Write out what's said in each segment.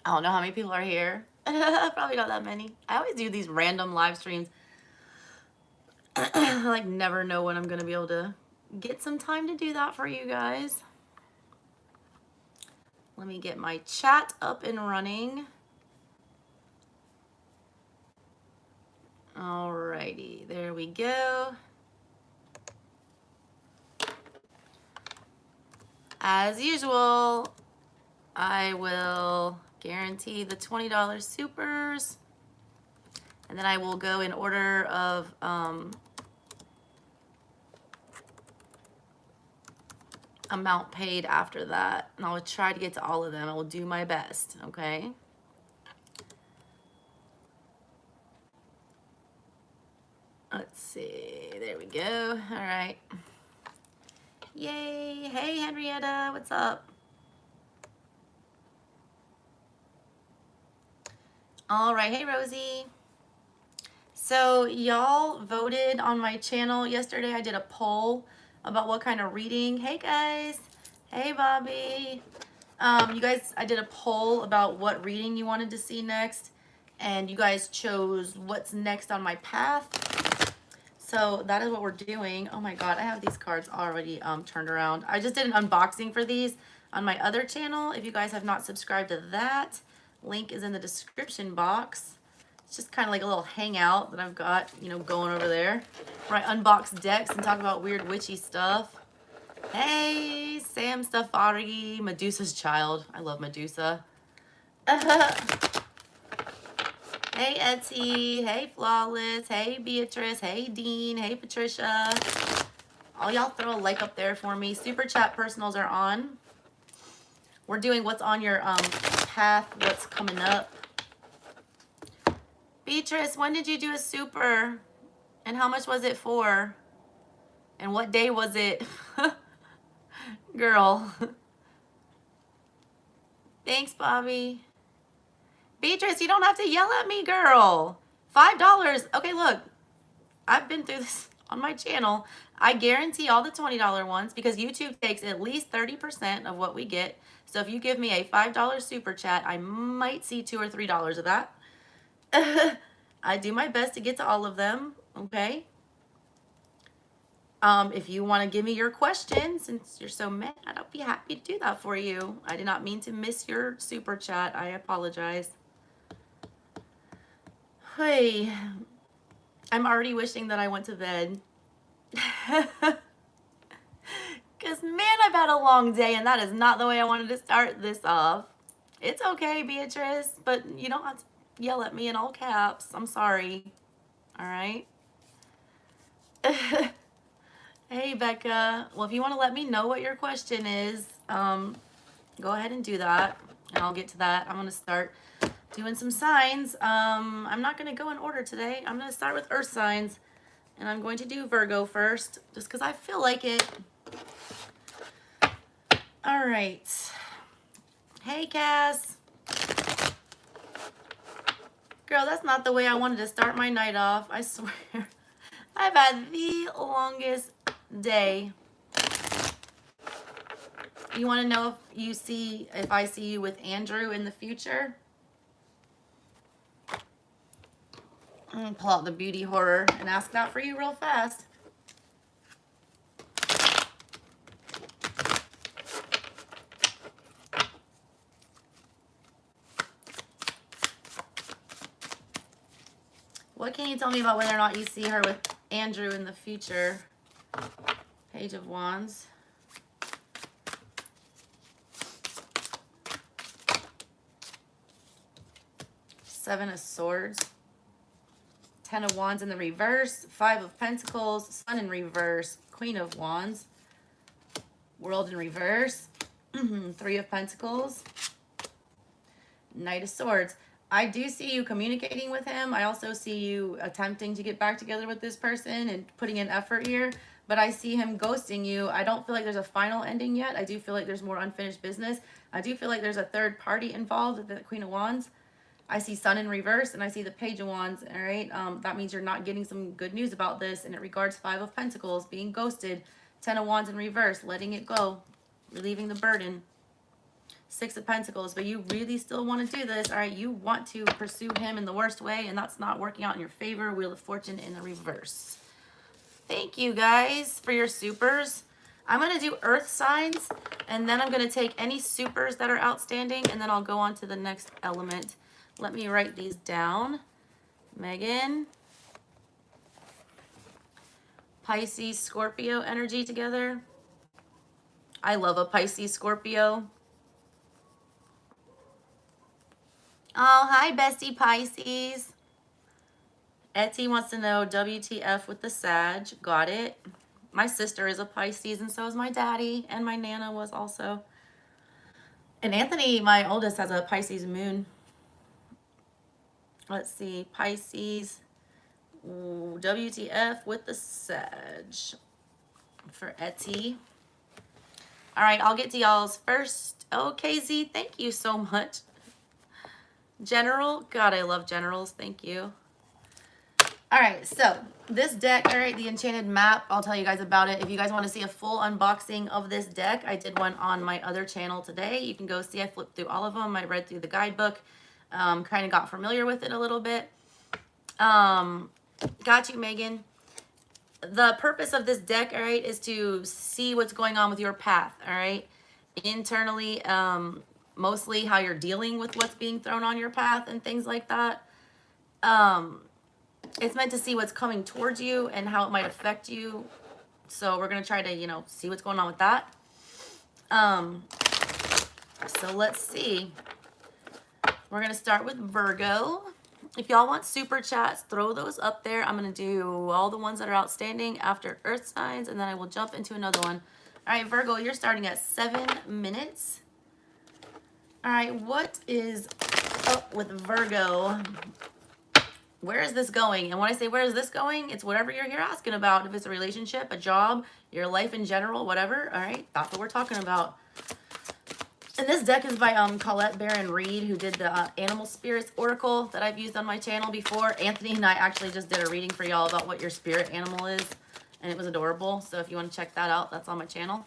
I don't know how many people are here. Probably not that many. I always do these random live streams. I like never know when I'm gonna be able to get some time to do that for you guys. Let me get my chat up and running. Alrighty, there we go. As usual, I will guarantee the $20 supers, and then I will go in order of amount paid after that, and I'll try to get to all of them. I will do my best, okay? Let's see, there we go. All right. Yay. Hey, Henrietta, what's up? All right, hey, Rosie. So y'all voted on my channel yesterday. I did a poll about what kind of reading. Hey, guys. Hey, Bobby. You guys, I did a poll about what reading you wanted to see next, and you guys chose what's next on my path. So that is what we're doing. Oh my God, I have these cards already turned around. I just did an unboxing for these on my other channel. If you guys have not subscribed to that, link is in the description box. It's just kind of like a little hangout that I've got, you know, going over there, where I unbox decks and talk about weird witchy stuff. Hey, Sam Stafari, Medusa's child. I love Medusa. Hey, Etsy. Hey, Flawless. Hey, Beatrice. Hey, Dean. Hey, Patricia. All y'all throw a like up there for me. Super chat personals are on. We're doing what's on your path, what's coming up. Beatrice, when did you do a super? And how much was it for? And what day was it? Girl. Thanks, Bobby. Beatrice, you don't have to yell at me, girl. $5. Okay, look. I've been through this on my channel. I guarantee all the $20 ones because YouTube takes at least 30% of what we get. So if you give me a $5 super chat, I might see $2 or $3 of that. I do my best to get to all of them, okay? If you want to give me your question, since you're so mad, I'll be happy to do that for you. I did not mean to miss your super chat. I apologize. Hey, I'm already wishing that I went to bed. Because, man, I've had a long day, and that is not the way I wanted to start this off. It's okay, Beatrice, but you don't have to yell at me in all caps. I'm sorry. All right? Hey, Becca. Well, if you want to let me know what your question is, go ahead and do that, and I'll get to that. I'm going to start doing some signs. I'm not going to go in order today. I'm going to start with earth signs, and I'm going to do Virgo first, just because I feel like it. All right. Hey, Cass. Girl, that's not the way I wanted to start my night off. I swear. I've had the longest day. You want to know if I see you with Andrew in the future? I'm going to pull out the beauty horror and ask that for you real fast. What can you tell me about whether or not you see her with Andrew in the future? Page of Wands. Seven of Swords. Ten of Wands in the reverse. Five of Pentacles. Sun in reverse. Queen of Wands. World in reverse. Three of Pentacles. Knight of Swords. I do see you communicating with him. I also see you attempting to get back together with this person and putting in effort here. But I see him ghosting you. I don't feel like there's a final ending yet. I do feel like there's more unfinished business. I do feel like there's a third party involved with the Queen of Wands. I see Sun in reverse, and I see the Page of Wands, all right? That means you're not getting some good news about this, and it regards Five of Pentacles, being ghosted, Ten of Wands in reverse, letting it go, relieving the burden. Six of Pentacles, but you really still want to do this. All right, you want to pursue him in the worst way, and that's not working out in your favor. Wheel of Fortune in the reverse. Thank you guys for your supers. I'm going to do earth signs, and then I'm going to take any supers that are outstanding, and then I'll go on to the next element. Let me write these down. Megan. Pisces, Scorpio energy together. I love a Pisces, Scorpio. Oh, hi, bestie Pisces. Etty wants to know WTF with the Sag. Got it. My sister is a Pisces, and so is my daddy, and my Nana was also. And Anthony, my oldest, has a Pisces moon. Let's see. Pisces. Ooh, WTF with the Sag for Etty. All right, I'll get to y'all's first. Oh, KZ, thank you so much. General. God, I love generals. Thank you. All right, so this deck, all right, the Enchanted Map, I'll tell you guys about it. If you guys want to see a full unboxing of this deck, I did one on my other channel today. You can go see, I flipped through all of them. I read through the guidebook, kind of got familiar with it a little bit. Got you, Megan. The purpose of this deck, all right, is to see what's going on with your path, all right? Internally, mostly how you're dealing with what's being thrown on your path and things like that. It's meant to see what's coming towards you and how it might affect you. So we're going to try to, you know, see what's going on with that. So let's see. We're going to start with Virgo. If y'all want super chats, throw those up there. I'm going to do all the ones that are outstanding after Earth signs, and then I will jump into another one. All right, Virgo, you're starting at 7 minutes. All right, what is up with Virgo? Where is this going? And when I say where is this going, it's whatever you're here asking about. If it's a relationship, a job, your life in general, whatever. All right, that's what we're talking about. And this deck is by Colette Baron Reed, who did the Animal Spirits Oracle that I've used on my channel before. Anthony and I actually just did a reading for y'all about what your spirit animal is, and it was adorable. So if you want to check that out, that's on my channel.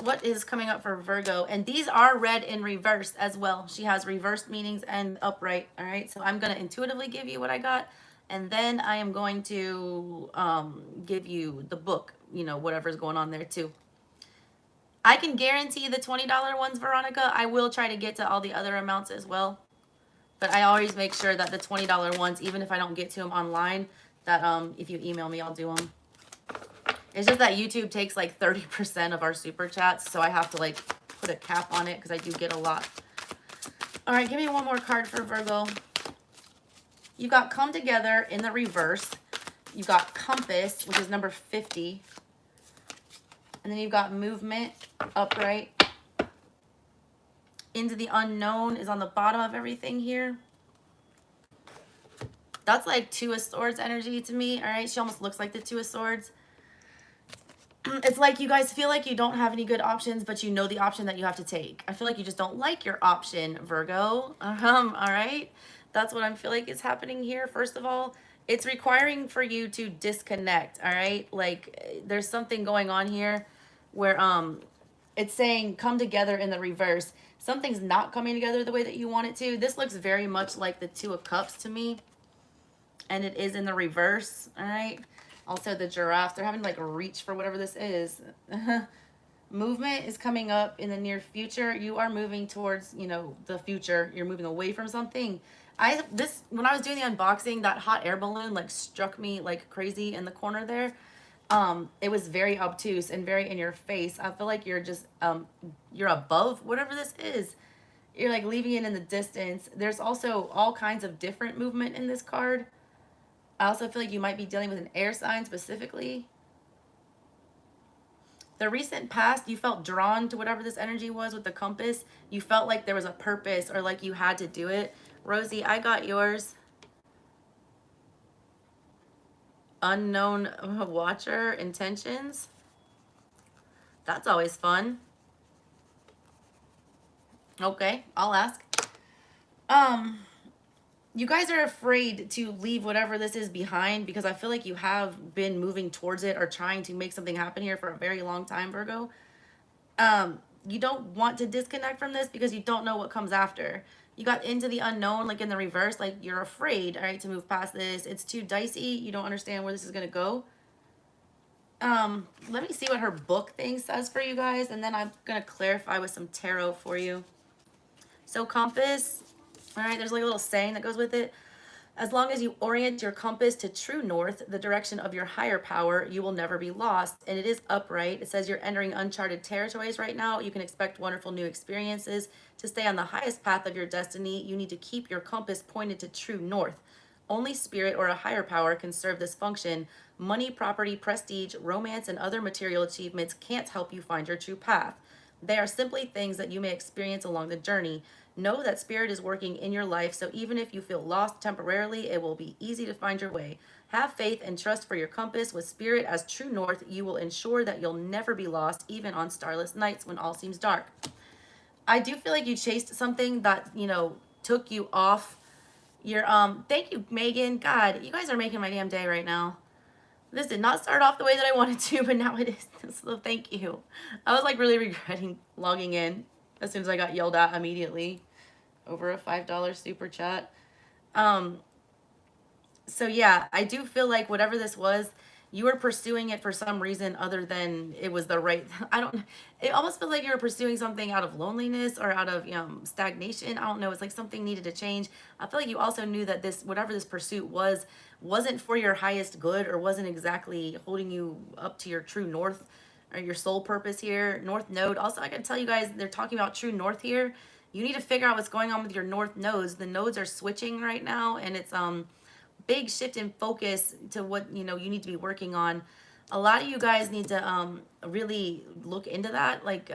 What is coming up for Virgo? And these are read in reverse as well. She has reversed meanings and upright. All right, so I'm going to intuitively give you what I got, and then I am going to give you the book, you know, whatever's going on there too. I can guarantee the $20 ones, Veronica. I will try to get to all the other amounts as well, but I always make sure that the $20 ones, even if I don't get to them online, that if you email me, I'll do them. It's just that YouTube takes like 30% of our super chats, so I have to like put a cap on it because I do get a lot. All right, give me one more card for Virgo. You got Come Together in the reverse. You got Compass, which is number 50. And then you've got Movement, upright. Into the Unknown is on the bottom of everything here. That's like Two of Swords energy to me, all right? She almost looks like the Two of Swords. It's like you guys feel like you don't have any good options, but you know the option that you have to take. I feel like you just don't like your option, Virgo. All right? That's what I feel like is happening here. First of all, it's requiring for you to disconnect, all right? Like there's something going on here where it's saying come together in the reverse. Something's not coming together the way that you want it to. This looks very much like the Two of Cups to me, and it is in the reverse, all right? Also, the giraffes, they're having like a reach for whatever this is. Movement is coming up in the near future. You are moving towards, you know, the future. You're moving away from something. When I was doing the unboxing, that hot air balloon like struck me like crazy in the corner there. It was very obtuse and very in your face. I feel like you're just, you're above whatever this is. You're like leaving it in the distance. There's also all kinds of different movement in this card. I also feel like you might be dealing with an air sign specifically. The recent past, you felt drawn to whatever this energy was with the compass. You felt like there was a purpose or like you had to do it. Rosie, I got yours. Unknown watcher, intentions. That's always fun. Okay, I'll ask. You guys are afraid to leave whatever this is behind because I feel like you have been moving towards it or trying to make something happen here for a very long time, Virgo. you don't want to disconnect from this because you don't know what comes after. You got into the unknown, like in the reverse, like you're afraid, all right, to move past this. It's too dicey. You don't understand where this is going to go. Let me see what her book thing says for you guys, and then I'm going to clarify with some tarot for you. So compass, all right, there's like a little saying that goes with it. As long as you orient your compass to true north, the direction of your higher power, you will never be lost. And it is upright. It says you're entering uncharted territories right now. You can expect wonderful new experiences. To stay on the highest path of your destiny, you need to keep your compass pointed to true north. Only spirit or a higher power can serve this function. Money, property, prestige, romance, and other material achievements can't help you find your true path. They are simply things that you may experience along the journey. Know that spirit is working in your life, so even if you feel lost temporarily, it will be easy to find your way. Have faith and trust for your compass. With spirit as true north, you will ensure that you'll never be lost, even on starless nights when all seems dark. I do feel like you chased something that, you know, took you off your, thank you, Megan. God, you guys are making my damn day right now. This did not start off the way that I wanted to, but now it is. So thank you. I was like really regretting logging in as soon as I got yelled at immediately over a $5 super chat. So yeah, I do feel like whatever this was, you were pursuing it for some reason other than it was the right, it almost feels like you were pursuing something out of loneliness or out of, stagnation. I don't know. It's like something needed to change. I feel like you also knew that this, whatever this pursuit was, wasn't for your highest good or wasn't exactly holding you up to your true north or your soul purpose here. North node. Also, I gotta tell you guys, they're talking about true north here. You need to figure out what's going on with your north nodes. The nodes are switching right now, and it's big shift in focus to what you need to be working on. A lot of you guys need to really look into that, like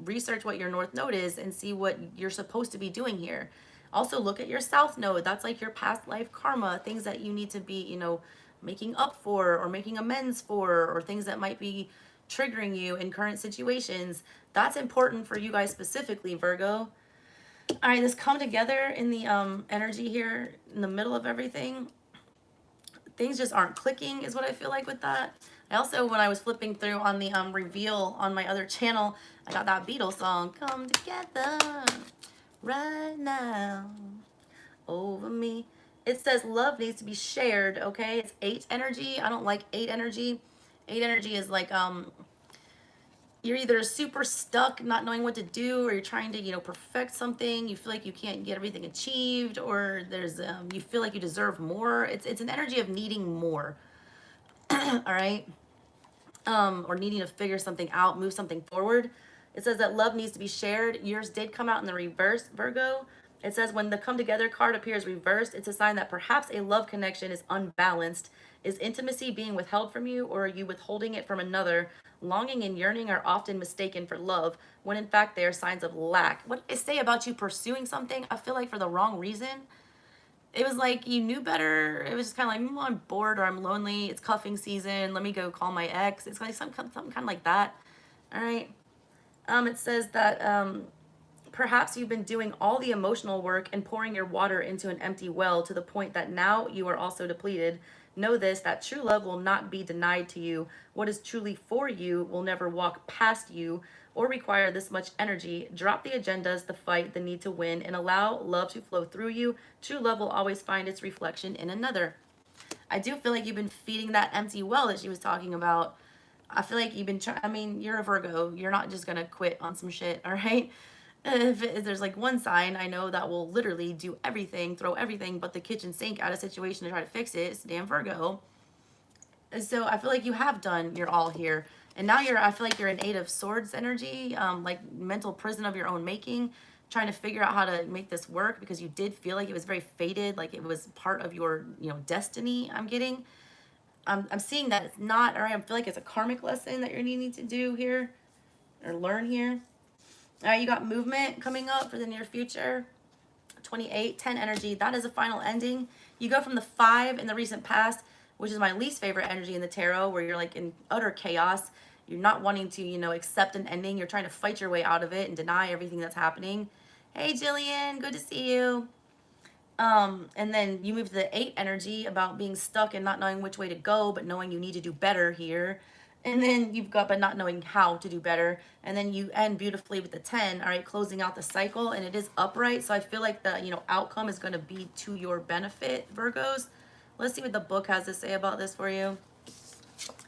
research what your north node is and see what you're supposed to be doing here. Also look at your south node. That's like your past life karma, things that you need to be making up for or making amends for, or things that might be triggering you in current situations. That's important for you guys specifically, Virgo. All right, this come together in the energy here in the middle of everything. Things just aren't clicking is what I feel like with that. I also, when I was flipping through on the reveal on my other channel, I got that Beatles song, come together right now over me. It says love needs to be shared, okay? It's 8 energy. I don't like 8 energy. 8 energy is like you're either super stuck not knowing what to do, or you're trying to perfect something. You feel like you can't get everything achieved, or there's you feel like you deserve more. It's an energy of needing more. All right, or needing to figure something out, move something forward. It says that love needs to be shared. Yours did come out in the reverse, Virgo. It says when the come together card appears reversed, it's a sign that perhaps a love connection is unbalanced. Is intimacy being withheld from you, or are you withholding it from another? Longing and yearning are often mistaken for love, when in fact they are signs of lack. What did I say about you pursuing something? I feel like for the wrong reason. It was like you knew better. It was just kind of like, I'm bored or I'm lonely. It's cuffing season. Let me go call my ex. It's like something kind of like that. All right. It says that perhaps you've been doing all the emotional work and pouring your water into an empty well to the point that now you are also depleted. Know this, that true love will not be denied to you. What is truly for you will never walk past you or require this much energy. Drop the agendas, the fight, the need to win, and allow love to flow through you. True love will always find its reflection in another. I do feel like you've been feeding that empty well that she was talking about. I feel like you've been trying, I mean, you're a Virgo. You're not just going to quit on some shit, all right? If there's like one sign I know that will literally do everything, throw everything but the kitchen sink at a situation to try to fix it, it's damn Virgo. And so I feel like you have done your all here. And now I feel like you're an 8 of Swords energy, like mental prison of your own making, trying to figure out how to make this work because you did feel like it was very fated, like it was part of your, destiny. I'm getting. I'm seeing that it's not, all right, I feel like it's a karmic lesson that you're needing to do here or learn here. All right, you got movement coming up for the near future. 28, 10 energy. That is a final ending. You go from the 5 in the recent past, which is my least favorite energy in the tarot, where you're like in utter chaos. You're not wanting to, accept an ending. You're trying to fight your way out of it and deny everything that's happening. Hey, Jillian, good to see you. And then you move to the 8 energy about being stuck and not knowing which way to go, but knowing you need to do better here. And then you've got, but not knowing how to do better. And then you end beautifully with the 10, all right, closing out the cycle. And it is upright. So I feel like the, outcome is going to be to your benefit, Virgos. Let's see what the book has to say about this for you.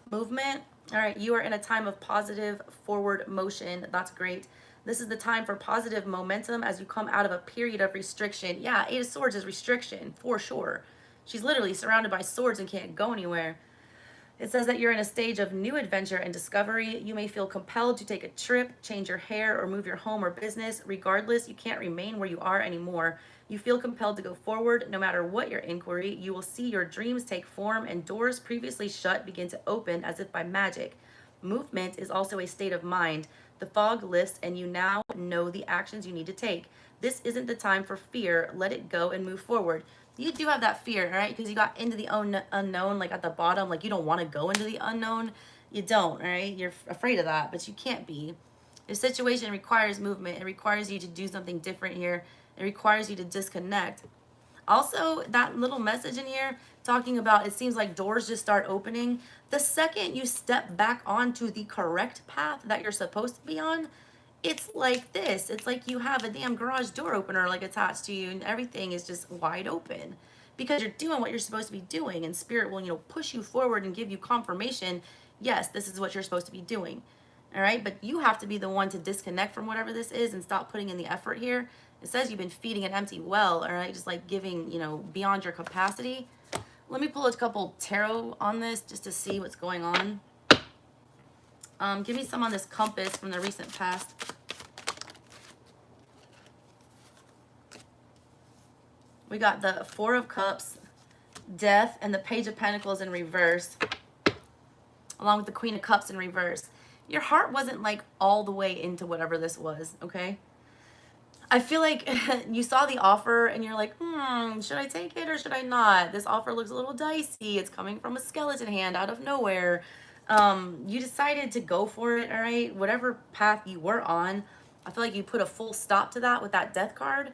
Movement. All right, you are in a time of positive forward motion. That's great. This is the time for positive momentum as you come out of a period of restriction. Yeah, Eight of Swords is restriction, for sure. She's literally surrounded by swords and can't go anywhere. It says that you're in a stage of new adventure and discovery. You may feel compelled to take a trip, change your hair, or move your home or business. Regardless, you can't remain where you are anymore. You feel compelled to go forward no matter what your inquiry. You will see your dreams take form and doors previously shut begin to open as if by magic. Movement is also a state of mind. The fog lifts and you now know the actions you need to take. This isn't the time for fear. Let it go and move forward. You do have that fear, right? Because you got into the unknown, like at the bottom, like you don't want to go into the unknown. You don't, right? You're afraid of that, but you can't be. Your situation requires movement. It requires you to do something different here. It requires you to disconnect. Also, that little message in here talking about it seems like doors just start opening. The second you step back onto the correct path that you're supposed to be on, it's like this. It's like you have a damn garage door opener like attached to you and everything is just wide open because you're doing what you're supposed to be doing, and spirit will, push you forward and give you confirmation. Yes, this is what you're supposed to be doing. All right. But you have to be the one to disconnect from whatever this is and stop putting in the effort here. It says you've been feeding an empty well. All right. Just like giving, beyond your capacity. Let me pull a couple tarot on this just to see what's going on. Give me some on this compass from the recent past. We got the Four of Cups, Death, and the Page of Pentacles in reverse, along with the Queen of Cups in reverse. Your heart wasn't like all the way into whatever this was, okay? I feel like you saw the offer and you're like, should I take it or should I not? This offer looks a little dicey. It's coming from a skeleton hand out of nowhere. You decided to go for it, all right? Whatever path you were on, I feel like you put a full stop to that with that Death card.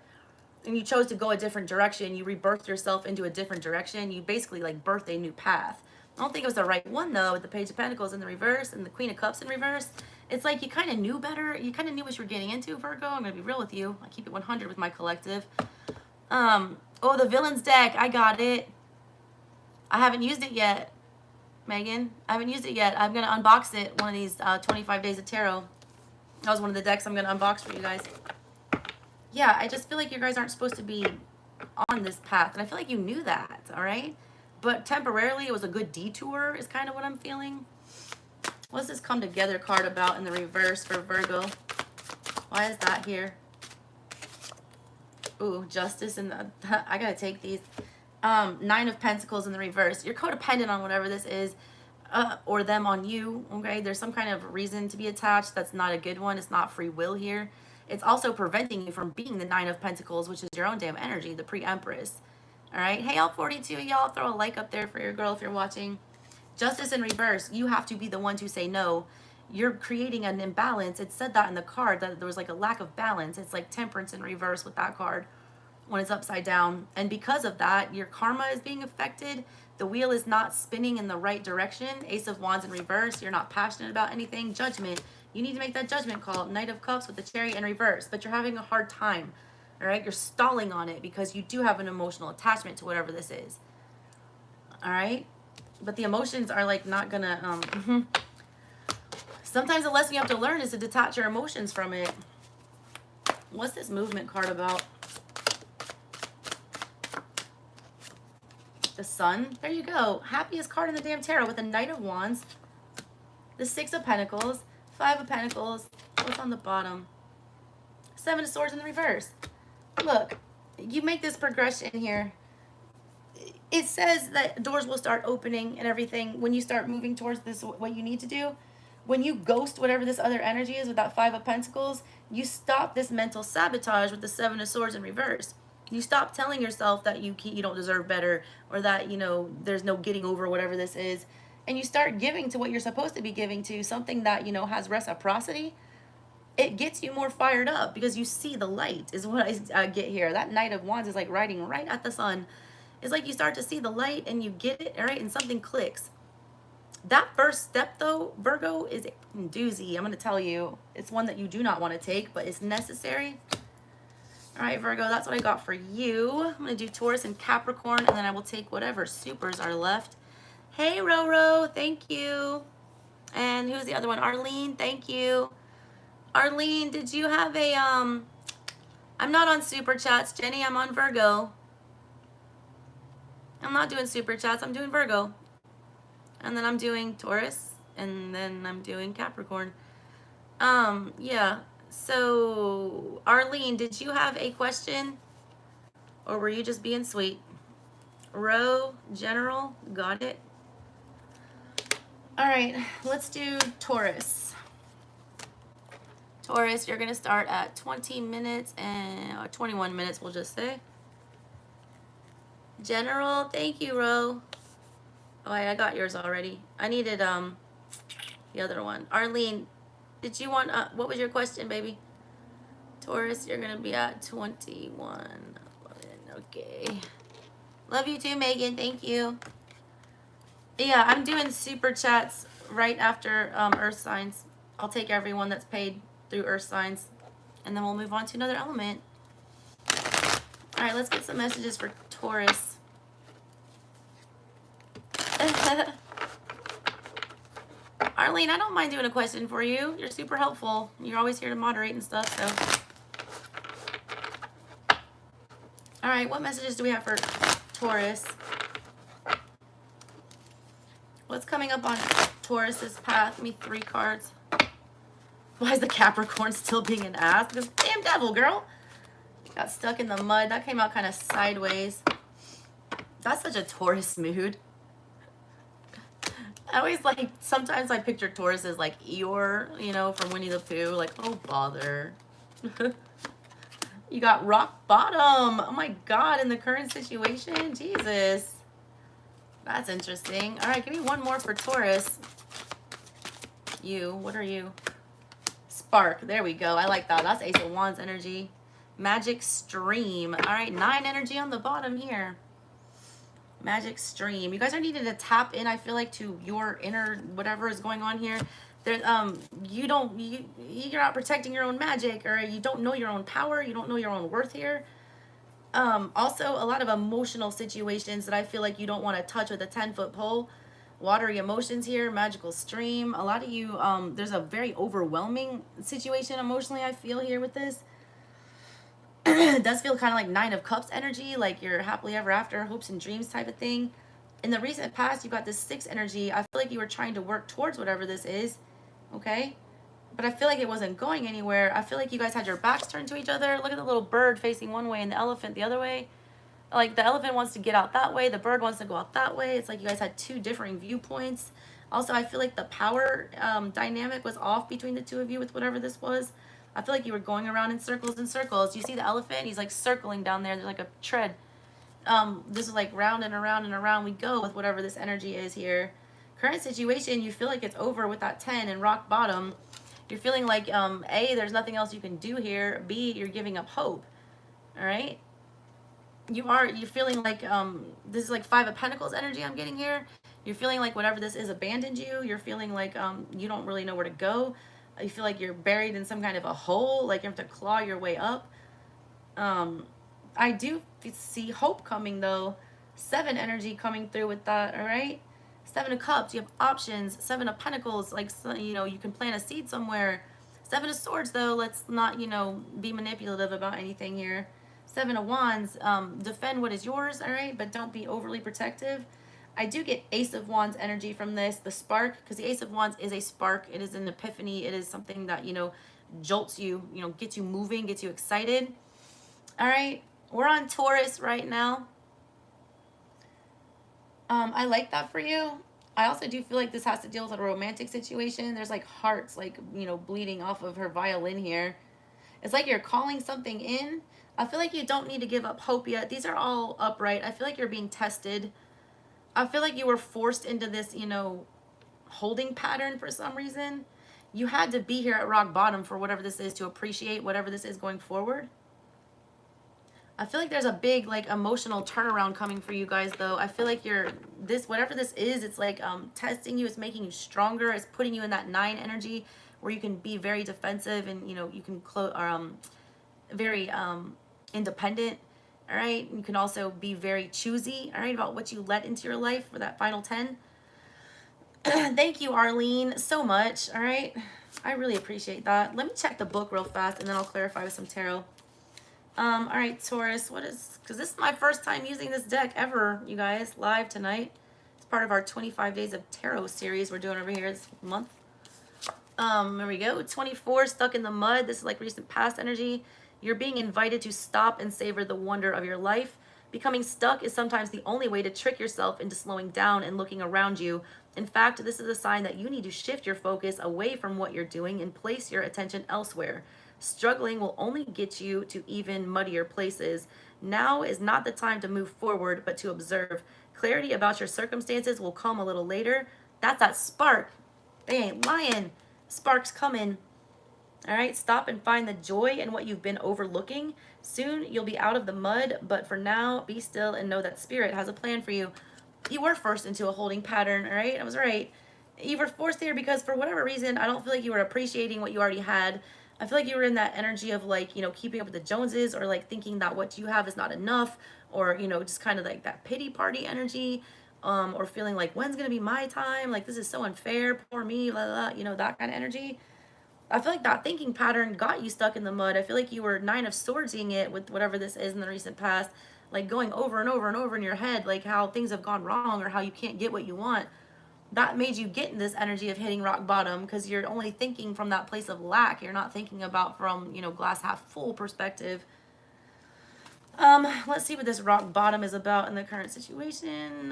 And you chose to go a different direction. You rebirthed yourself into a different direction. You basically like birthed a new path. I don't think it was the right one though, with the Page of Pentacles in the reverse and the Queen of Cups in reverse. It's like you kind of knew better. You kind of knew what you were getting into, Virgo. I'm going to be real with you. I keep it 100 with my collective. Oh, the Villains deck. I got it. I haven't used it yet, Megan. I haven't used it yet. I'm going to unbox it one of these 25 Days of Tarot. That was one of the decks I'm going to unbox for you guys. Yeah, I just feel like you guys aren't supposed to be on this path. And I feel like you knew that, all right? But temporarily, it was a good detour is kind of what I'm feeling. What's this come together card about in the reverse for Virgo? Why is that here? Ooh, justice and I gotta take these. Nine of Pentacles in the reverse. You're codependent on whatever this is, or them on you, okay? There's some kind of reason to be attached. That's not a good one. It's not free will here. It's also preventing you from being the Nine of Pentacles, which is your own damn energy, the pre-Empress. All right? Hey, all 42, y'all, throw a like up there for your girl if you're watching. Justice in reverse. You have to be the one to say no. You're creating an imbalance. It said that in the card, that there was like a lack of balance. It's like Temperance in reverse with that card when it's upside down. And because of that, your karma is being affected. The wheel is not spinning in the right direction. Ace of Wands in reverse. You're not passionate about anything. Judgment. You need to make that judgment call. Knight of Cups with the Chariot in reverse. But you're having a hard time. All right? You're stalling on it because you do have an emotional attachment to whatever this is. All right? But the emotions are like not gonna, sometimes the lesson you have to learn is to detach your emotions from it. What's this movement card about? The Sun. There you go. Happiest card in the damn tarot with the Knight of Wands, the Six of Pentacles, Five of Pentacles. What's on the bottom? Seven of Swords in the reverse. Look, you make this progression here. It says that doors will start opening and everything when you start moving towards this, what you need to do. When you ghost whatever this other energy is with that Five of Pentacles, you stop this mental sabotage with the Seven of Swords in reverse. You stop telling yourself that you don't deserve better, or that, there's no getting over whatever this is. And you start giving to what you're supposed to be giving to, something that, has reciprocity. It gets you more fired up because you see the light is what I get here. That Knight of Wands is like riding right at the sun. It's like you start to see the light and you get it, all right, and something clicks. That first step though, Virgo, is a doozy. I'm going to tell you. It's one that you do not want to take, but it's necessary. All right, Virgo, that's what I got for you. I'm going to do Taurus and Capricorn, and then I will take whatever supers are left. Hey, Roro, thank you. And who's the other one? Arlene, thank you. Arlene, did you have a, I'm not on Super Chats, Jenny, I'm on Virgo. I'm not doing Super Chats, I'm doing Virgo. And then I'm doing Taurus, and then I'm doing Capricorn. Yeah. So, Arlene, did you have a question? Or were you just being sweet? Row, general, got it. All right, let's do Taurus. Taurus, you're going to start at 20 minutes or 21 minutes, we'll just say. General, thank you, Ro. Oh, I got yours already. I needed the other one. Arlene, did you want, what was your question, baby? Taurus, you're going to be at 21. Okay. Love you too, Megan. Thank you. Yeah, I'm doing super chats right after Earth signs. I'll take everyone that's paid through Earth signs, and then we'll move on to another element. All right, let's get some messages for Taurus. Arlene, I don't mind doing a question for you. You're super helpful. You're always here to moderate and stuff, so. All right, what messages do we have for Taurus? What's coming up on Taurus's path? Give me 3 cards. Why is the Capricorn still being an ass? Because damn devil, girl. Got stuck in the mud. That came out kind of sideways. That's such a Taurus mood. I always like, sometimes I picture Taurus as like Eeyore, you know, from Winnie the Pooh. Like, oh, bother. You got rock bottom. Oh my God, in the current situation? Jesus. That's interesting. All right, give me one more for Taurus. You, what are you? Spark, there we go. I like that. That's Ace of Wands energy. Magic Stream. All right, 9 energy on the bottom here. Magic Stream. You guys are needing to tap in, I feel like, to your inner whatever is going on here. There, you're not protecting your own magic, or you don't know your own power. You don't know your own worth here. Also, a lot of emotional situations that I feel like you don't want to touch with a 10-foot pole. Watery emotions here, magical stream. A lot of you, there's a very overwhelming situation emotionally I feel here with this. It does feel kind of like 9 of Cups energy, like you're happily ever after, hopes and dreams type of thing. In the recent past, you got this 6 energy. I feel like you were trying to work towards whatever this is, okay? But I feel like it wasn't going anywhere. I feel like you guys had your backs turned to each other. Look at the little bird facing one way and the elephant the other way. Like the elephant wants to get out that way. The bird wants to go out that way. It's like you guys had 2 differing viewpoints. Also, I feel like the power dynamic was off between the 2 of you with whatever this was. I feel like you were going around in circles and circles. You see the elephant? He's like circling down there. There's like a tread. This is like round and around and around we go with whatever this energy is here. Current situation, you feel like it's over with that 10 and rock bottom. You're feeling like, A, there's nothing else you can do here. B, you're giving up hope. All right? You're feeling like, this is like 5 of Pentacles energy I'm getting here. You're feeling like whatever this is abandoned you. You're feeling like you don't really know where to go. You feel like you're buried in some kind of a hole, like you have to claw your way up. I do see hope coming though. 7 energy coming through with that, all right? 7 of Cups, you have options. 7 of Pentacles, like, you know, you can plant a seed somewhere. 7 of Swords though, let's not, you know, be manipulative about anything here. 7 of Wands, defend what is yours, all right? But don't be overly protective. I do get Ace of Wands energy from this, the spark, because the Ace of Wands is a spark. It is an epiphany. It is something that, you know, jolts you, you know, gets you moving, gets you excited. All right, we're on Taurus right now. I like that for you. I also do feel like this has to deal with a romantic situation. There's like hearts, like, you know, bleeding off of her violin here. It's like you're calling something in. I feel like you don't need to give up hope yet. These are all upright. I feel like you're being tested. I feel like you were forced into this, you know, holding pattern for some reason. You had to be here at rock bottom for whatever this is to appreciate whatever this is going forward. I feel like there's a big like emotional turnaround coming for you guys though. I feel like you're this, whatever this is, it's like testing you, it's making you stronger, it's putting you in that 9 energy where you can be very defensive and you know you can close very independent. All right, you can also be very choosy, all right, about what you let into your life for that final 10. Thank you, Arlene, so much. All right, I really appreciate that. Let me check the book real fast and then I'll clarify with some tarot. All right, Taurus, what is, because this is my first time using this deck ever, you guys, live tonight. It's part of our 25 Days of Tarot series we're doing over here this month. There we go. 24, stuck in the mud. This is like recent past energy. You're being invited to stop and savor the wonder of your life. Becoming stuck is sometimes the only way to trick yourself into slowing down and looking around you. In fact, this is a sign that you need to shift your focus away from what you're doing and place your attention elsewhere. Struggling will only get you to even muddier places. Now is not the time to move forward, but to observe. Clarity about your circumstances will come a little later. That's that spark. They ain't lying. Sparks coming. All right, stop and find the joy in what you've been overlooking. Soon you'll be out of the mud, but for now, be still and know that Spirit has a plan for you. You were forced into a holding pattern, all right? I was right. You were forced there because for whatever reason, I don't feel like you were appreciating what you already had. I feel like you were in that energy of like, you know, keeping up with the Joneses or like thinking that what you have is not enough or, you know, just kind of like that pity party energy. Or feeling like, when's gonna be my time? Like, this is so unfair, poor me, blah, blah, blah, you know, that kind of energy. I feel like that thinking pattern got you stuck in the mud. I feel like you were 9 of Swordsing it with whatever this is in the recent past, like going over and over and over in your head, like how things have gone wrong or how you can't get what you want. That made you get in this energy of hitting rock bottom because you're only thinking from that place of lack. You're not thinking about from, you know, glass half full perspective. Let's see what this rock bottom is about in the current situation.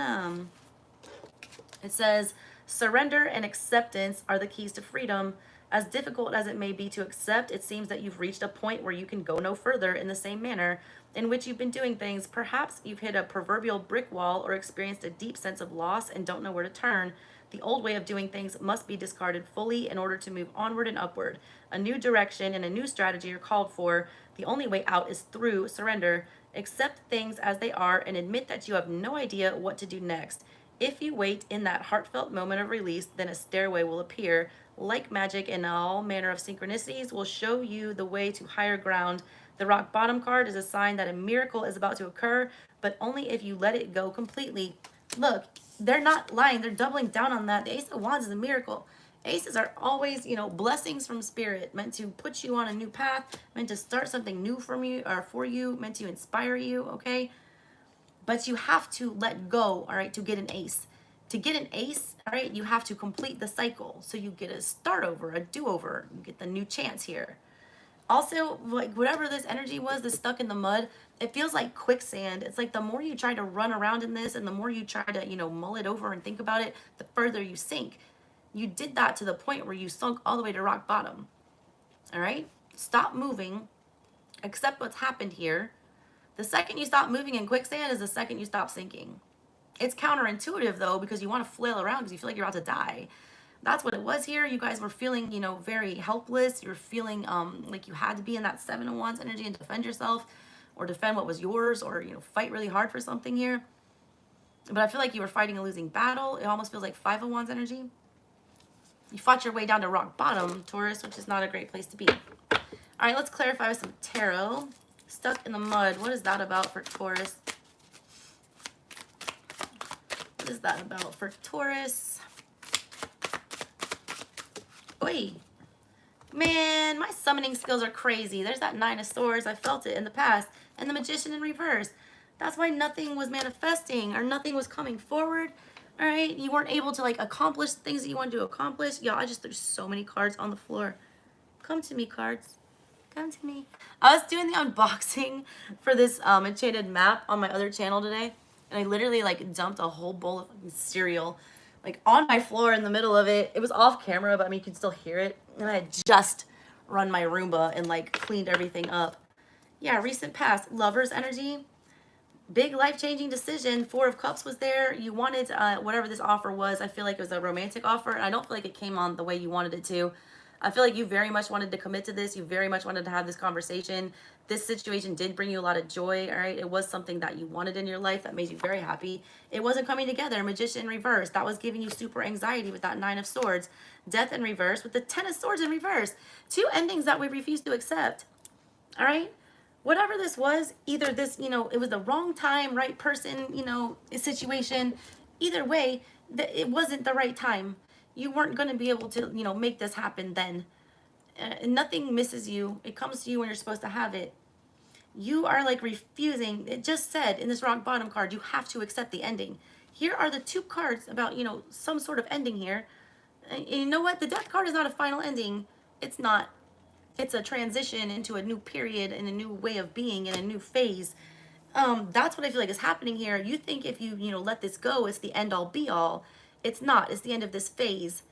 It says, surrender and acceptance are the keys to freedom. As difficult as it may be to accept, it seems that you've reached a point where you can go no further in the same manner in which you've been doing things. Perhaps you've hit a proverbial brick wall or experienced a deep sense of loss and don't know where to turn. The old way of doing things must be discarded fully in order to move onward and upward. A new direction and a new strategy are called for. The only way out is through surrender. Accept things as they are and admit that you have no idea what to do next. If you wait in that heartfelt moment of release, then a stairway will appear. Like magic and all manner of synchronicities will show you the way to higher ground. The rock bottom card is a sign that a miracle is about to occur, but only if you let it go completely. Look, they're not lying. They're doubling down on that. The Ace of Wands is a miracle. Aces are always, you know, blessings from Spirit, meant to put you on a new path, meant to start something new from you or for you, meant to inspire you, okay? But you have to let go, all right, to get an ace. To get an ace, all right, you have to complete the cycle. So you get a start over, a do-over. You get the new chance here. Also, like whatever this energy was, this stuck in the mud, it feels like quicksand. It's like the more you try to run around in this and the more you try to, you know, mull it over and think about it, the further you sink. You did that to the point where you sunk all the way to rock bottom. All right? Stop moving. Accept what's happened here. The second you stop moving in quicksand is the second you stop sinking. It's counterintuitive though, because you want to flail around because you feel like you're about to die. That's what it was here. You guys were feeling, you know, very helpless. You were feeling like you had to be in that 7 of Wands energy and defend yourself or defend what was yours or, you know, fight really hard for something here. But I feel like you were fighting a losing battle. It almost feels like 5 of Wands energy. You fought your way down to rock bottom, Taurus, which is not a great place to be. All right, let's clarify with some tarot. Stuck in the mud. What is that about for Taurus? What is that about for Taurus? Oi. Man, my summoning skills are crazy. There's that 9 of Swords. I felt it in the past. And the Magician in reverse. That's why nothing was manifesting or nothing was coming forward. All right, you weren't able to like accomplish things that you wanted to accomplish. Y'all, I just threw so many cards on the floor. Come to me, cards. Come to me. I was doing the unboxing for this enchanted map on my other channel today. And I literally like dumped a whole bowl of cereal like on my floor in the middle of it. It was off camera, but I mean, you could still hear it. And I had just run my Roomba and like cleaned everything up. Yeah, recent past. Lover's energy. Big life-changing decision. 4 of Cups was there. You wanted whatever this offer was. I feel like it was a romantic offer. And I don't feel like it came on the way you wanted it to. I feel like you very much wanted to commit to this. You very much wanted to have this conversation. This situation did bring you a lot of joy, all right? It was something that you wanted in your life that made you very happy. It wasn't coming together. Magician in reverse. That was giving you super anxiety with that 9 of Swords. Death in reverse with the 10 of Swords in reverse. 2 endings that we refuse to accept, all right? Whatever this was, either this, you know, it was the wrong time, right person, you know, situation. Either way, it wasn't the right time. You weren't going to be able to, you know, make this happen then. Nothing misses you. It comes to you when you're supposed to have it. You are like refusing. It just said in this rock bottom card, you have to accept the ending. Here are the 2 cards about, you know, some sort of ending here. And you know what? The death card is not a final ending. It's not. It's a transition into a new period and a new way of being and a new phase. That's what I feel like is happening here. You think if you know, let this go, it's the end all be all. It's not. It's the end of this phase.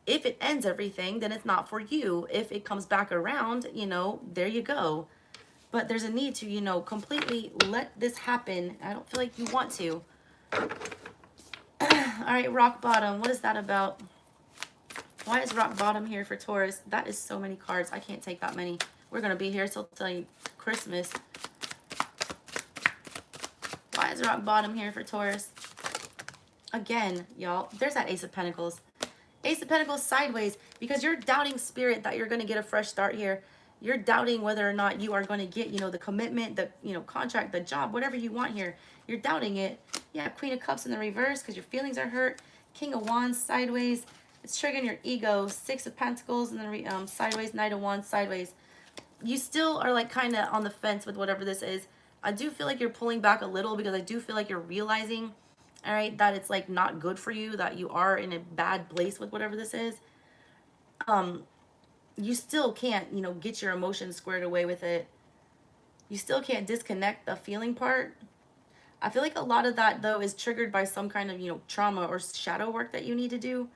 If it ends everything, then it's not for you. If it comes back around, you know, there you go. But there's a need to, you know, completely let this happen. I don't feel like you want to. All right, rock bottom. What is that about? Why is rock bottom here for Taurus? That is so many cards. I can't take that many. We're going to be here till like Christmas. Why is rock bottom here for Taurus? Again, y'all, there's that Ace of Pentacles. Ace of Pentacles sideways, because you're doubting spirit that you're going to get a fresh start here. You're doubting whether or not you are going to get, you know, the commitment, the, you know, contract, the job, whatever you want here. You're doubting it. Yeah, Queen of Cups in the reverse because your feelings are hurt. King of Wands sideways. It's triggering your ego. 6 of Pentacles and then sideways. Knight of Wands sideways. You still are like kind of on the fence with whatever this is. I do feel like you're pulling back a little because I do feel like you're realizing, all right, that it's like not good for you, that you are in a bad place with whatever this is. You still can't, you know, get your emotions squared away with it. You still can't disconnect the feeling part. I feel like a lot of that, though, is triggered by some kind of, you know, trauma or shadow work that you need to do.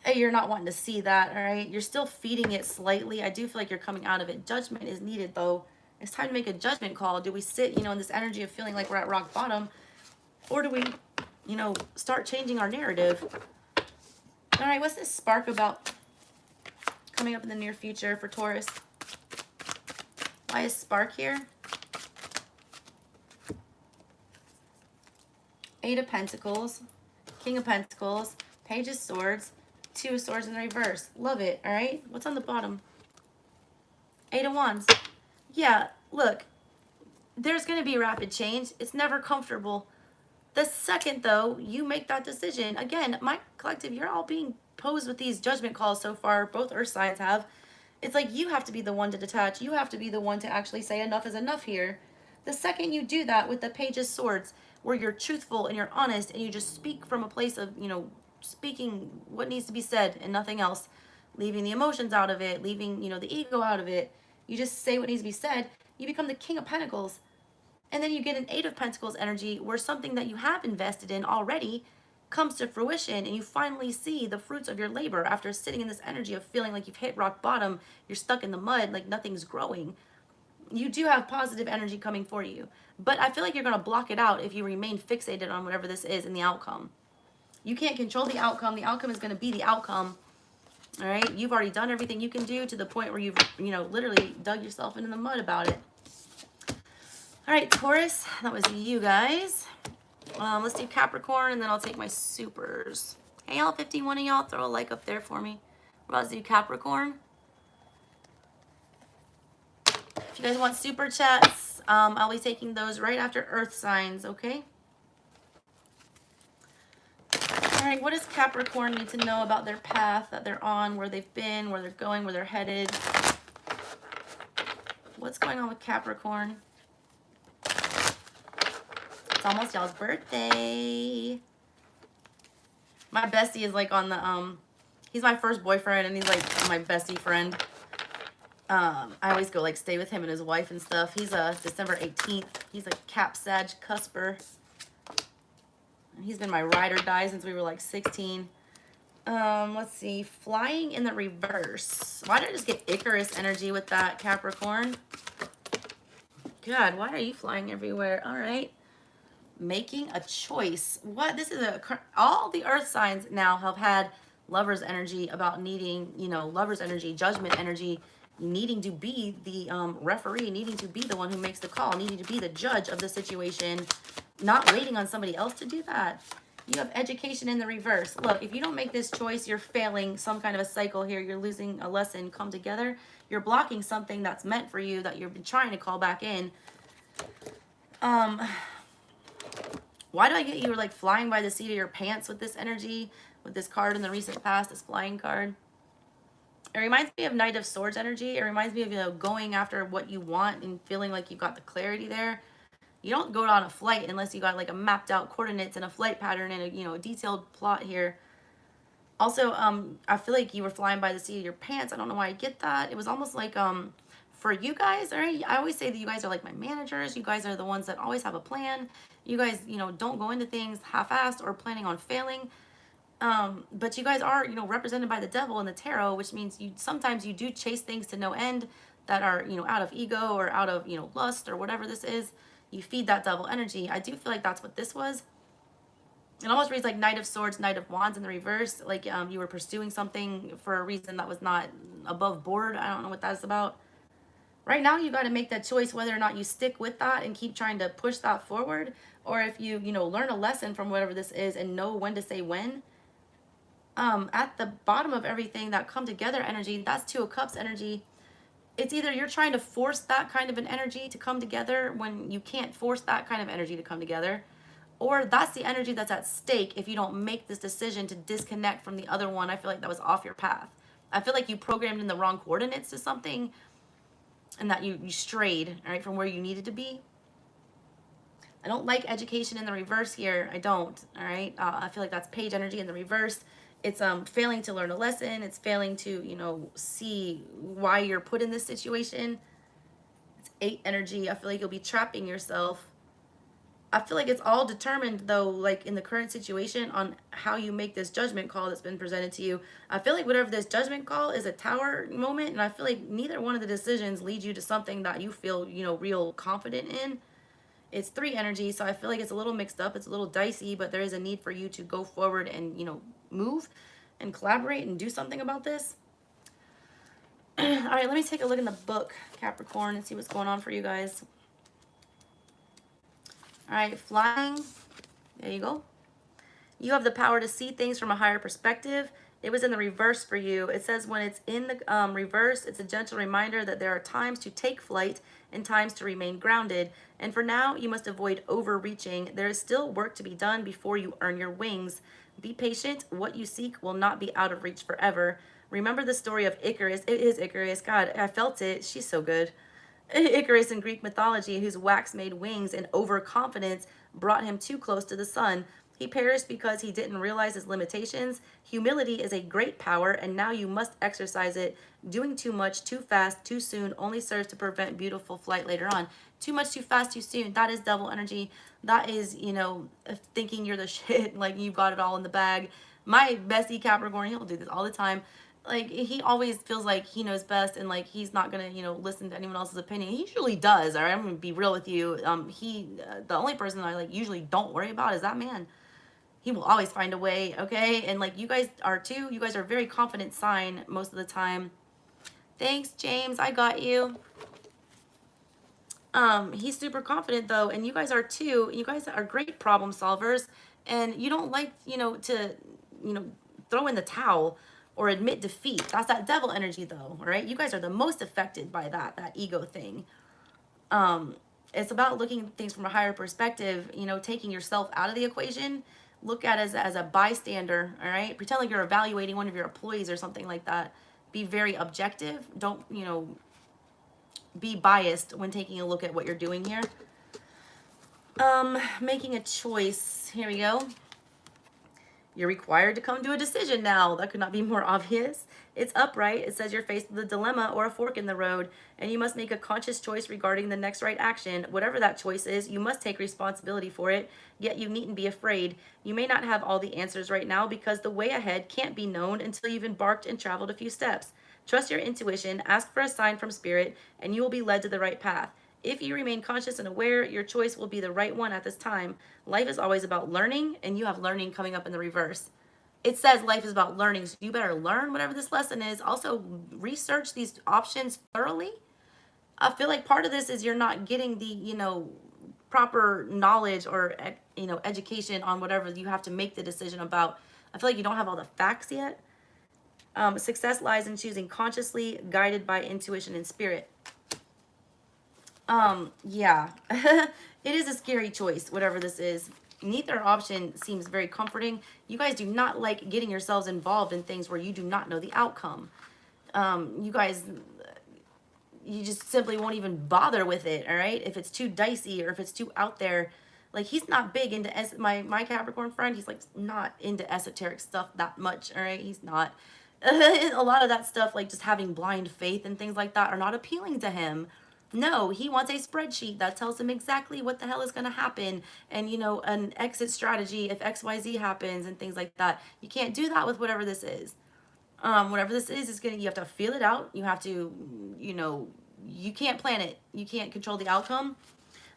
Hey, you're not wanting to see that, all right? You're still feeding it slightly. I do feel like you're coming out of it. Judgment is needed, though. It's time to make a judgment call. Do we sit, you know, in this energy of feeling like we're at rock bottom? Or do we, you know, start changing our narrative? All right, what's this spark about coming up in the near future for Taurus? Why is spark here? 8 of Pentacles, King of Pentacles, Page of Swords, 2 of Swords in the reverse. Love it, all right? What's on the bottom? 8 of Wands. Yeah, look, there's going to be rapid change. It's never comfortable. The second, though, you make that decision, again, my collective, you're all being posed with these judgment calls so far. Both earth signs have. It's like you have to be the one to detach. You have to be the one to actually say enough is enough here. The second you do that with the Page of Swords, where you're truthful and you're honest and you just speak from a place of, you know, speaking what needs to be said and nothing else, leaving the emotions out of it, leaving, you know, the ego out of it. You just say what needs to be said. You become the King of Pentacles. And then you get an 8 of Pentacles energy where something that you have invested in already comes to fruition and you finally see the fruits of your labor after sitting in this energy of feeling like you've hit rock bottom, you're stuck in the mud, like nothing's growing. You do have positive energy coming for you. But I feel like you're going to block it out if you remain fixated on whatever this is in the outcome. You can't control the outcome. The outcome is going to be the outcome. All right? You've already done everything you can do to the point where you've, you know, literally dug yourself into the mud about it. All right, Taurus, that was you guys. Let's do Capricorn, and then I'll take my supers. Hey, y'all, 51 of y'all, throw a like up there for me. We're about to do Capricorn. If you guys want super chats, I'll be taking those right after Earth signs, okay? All right, what does Capricorn need to know about their path that they're on, where they've been, where they're going, where they're headed? What's going on with Capricorn? It's almost y'all's birthday. My bestie is like on the, he's my first boyfriend and he's like my bestie friend. I always go like stay with him and his wife and stuff. He's December 18th. He's a Cap Sag Cusper. He's been my ride or die since we were like 16. Let's see. Flying in the reverse. Why did I just get Icarus energy with that, Capricorn? God, why are you flying everywhere? All right. Making a choice. What? This is all the earth signs now have had Lover's energy about needing, you know, lover's energy, judgment energy, needing to be the referee, needing to be the one who makes the call, needing to be the judge of the situation, not waiting on somebody else to do that. You have education in the reverse. Look, if you don't make this choice, you're failing some kind of a cycle here. You're losing a lesson. Come together. You're blocking something that's meant for you that you've been trying to call back in. Why do I get you like flying by the seat of your pants with this energy, with this card in the recent past, this flying card? It reminds me of Knight of Swords energy. It reminds me of, you know, going after what you want and feeling like you got the clarity there. You don't go on a flight unless you got like a mapped out coordinates and a flight pattern and a, you know, a detailed plot here. Also, I feel like you were flying by the seat of your pants. I don't know why I get that. It was almost like, for you guys, all right, I always say that you guys are like my managers. You guys are the ones that always have a plan. You guys, you know, don't go into things half-assed or planning on failing. But you guys are, you know, represented by the devil in the tarot, which means you sometimes you do chase things to no end that are, you know, out of ego or out of, you know, lust or whatever this is. You feed that devil energy. I do feel like that's what this was. It almost reads like Knight of Swords, Knight of Wands in the reverse. Like you were pursuing something for a reason that was not above board. I don't know what that's about. Right now, you got to make that choice whether or not you stick with that and keep trying to push that forward, or if you know, learn a lesson from whatever this is and know when to say when. At the bottom of everything, that come together energy, that's Two of Cups energy. It's either you're trying to force that kind of an energy to come together when you can't force that kind of energy to come together, or that's the energy that's at stake if you don't make this decision to disconnect from the other one. I feel like that was off your path. I feel like you programmed in the wrong coordinates to something and that you strayed, all right, from where you needed to be. I don't like education in the reverse here. I don't, all right? I feel like that's page energy in the reverse. It's failing to learn a lesson. It's failing to, you know, see why you're put in this situation. It's 8 energy. I feel like you'll be trapping yourself. I feel like it's all determined, though, like in the current situation, on how you make this judgment call that's been presented to you. I feel like whatever this judgment call is a tower moment, and I feel like neither one of the decisions leads you to something that you feel, you know, real confident in. It's 3 energy, so I feel like it's a little mixed up. It's a little dicey, but there is a need for you to go forward and, you know, move and collaborate and do something about this. All right, let me take a look in the book, Capricorn, and see what's going on for you guys. All right, flying. There you go. You have the power to see things from a higher perspective. It was in the reverse for you. It says when it's in the reverse, it's a gentle reminder that there are times to take flight and times to remain grounded. And for now, you must avoid overreaching. There is still work to be done before you earn your wings. Be patient. What you seek will not be out of reach forever. Remember the story of Icarus. It is Icarus. God, I felt it. She's so good. Icarus in Greek mythology, whose wax-made wings and overconfidence brought him too close to the sun. He perished because he didn't realize his limitations. Humility is a great power, and now you must exercise it. Doing too much, too fast, too soon only serves to prevent beautiful flight later on. Too much, too fast, too soon. That is devil energy. That is, you know, thinking you're the shit, like you've got it all in the bag. My bestie Capricorn, he'll do this all the time. Like, he always feels like he knows best and like he's not gonna, you know, listen to anyone else's opinion. He usually does. All right, I'm gonna be real with you. The only person I like usually don't worry about is that man. He will always find a way, okay? And like you guys are too. You guys are a very confident sign most of the time. Thanks, James. I got you. He's super confident though, and you guys are too. You guys are great problem solvers, and you don't like, you know, to, you know, throw in the towel or admit defeat. That's that devil energy though, all right? You guys are the most affected by that ego thing. It's about looking at things from a higher perspective, you know, taking yourself out of the equation. Look at it as a bystander, all right? Pretend like you're evaluating one of your employees or something like that. Be very objective. Don't, you know, be biased when taking a look at what you're doing here. Making a choice. Here we go. You're required to come to a decision now. That could not be more obvious. It's upright. It says you're faced with a dilemma or a fork in the road, and you must make a conscious choice regarding the next right action. Whatever that choice is, you must take responsibility for it, yet you needn't be afraid. You may not have all the answers right now because the way ahead can't be known until you've embarked and traveled a few steps. Trust your intuition, ask for a sign from spirit, and you will be led to the right path. If you remain conscious and aware, your choice will be the right one at this time. Life is always about learning, and you have learning coming up in the reverse. it says life is about learning. So you better learn whatever this lesson is. Also, research these options thoroughly. I feel like part of this is you're not getting the, proper knowledge or, education on whatever you have to make the decision about. I feel like you don't have all the facts yet. Success lies in choosing consciously, guided by intuition and spirit. Yeah, it is a scary choice, whatever this is. Neither option seems very comforting. You guys do not like getting yourselves involved in things where you do not know the outcome. You guys, you just simply won't even bother with it, all right? If it's too dicey or if it's too out there. Like, he's not big into, my Capricorn friend, he's like not into esoteric stuff that much, all right? He's not. A lot of that stuff, like just having blind faith and things like that, are not appealing to him. No, he wants a spreadsheet that tells him exactly what the hell is going to happen and, an exit strategy if XYZ happens and things like that. You can't do that with whatever this is. Whatever this is you have to feel it out. You have to, you can't plan it. You can't control the outcome.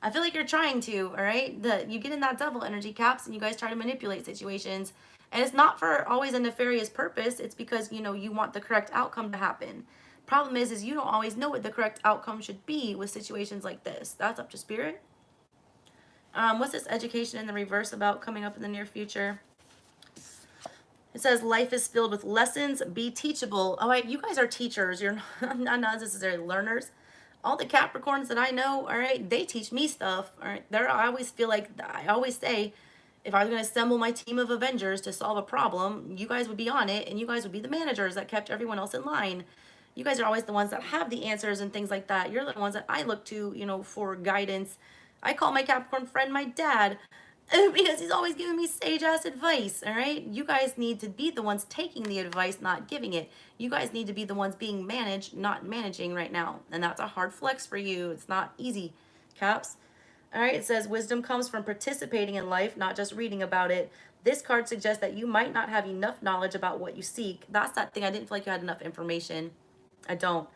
I feel like you're trying to, all right? You get in that devil energy, Caps, and you guys try to manipulate situations. And it's not for always a nefarious purpose. It's because, you want the correct outcome to happen. Problem is you don't always know what the correct outcome should be with situations like this. That's up to spirit. What's this education in the reverse about coming up in the near future? It says life is filled with lessons. Be teachable. All right, you guys are teachers. You're not necessarily learners. All the Capricorns that I know, all right, they teach me stuff. All right, I always feel like, I always say, if I was going to assemble my team of Avengers to solve a problem, you guys would be on it, and you guys would be the managers that kept everyone else in line. You guys are always the ones that have the answers and things like that. You're the ones that I look to, for guidance. I call my Capricorn friend my dad because he's always giving me sage-ass advice, all right? You guys need to be the ones taking the advice, not giving it. You guys need to be the ones being managed, not managing right now. And that's a hard flex for you. It's not easy, Caps. All right, it says wisdom comes from participating in life, not just reading about it. This card suggests that you might not have enough knowledge about what you seek. That's that thing. I didn't feel like you had enough information. I don't.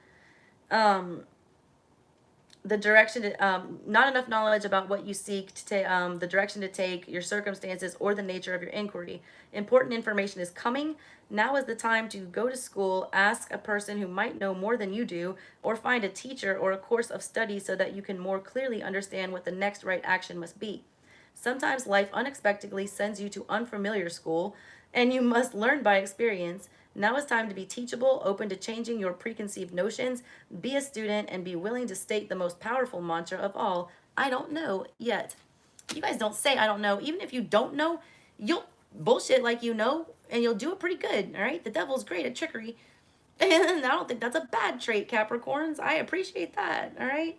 The direction to, not enough knowledge about what you seek to take, the direction to take, your circumstances, or the nature of your inquiry. Important information is coming. Now is the time to go to school, ask a person who might know more than you do, or find a teacher or a course of study so that you can more clearly understand what the next right action must be. Sometimes life unexpectedly sends you to unfamiliar school, and you must learn by experience. Now is time to be teachable, open to changing your preconceived notions, be a student, and be willing to state the most powerful mantra of all, I don't know yet. You guys don't say I don't know. Even if you don't know, you'll bullshit like you know, and you'll do it pretty good, all right? The devil's great at trickery. And I don't think that's a bad trait, Capricorns. I appreciate that, all right?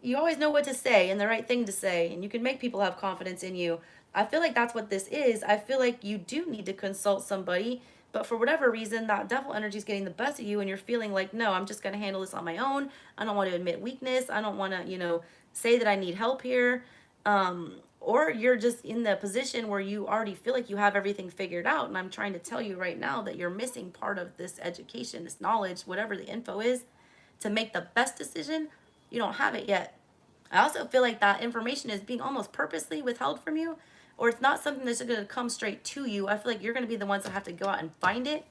You always know what to say and the right thing to say, and you can make people have confidence in you. I feel like that's what this is. I feel like you do need to consult somebody, but for whatever reason, that devil energy is getting the best of you, and you're feeling like, no, I'm just going to handle this on my own. I don't want to admit weakness. I don't want to, say that I need help here. Or you're just in the position where you already feel like you have everything figured out. And I'm trying to tell you right now that you're missing part of this education, this knowledge, whatever the info is, to make the best decision. You don't have it yet. I also feel like that information is being almost purposely withheld from you, or it's not something that's going to come straight to you. I feel like you're going to be the ones that have to go out and find it.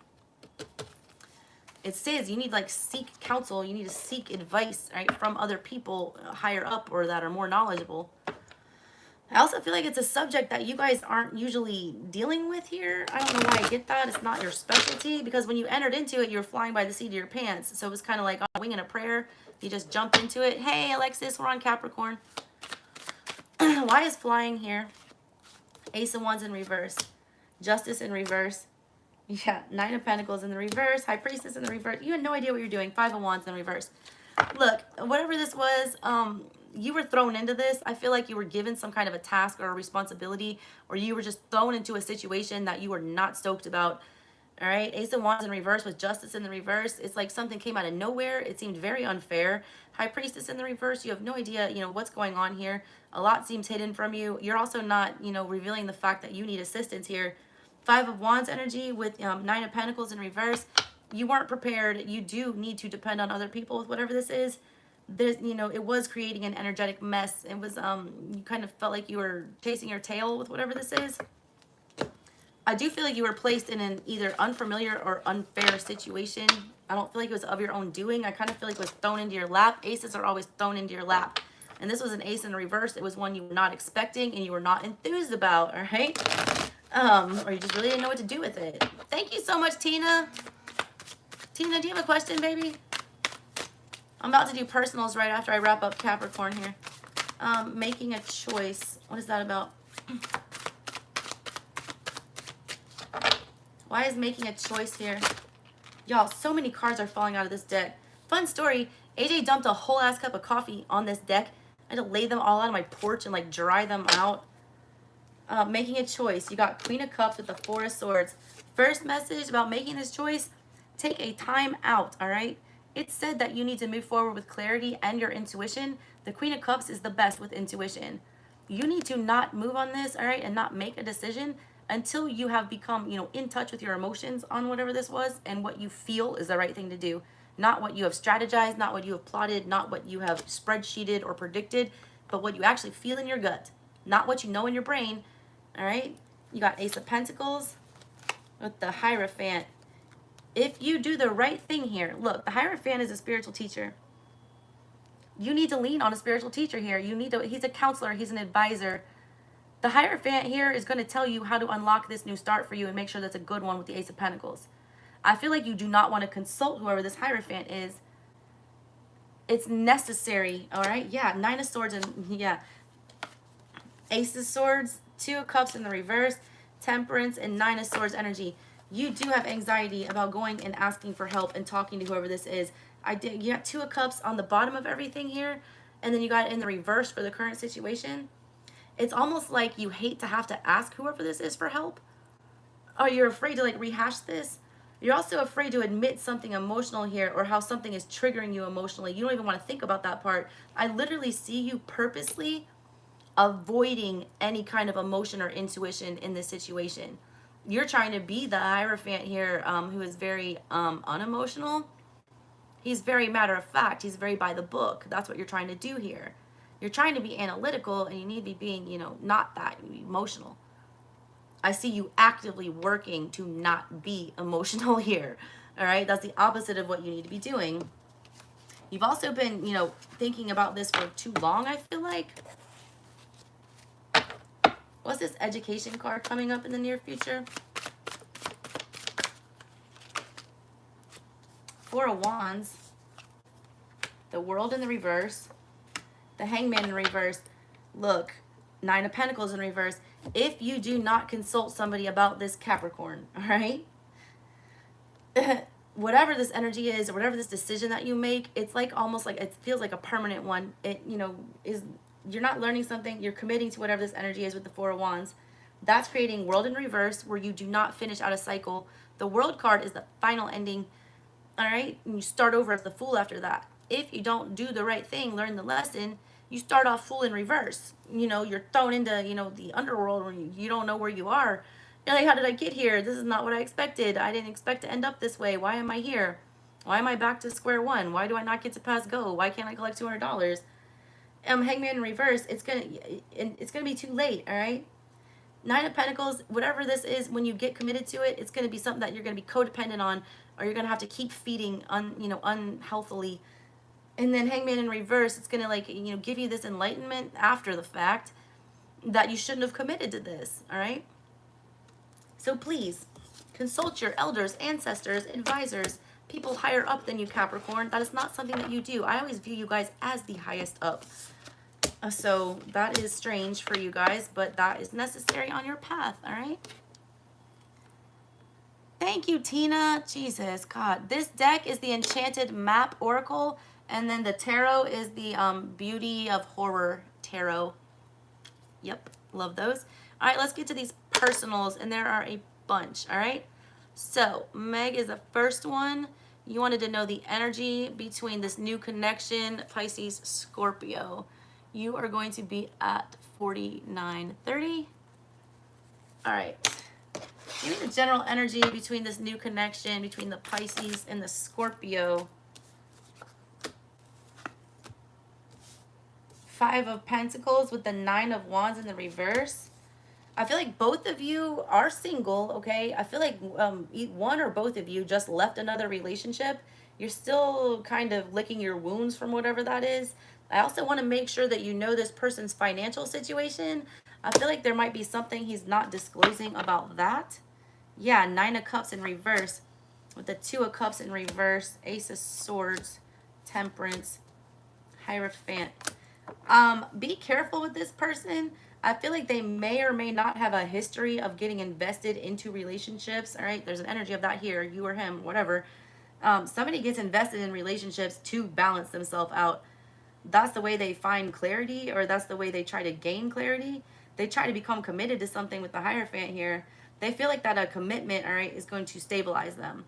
It says you need seek counsel. You need to seek advice, right, from other people higher up or that are more knowledgeable. I also feel like it's a subject that you guys aren't usually dealing with here. I don't know why I get that. It's not your specialty, because when you entered into it, you were flying by the seat of your pants. So it was kind of like on a wing and a prayer. You just jumped into it. Hey, Alexis, we're on Capricorn. Why is flying here? Ace of Wands in reverse. Justice in reverse. Yeah, Nine of Pentacles in the reverse. High Priestess in the reverse. You had no idea what you're doing. Five of Wands in the reverse. Look, whatever this was, you were thrown into this. I feel like you were given some kind of a task or a responsibility, or you were just thrown into a situation that you were not stoked about. All right, Ace of Wands in reverse with Justice in the reverse. It's like something came out of nowhere. It seemed very unfair. High Priestess in the reverse. You have no idea, what's going on here. A lot seems hidden from you. You're also not, revealing the fact that you need assistance here. Five of Wands energy with Nine of Pentacles in reverse. You weren't prepared. You do need to depend on other people with whatever this is. There's, it was creating an energetic mess. It was, you kind of felt like you were chasing your tail with whatever this is. I do feel like you were placed in an either unfamiliar or unfair situation. I don't feel like it was of your own doing. I kind of feel like it was thrown into your lap. Aces are always thrown into your lap. And this was an ace in reverse. It was one you were not expecting and you were not enthused about, all right? Or you just really didn't know what to do with it. Thank you so much, Tina. Tina, do you have a question, baby? I'm about to do personals right after I wrap up Capricorn here. Making a choice. What is that about? Why is making a choice here? Y'all, so many cards are falling out of this deck. Fun story. AJ dumped a whole ass cup of coffee on this deck. I had to lay them all out on my porch and like dry them out. Making a choice. You got Queen of Cups with the Four of Swords. First message about making this choice. Take a time out, all right? It's said that you need to move forward with clarity and your intuition. The Queen of Cups is the best with intuition. You need to not move on this, all right, and not make a decision until you have become, in touch with your emotions on whatever this was and what you feel is the right thing to do. Not what you have strategized, not what you have plotted, not what you have spreadsheeted or predicted, but what you actually feel in your gut. Not what you know in your brain, all right? You got Ace of Pentacles with the Hierophant. If you do the right thing here, look, the Hierophant is a spiritual teacher. You need to lean on a spiritual teacher here. He's a counselor, he's an advisor. The Hierophant here is going to tell you how to unlock this new start for you and make sure that's a good one with the Ace of Pentacles. I feel like you do not want to consult whoever this Hierophant is. It's necessary, all right? Yeah, Nine of Swords and, yeah. Ace of Swords, Two of Cups in the reverse, Temperance, and Nine of Swords energy. You do have anxiety about going and asking for help and talking to whoever this is. You got Two of Cups on the bottom of everything here, and then you got it in the reverse for the current situation. It's almost like you hate to have to ask whoever this is for help. Or you're afraid to like rehash this. You're also afraid to admit something emotional here or how something is triggering you emotionally. You don't even want to think about that part. I literally see you purposely avoiding any kind of emotion or intuition in this situation. You're trying to be the Hierophant here who is very unemotional. He's very matter of fact. He's very by the book. That's what you're trying to do here. You're trying to be analytical and you need to be being, not that emotional. I see you actively working to not be emotional here. All right. That's the opposite of what you need to be doing. You've also been, thinking about this for too long, I feel like. What's this education card coming up in the near future? Four of Wands. The World in the reverse. The Hangman in reverse. Look, Nine of Pentacles in reverse. If you do not consult somebody about this Capricorn, all right? Whatever this energy is or whatever this decision that you make, it's like almost like it feels like a permanent one. It, is you're not learning something, you're committing to whatever this energy is with the Four of Wands. That's creating World in reverse where you do not finish out a cycle. The World card is the final ending, all right? And you start over as the Fool after that. If you don't do the right thing, learn the lesson, you start off Fool in reverse. You're thrown into, the underworld where you don't know where you are. You're like, how did I get here? This is not what I expected. I didn't expect to end up this way. Why am I here? Why am I back to square one? Why do I not get to pass go? Why can't I collect $200? Hangman in reverse, it's gonna be too late, all right? Nine of Pentacles, whatever this is, when you get committed to it, it's gonna be something that you're gonna be codependent on, or you're gonna have to keep feeding unhealthily. And then Hangman in reverse, it's gonna give you this enlightenment after the fact that you shouldn't have committed to this, all right? So please consult your elders, ancestors, advisors, people higher up than you, Capricorn. That is not something that you do. I always view you guys as the highest up. So that is strange for you guys, but that is necessary on your path, all right? Thank you, Tina. Jesus, God. This deck is the Enchanted Map Oracle, and then the tarot is the Beauty of Horror Tarot. Yep, love those. All right, let's get to these personals, and there are a bunch, all right? So, Meg is the first one. You wanted to know the energy between this new connection, Pisces, Scorpio. You are going to be at 4930. All right. Give me the general energy between this new connection, between the Pisces and the Scorpio. Five of Pentacles with the Nine of Wands in the reverse. I feel like both of you are single, okay? I feel like one or both of you just left another relationship. You're still kind of licking your wounds from whatever that is. I also want to make sure that you know this person's financial situation. I feel like there might be something he's not disclosing about that. Yeah, 9 of Cups in reverse with the 2 of Cups in reverse, Ace of Swords, Temperance, Hierophant. Be careful with this person. I feel like they may or may not have a history of getting invested into relationships. All right, there's an energy of that here, you or him, whatever. Somebody gets invested in relationships to balance themselves out. That's the way they find clarity, or that's the way they try to gain clarity. They try to become committed to something with the Hierophant here. They feel like that a commitment, all right, is going to stabilize them.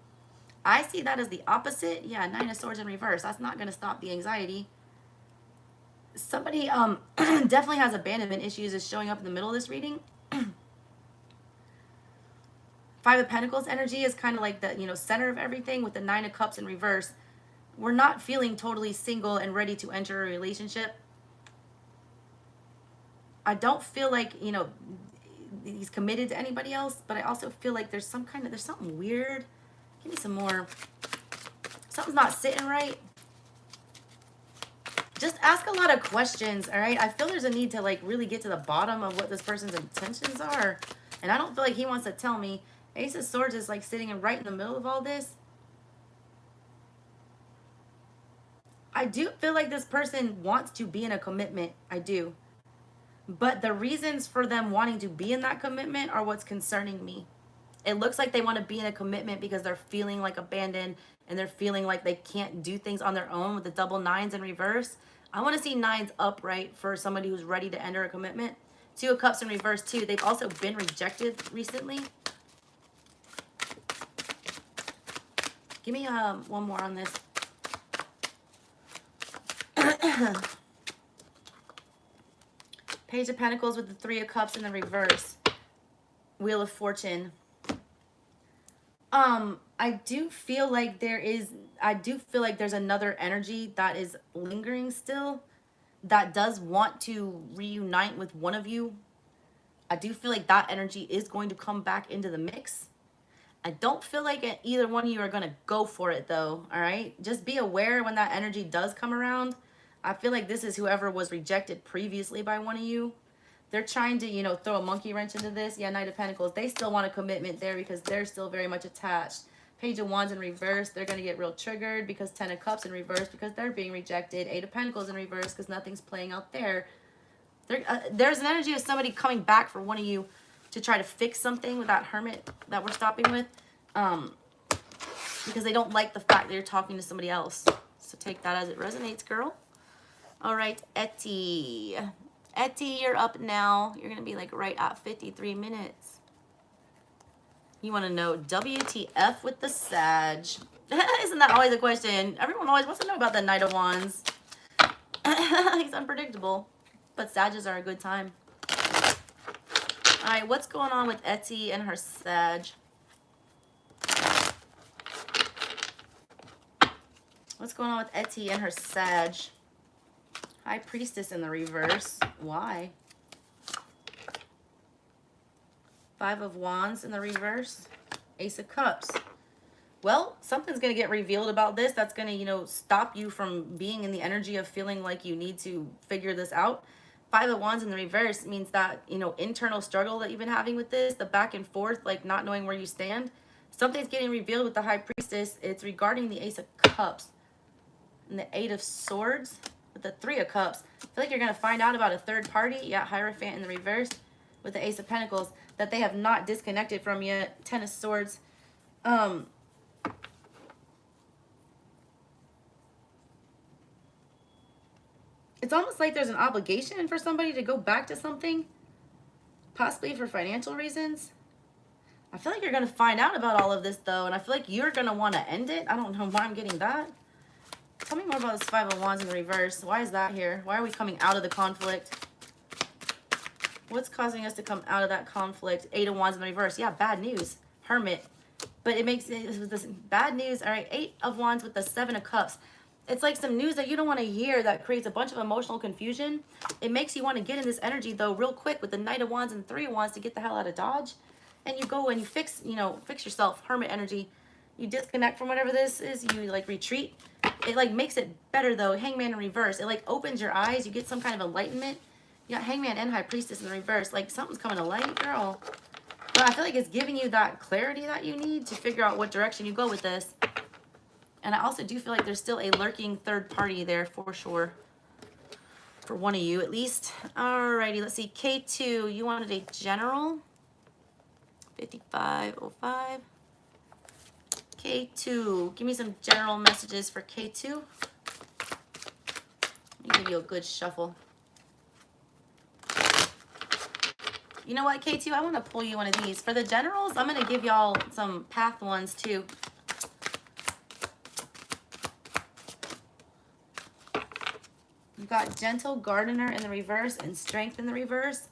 I see that as the opposite. Yeah, 9 of Swords in reverse. That's not going to stop the anxiety. Somebody definitely has abandonment issues is showing up in the middle of this reading. 5 of Pentacles energy is kind of like the, you know, center of everything with the 9 of Cups in reverse. We're not feeling totally single and ready to enter a relationship. I don't feel like, you know, he's committed to anybody else, but I also feel like there's something weird. Give me some more. Something's not sitting right. Just ask a lot of questions, all right? I feel there's a need to, like, really get to the bottom of what this person's intentions are. And I don't feel like he wants to tell me. Ace of Swords is, like, sitting right in the middle of all this. I do feel like this person wants to be in a commitment. I do. But the reasons for them wanting to be in that commitment are what's concerning me. It looks like they want to be in a commitment because they're feeling like abandoned and they're feeling like they can't do things on their own with the double 9s in reverse. I want to see 9s upright for somebody who's ready to enter a commitment. 2 of Cups in reverse too. They've also been rejected recently. Give me one more on this. Page of Pentacles with the 3 of Cups in the reverse. Wheel of Fortune. I do feel like there's another energy that is lingering still that does want to reunite with one of you. I do feel like that energy is going to come back into the mix. I don't feel like either one of you are going to go for it though, all right? Just be aware when that energy does come around. I feel like this is whoever was rejected previously by one of you. They're trying to, you know, throw a monkey wrench into this. Yeah, Knight of Pentacles. They still want a commitment there because they're still very much attached. Page of Wands in reverse. They're going to get real triggered because 10 of Cups in reverse because they're being rejected. 8 of Pentacles in reverse because nothing's playing out there. There's an energy of somebody coming back for one of you to try to fix something with that Hermit that we're stopping with. Because they don't like the fact that you're talking to somebody else. So take that as it resonates, girl. All right, Etty. Etty, you're up now. You're going to be like right at 53 minutes. You want to know WTF with the Sag. Isn't that always a question? Everyone always wants to know about the Knight of Wands. He's unpredictable. But Sages are a good time. All right, what's going on with Etty and her Sag? What's going on with Etty and her Sag? High Priestess in the reverse. Why? 5 of Wands in the reverse. Ace of Cups. Well, something's going to get revealed about this that's going to, you know, stop you from being in the energy of feeling like you need to figure this out. 5 of Wands in the reverse means that, you know, internal struggle that you've been having with this, the back and forth, like not knowing where you stand. Something's getting revealed with the High Priestess. It's regarding the Ace of Cups and the 8 of Swords. With the 3 of Cups, I feel like you're going to find out about a third party. Yeah, Hierophant in the reverse with the Ace of Pentacles that they have not disconnected from yet. 10 of Swords. It's almost like there's an obligation for somebody to go back to something, possibly for financial reasons. I feel like you're going to find out about all of this, though, and I feel like you're going to want to end it. I don't know why I'm getting that. Tell me more about this 5 of Wands in the reverse. Why is that here? Why are we coming out of the conflict? What's causing us to come out of that conflict? 8 of Wands in the reverse. Yeah, bad news. Hermit. But it makes it with this bad news. All right, 8 of Wands with the 7 of Cups. It's like some news that you don't want to hear that creates a bunch of emotional confusion. It makes you want to get in this energy, though, real quick with the Knight of Wands and Three of Wands to get the hell out of Dodge. And you go and you fix, you know, fix yourself, hermit energy. You disconnect from whatever this is. You, like, retreat. It, like, makes it better, though. Hangman in reverse. It, like, opens your eyes. You get some kind of enlightenment. You got Hangman and High Priestess in the reverse. Like, something's coming to light, girl. But I feel like it's giving you that clarity that you need to figure out what direction you go with this. And I also do feel like there's still a lurking third party there for sure. For one of you at least. Alrighty, let's see. K2, you wanted a general. 5505. K2, give me some general messages for K2. Let me give you a good shuffle. You know what, K2, I want to pull you one of these. For the generals, I'm going to give y'all some path ones too. You've got Gentle Gardener in the reverse and Strength in the reverse.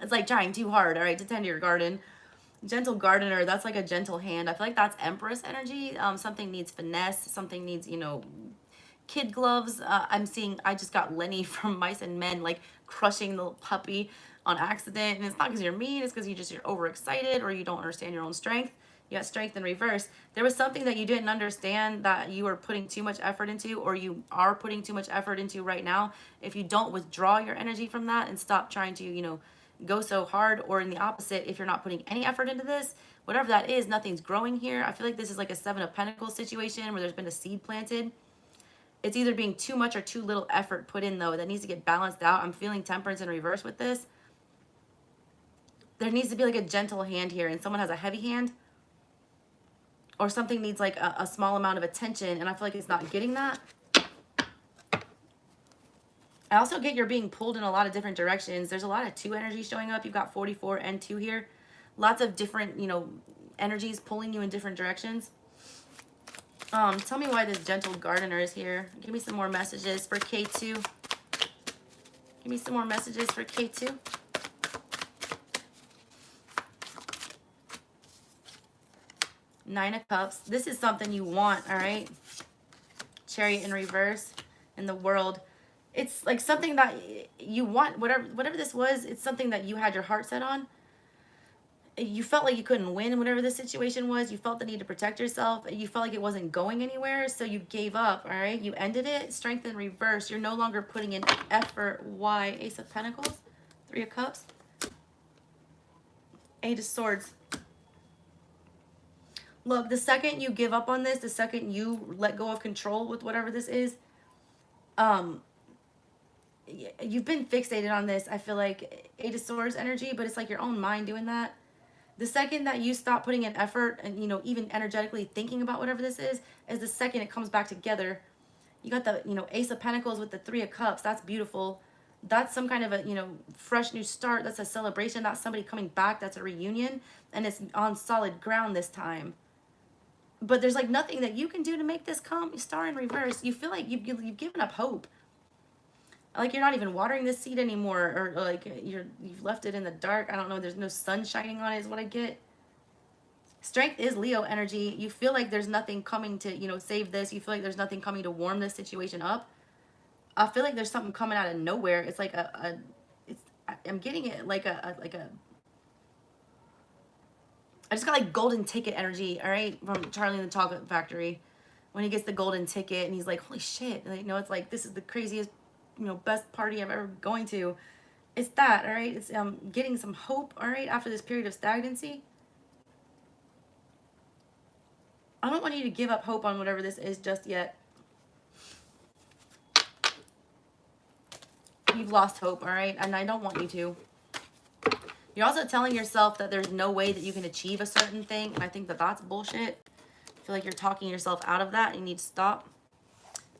It's like trying too hard, all right, to tend to your garden. Gentle Gardener, that's like a gentle hand. I feel like that's Empress energy. Something needs finesse. Something needs, you know, kid gloves. I'm seeing, I just got Lenny from Mice and Men, like crushing the puppy on accident. And it's not because you're mean. It's because you're overexcited or you don't understand your own strength. You got Strength in reverse. There was something that you didn't understand that you were putting too much effort into, or you are putting too much effort into right now. If you don't withdraw your energy from that and stop trying to, you know, go so hard, or in the opposite, if you're not putting any effort into this, whatever that is, nothing's growing here. I feel like this is like a Seven of Pentacles situation where there's been a seed planted. It's either being too much or too little effort put in, though. That needs to get balanced out. I'm feeling Temperance in reverse with this. There needs to be like a gentle hand here, and someone has a heavy hand. Or something needs like a small amount of attention, and I feel like it's not getting that. I also get you're being pulled in a lot of different directions. There's a lot of 2 energy showing up. You've got 44 and 2 here. Lots of different, you know, energies pulling you in different directions. Tell me why this Gentle Gardener is here. Give me some more messages for K2. Give me some more messages for K2. Nine of Cups. This is something you want, all right? Chariot in reverse in the World. It's like something that you want, whatever this was, it's something that you had your heart set on. You felt like you couldn't win whatever the situation was. You felt the need to protect yourself. You felt like it wasn't going anywhere, so you gave up, all right? You ended it. Strength in reverse. You're no longer putting in effort. Why? Ace of Pentacles, 3 of Cups, 8 of Swords. Look, the second you give up on this, the second you let go of control with whatever this is, you've been fixated on this. I feel like 8 of Swords energy, but it's like your own mind doing that. The second that you stop putting in effort and, you know, even energetically thinking about whatever this is the second it comes back together. You got the, you know, Ace of Pentacles with the 3 of Cups. That's beautiful. That's some kind of a, you know, fresh new start. That's a celebration. That's somebody coming back. That's a reunion. And it's on solid ground this time. But there's like nothing that you can do to make this come. Star in reverse. You feel like you've given up hope. Like you're not even watering this seed anymore, or like you've left it in the dark. I don't know. There's no sun shining on it is what I get. Strength is Leo energy. You feel like there's nothing coming to, you know, save this. You feel like there's nothing coming to warm this situation up. I feel like there's something coming out of nowhere. It's like I'm getting it like a I just got like golden ticket energy, all right, from Charlie and the Chocolate Factory. When he gets the golden ticket and he's like, holy shit. Like, you know, it's like, this is the craziest, you know, best party I'm ever going to. It's that, all right? It's getting some hope, all right, after this period of stagnancy. I don't want you to give up hope on whatever this is just yet. You've lost hope, all right? And I don't want you to. You're also telling yourself that there's no way that you can achieve a certain thing. And I think that that's bullshit. I feel like you're talking yourself out of that. You need to stop.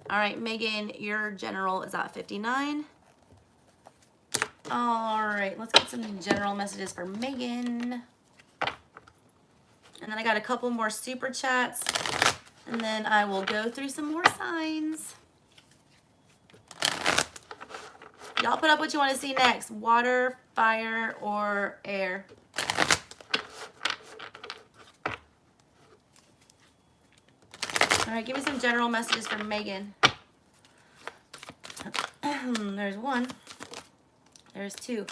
All right, Megan, your general is at 59. All right, let's get some general messages for Megan. And then I got a couple more super chats. And then I will go through some more signs. Y'all put up what you want to see next. Water, fire, or air. All All right, give me some general messages from Megan. There's one. There's two.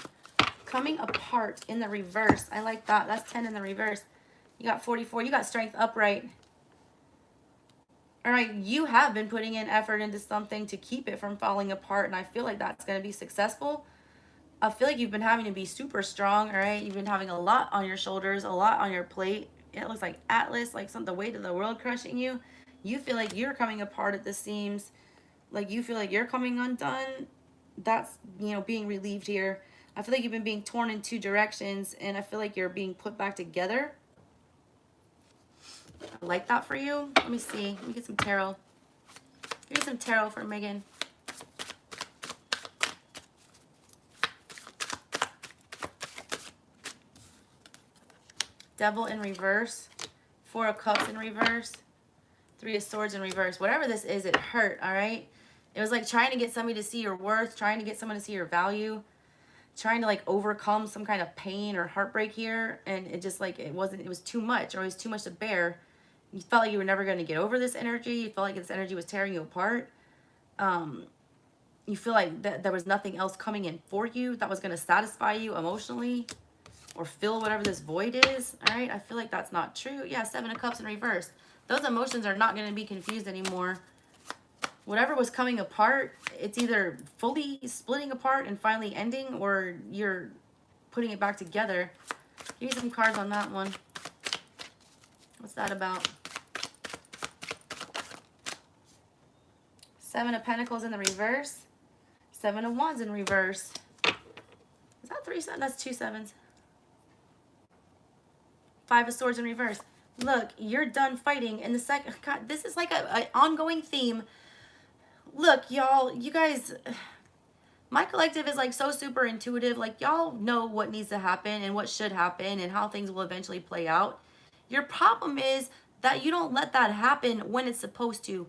Coming apart in the reverse. I like that. That's 10 in the reverse. You got 44. You got strength upright. All right, you have been putting in effort into something to keep it from falling apart, and I feel like that's going to be successful. I feel like you've been having to be super strong, all right? You've been having a lot on your shoulders, a lot on your plate. It looks like Atlas, like the weight of the world crushing you. You feel like you're coming apart at the seams, like you feel like you're coming undone. That's, you know, being relieved here. I feel like you've been being torn in two directions, and I feel like you're being put back together. I like that for you. Let me see. Let me get some tarot. Give me some tarot for Megan. Devil in reverse. 4 of Cups in reverse. 3 of Swords in reverse. Whatever this is, it hurt, all right? It was like trying to get somebody to see your worth, trying to get someone to see your value, trying to like overcome some kind of pain or heartbreak here. And it just like, it was too much, or it was too much to bear. You felt like you were never going to get over this energy. You felt like this energy was tearing you apart. You feel like there was nothing else coming in for you that was going to satisfy you emotionally or fill whatever this void is. All right, I feel like that's not true. Yeah, 7 of Cups in reverse. Those emotions are not going to be confused anymore. Whatever was coming apart, it's either fully splitting apart and finally ending, or you're putting it back together. Give me some cards on that one. What's that about? 7 of Pentacles in the reverse. 7 of Wands in reverse. Is that 3 7s? That's 2 7s. 5 of Swords in reverse. Look, you're done fighting. And the second, God, this is like an ongoing theme. Look, y'all, you guys, my collective is like so super intuitive. Like, y'all know what needs to happen and what should happen and how things will eventually play out. Your problem is that you don't let that happen when it's supposed to.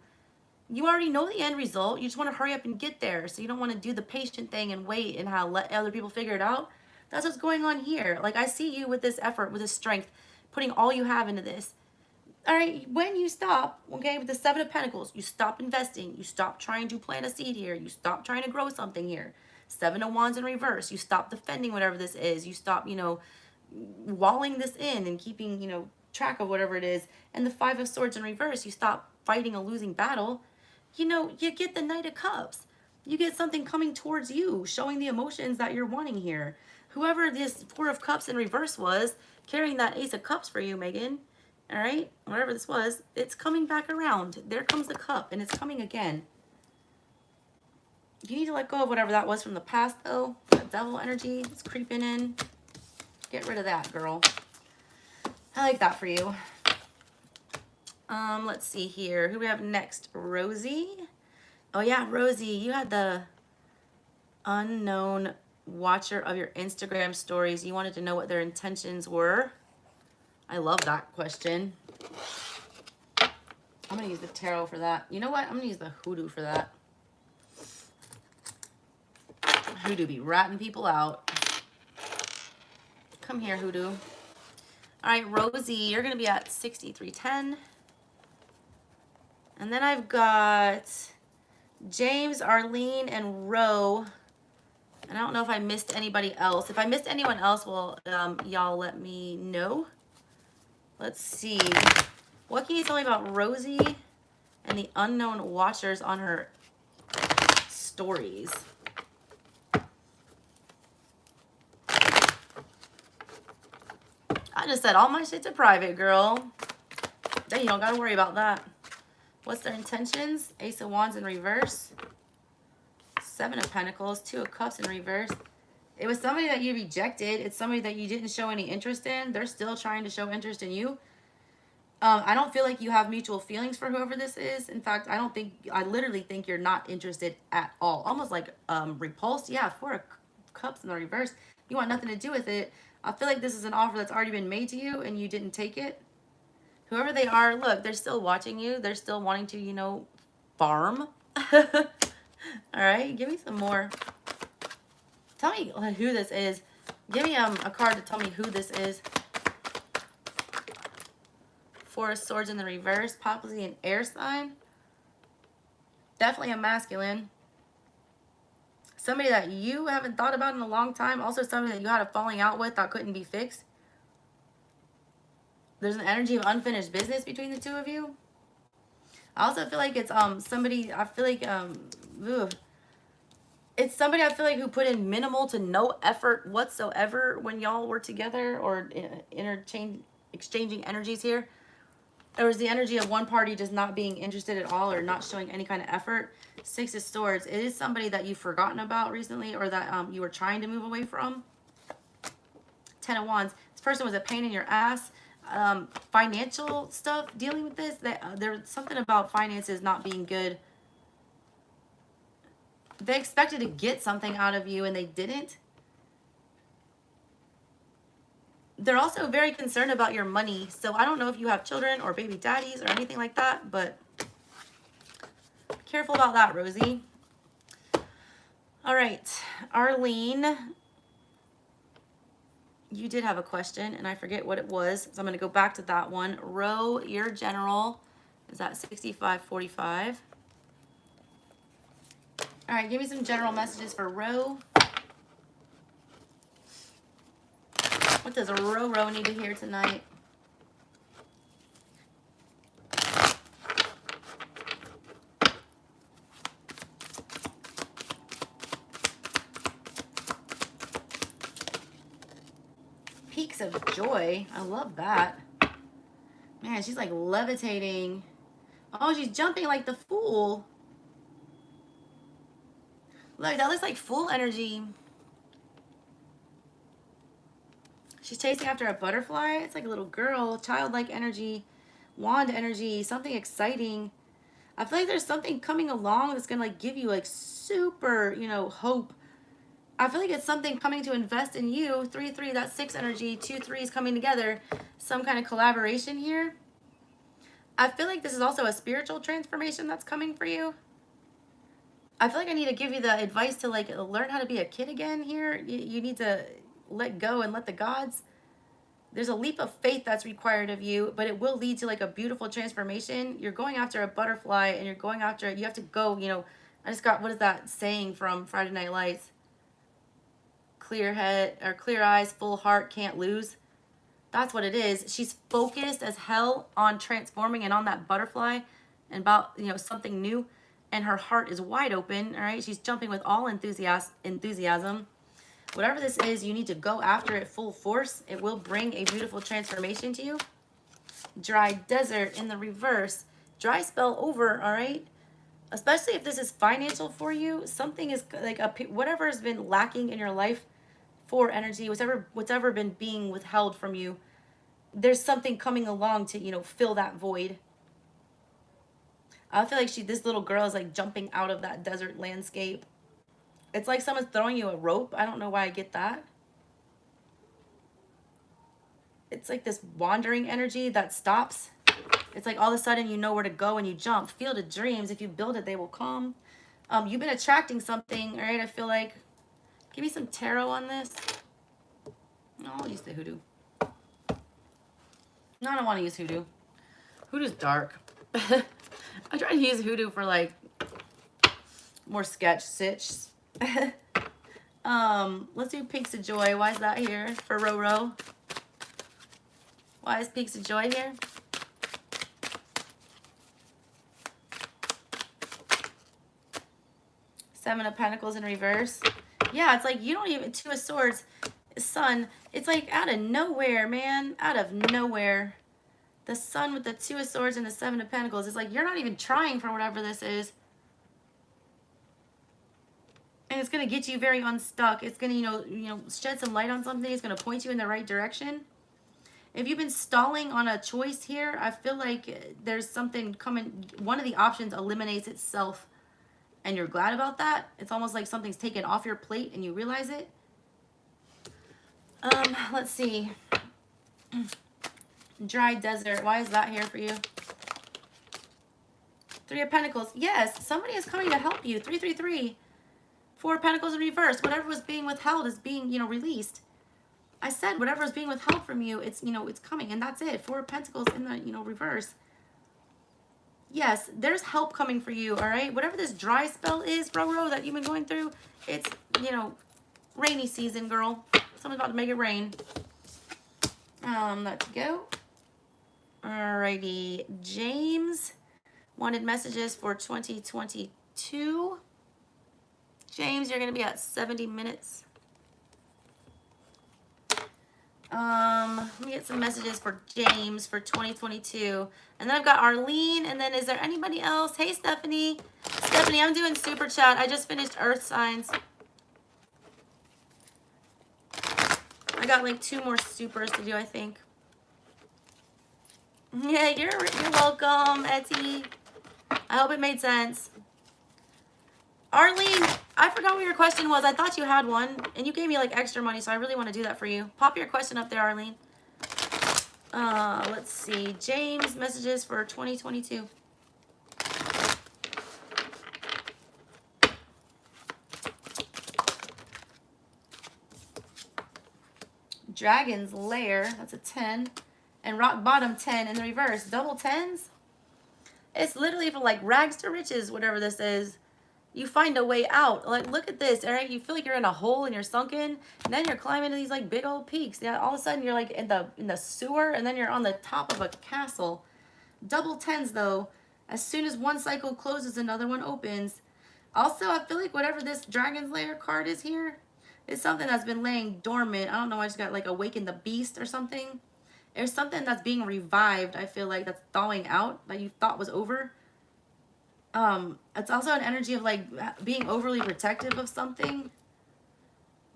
You already know the end result. You just want to hurry up and get there. So you don't want to do the patient thing and wait and let other people figure it out. That's what's going on here. Like, I see you with this effort, with this strength, putting all you have into this. All right, when you stop, okay, with the 7 of Pentacles, you stop investing. You stop trying to plant a seed here. You stop trying to grow something here. 7 of Wands in reverse. You stop defending whatever this is. You stop, you know, walling this in and keeping, you know, track of whatever it is. And the 5 of Swords in reverse. You stop fighting a losing battle. You know, you get the Knight of Cups. You get something coming towards you, showing the emotions that you're wanting here. Whoever this 4 of Cups in reverse was, carrying that Ace of Cups for you, Megan, all right, whatever this was, it's coming back around. There comes the cup, and it's coming again. You need to let go of whatever that was from the past, though. That devil energy is creeping in. Get rid of that, girl. I like that for you. Let's see here. Who do we have next? Rosie. Oh yeah, Rosie, you had the unknown watcher of your Instagram stories. You wanted to know what their intentions were. I love that question. I'm gonna use the tarot for that. You know what? I'm gonna use the hoodoo for that. Hoodoo be ratting people out. Come here, hoodoo. All right, Rosie, you're gonna be at 6310. And then I've got James, Arlene, and Ro. And I don't know if I missed anybody else. If I missed anyone else, well, y'all let me know. Let's see. What can you tell me about Rosie and the unknown watchers on her stories? I just said all my shit's a private, girl. Then you don't gotta worry about that. What's their intentions? Ace of Wands in reverse. 7 of Pentacles. 2 of Cups in reverse. It was somebody that you rejected. It's somebody that you didn't show any interest in. They're still trying to show interest in you. I don't feel like you have mutual feelings for whoever this is. In fact, I literally think you're not interested at all. Almost like repulsed. Yeah, 4 of Cups in the reverse. You want nothing to do with it. I feel like this is an offer that's already been made to you and you didn't take it. Whoever they are, look, they're still watching you. They're still wanting to, you know, farm. All right, give me some more. Tell me who this is. Give me a card to tell me who this is. Four of Swords in the reverse, possibly an air sign. Definitely a masculine. Somebody that you haven't thought about in a long time. Also somebody that you had a falling out with that couldn't be fixed. There's an energy of unfinished business between the two of you. I also feel like it's somebody, I feel like it's somebody I feel like who put in minimal to no effort whatsoever when y'all were together or exchanging energies here. There was the energy of one party just not being interested at all or not showing any kind of effort. Six of Swords. It is somebody that you've forgotten about recently or that you were trying to move away from. Ten of Wands. This person was a pain in your ass. Financial stuff, dealing with this. There's something about finances not being good. They expected to get something out of you and they didn't. They're also very concerned about your money. So I don't know if you have children or baby daddies or anything like that, but careful about that, Rosie. All right, Arlene, you did have a question and I forget what it was. So I'm going to go back to that one. Ro, your general is at 6545. All right, give me some general messages for Ro. What does a Ro need to hear tonight? Peaks of joy. I love that. Man, she's like levitating. Oh, she's jumping like the Fool. Look, that looks like Fool energy. She's chasing after a butterfly. It's like a little girl, childlike energy, wand energy, something exciting. I feel like there's something coming along that's gonna like give you like super, you know, hope. I feel like it's something coming to invest in you. 3-3, that's 6 energy. 2-3s coming together. Some kind of collaboration here. I feel like this is also a spiritual transformation that's coming for you. I feel like I need to give you the advice to like learn how to be a kid again here. You need to let go and let the gods. There's a leap of faith that's required of you, but it will lead to like a beautiful transformation. You're going after a butterfly and you're going after it. You have to go, you know, I just got, what is that saying from Friday Night Lights? Clear head or clear eyes, full heart, can't lose. That's what it is. She's focused as hell on transforming and on that butterfly and about, you know, something new. And her heart is wide open, all right? She's jumping with all enthusiasm. Whatever this is, you need to go after it full force. It will bring a beautiful transformation to you. Dry desert in the reverse. Dry spell over, all right? Especially if this is financial for you. Something is like whatever has been lacking in your life for energy, whatever been being withheld from you, there's something coming along to, you know, fill that void. I feel like this little girl is like jumping out of that desert landscape. It's like someone's throwing you a rope. I don't know why I get that. It's like this wandering energy that stops. It's like all of a sudden you know where to go and you jump. Field of dreams. If you build it, they will come. You've been attracting something, all right? I feel like. Give me some tarot on this. No, I'll use the hoodoo. No, I don't want to use hoodoo. Hoodoo's dark. I try to use hoodoo for like more sketch stitch. Let's do Peaks of Joy. Why is that here for Ro? Why is Peaks of Joy here? Seven of Pentacles in reverse. Yeah, it's like you don't even, Two of Swords, Sun. It's like out of nowhere, man. Out of nowhere. The Sun with the Two of Swords and the Seven of Pentacles. It's like you're not even trying for whatever this is. And it's going to get you very unstuck. It's going to, you know, shed some light on something. It's going to point you in the right direction. If you've been stalling on a choice here, I feel like there's something coming. One of the options eliminates itself. And you're glad about that. It's almost like something's taken off your plate and you realize it. Let's see. Dry desert. Why is that here for you? Three of Pentacles. Yes, somebody is coming to help you. 3-3-3. Four of Pentacles in reverse. Whatever was being withheld is being, you know, released. I said whatever is being withheld from you, it's, you know, it's coming, and that's it. Four of Pentacles in the, you know, reverse. Yes, there's help coming for you, all right? Whatever this dry spell is, Ro, that you've been going through, it's, you know, rainy season, girl. Someone's about to make it rain. Let's go. Alrighty, James wanted messages for 2022. James, you're gonna be at 70 minutes. Let me get some messages for James for 2022. And then I've got Arlene, and then is there anybody else? Hey, Stephanie. Stephanie, I'm doing super chat. I just finished Earth Signs. I got like 2 more supers to do, I think. Yeah, you're welcome, Etty. I hope it made sense. Arlene, I forgot what your question was. I thought you had one, and you gave me like extra money, so I really want to do that for you. Pop your question up there, Arlene. Let's see. James, messages for 2022. Dragon's Lair, that's a 10. And Rock Bottom, 10 in the reverse. Double 10s? It's literally for like rags to riches, whatever this is. You find a way out. Like, look at this, all right? You feel like you're in a hole and you're sunken, and then you're climbing to these like big old peaks. Yeah, all of a sudden you're like in the sewer, and then you're on the top of a castle. Double 10s though. As soon as one cycle closes, another one opens. Also, I feel like whatever this Dragon's Lair card is here is something that's been laying dormant. I don't know, I just got like Awaken the Beast or something. There's something that's being revived, I feel like, that's thawing out that you thought was over. It's also an energy of like being overly protective of something.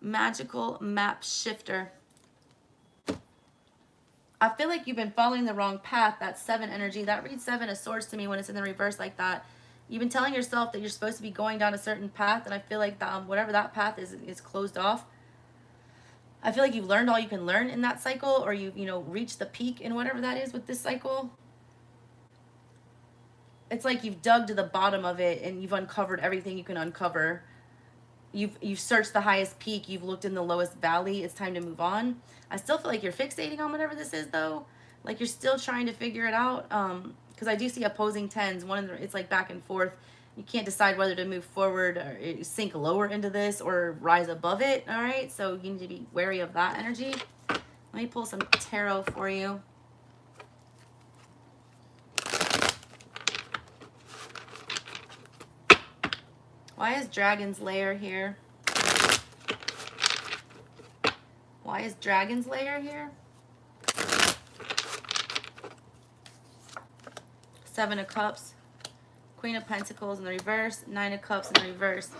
Magical Map Shifter. I feel like you've been following the wrong path. That 7 energy, that reads 7 of Swords to me when it's in the reverse like that. You've been telling yourself that you're supposed to be going down a certain path, and I feel like whatever that path is closed off. I feel like you've learned all you can learn in that cycle, or you know, reached the peak in whatever that is with this cycle. It's like you've dug to the bottom of it and you've uncovered everything you can uncover. You've searched the highest peak, you've looked in the lowest valley. It's time to move on. I still feel like you're fixating on whatever this is though. Like you're still trying to figure it out. Because I do see opposing 10s. It's like back and forth. You can't decide whether to move forward or sink lower into this or rise above it. All right, so you need to be wary of that energy. Let me pull some tarot for you. Why is Dragon's Lair here? Why is Dragon's Lair here? 7 of Cups. Queen of Pentacles in the reverse. 9 of Cups in the reverse.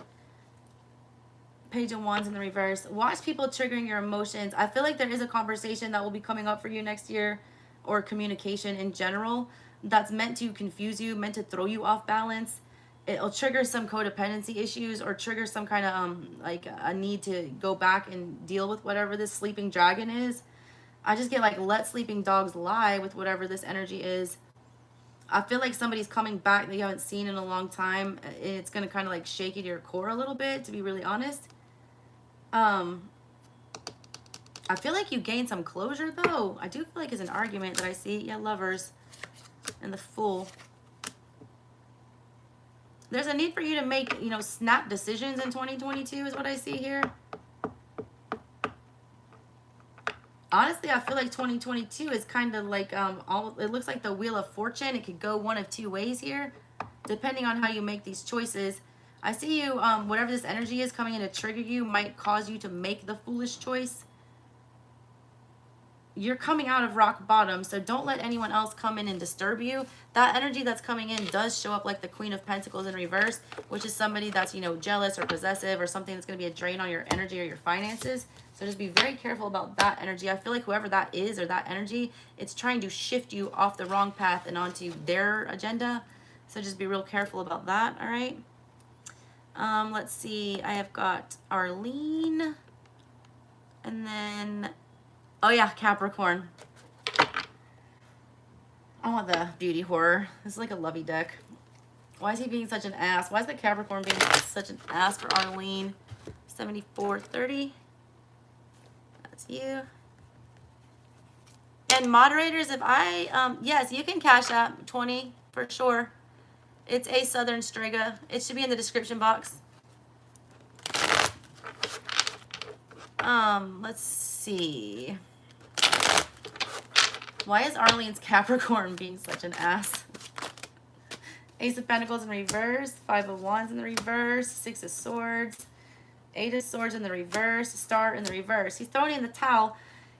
Page of Wands in the reverse. Watch people triggering your emotions. I feel like there is a conversation that will be coming up for you next year, or communication in general, that's meant to confuse you, meant to throw you off balance. It'll trigger some codependency issues, or trigger some kind of like a need to go back and deal with whatever this sleeping dragon is. I just get like, let sleeping dogs lie with whatever this energy is. I feel like somebody's coming back that you haven't seen in a long time. It's going to kind of like shake you to your core a little bit, to be really honest. I feel like you gained some closure though. I do feel like it's an argument that I see. Yeah, Lovers and the Fool. There's a need for you to make, you know, snap decisions in 2022 is what I see here. Honestly, I feel like 2022 is kind of like, it looks like the Wheel of Fortune. It could go one of 2 ways here, depending on how you make these choices. I see you, whatever this energy is coming in to trigger you might cause you to make the foolish choice. You're coming out of rock bottom, so don't let anyone else come in and disturb you. That energy that's coming in does show up like the Queen of Pentacles in reverse, which is somebody that's, you know, jealous or possessive, or something that's going to be a drain on your energy or your finances. So just be very careful about that energy. I feel like whoever that is, or that energy, it's trying to shift you off the wrong path and onto their agenda. So just be real careful about that, all right? Let's see. I have got Arlene. And then... oh yeah, Capricorn. I want the beauty horror. This is like a lovey deck. Why is he being such an ass? Why is the Capricorn being such an ass for Arlene? 7430. That's you. And moderators, if I, yes, you can cash app 20 for sure. It's a Southern Strega. It should be in the description box. Let's see. Why is Arlene's Capricorn being such an ass? Ace of Pentacles in reverse, Five of Wands in the reverse, Six of Swords, Eight of Swords in the reverse, Star in the reverse. He's throwing in the towel.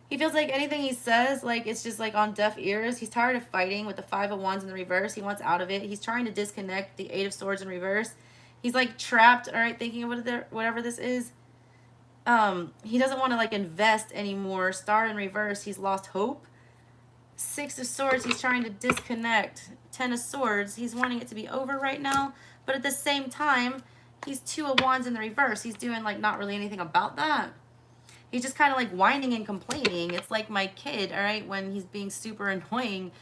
He feels like anything he says, like it's just like on deaf ears. He's tired of fighting with the Five of Wands in the reverse. He wants out of it. He's trying to disconnect the Eight of Swords in reverse. He's like trapped, all right, thinking of whatever this is. He doesn't want to like invest anymore. Star in reverse, he's lost hope. Six of Swords, he's trying to disconnect. Ten of Swords, he's wanting it to be over right now. But at the same time, he's Two of Wands in the reverse. He's doing like not really anything about that. He's just kind of like whining and complaining. It's like my kid, all right, when he's being super annoying.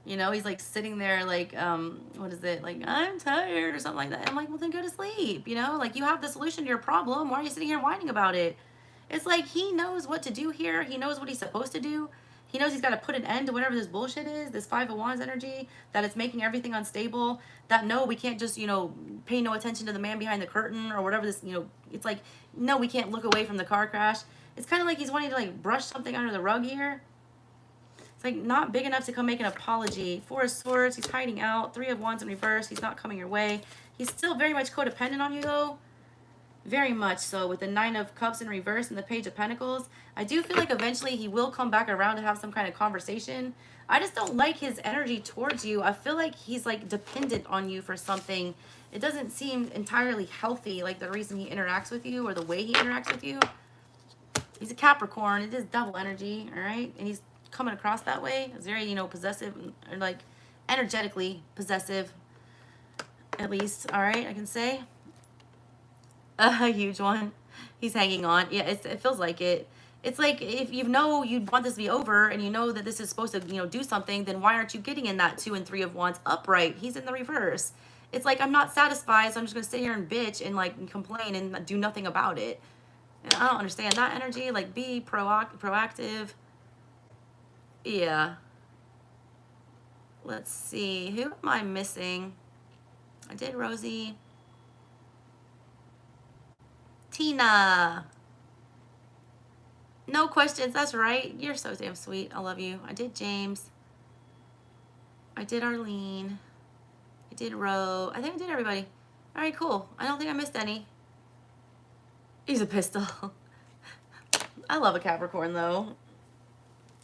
You know, he's like sitting there like, what is it? Like, I'm tired or something like that. I'm like, well, then go to sleep. You know, like you have the solution to your problem. Why are you sitting here whining about it? It's like he knows what to do here. He knows what he's supposed to do. He knows he's got to put an end to whatever this bullshit is, this Five of Wands energy, that it's making everything unstable, that no, we can't just, you know, pay no attention to the man behind the curtain or whatever this, you know, it's like, no, we can't look away from the car crash. It's kind of like he's wanting to like brush something under the rug here. It's like not big enough to come make an apology. Four of Swords, he's hiding out. Three of Wands in reverse, he's not coming your way. He's still very much codependent on you though. Very much so, with the Nine of Cups in reverse and the Page of Pentacles. I do feel like eventually he will come back around to have some kind of conversation. I just don't like his energy towards you. I feel like he's like dependent on you for something. It doesn't seem entirely healthy, like the reason he interacts with you or the way he interacts with you. He's a Capricorn. It is double energy, all right? And he's coming across that way. It's very, you know, possessive, or like energetically possessive, at least, all right, I can say. A huge one. He's hanging on. Yeah, it feels like it. It's like if you know you want this to be over and you know that this is supposed to, you know, do something, then why aren't you getting in that Two and Three of Wands upright? He's in the reverse. It's like, I'm not satisfied, so I'm just going to sit here and bitch and like complain and do nothing about it. And I don't understand that energy. Like, be proactive. Yeah. Let's see. Who am I missing? I did Rosie. Tina. No questions. That's right. You're so damn sweet. I love you. I did James. I did Arlene. I did Ro. I think I did everybody. All right, cool. I don't think I missed any. He's a pistol. I love a Capricorn, though.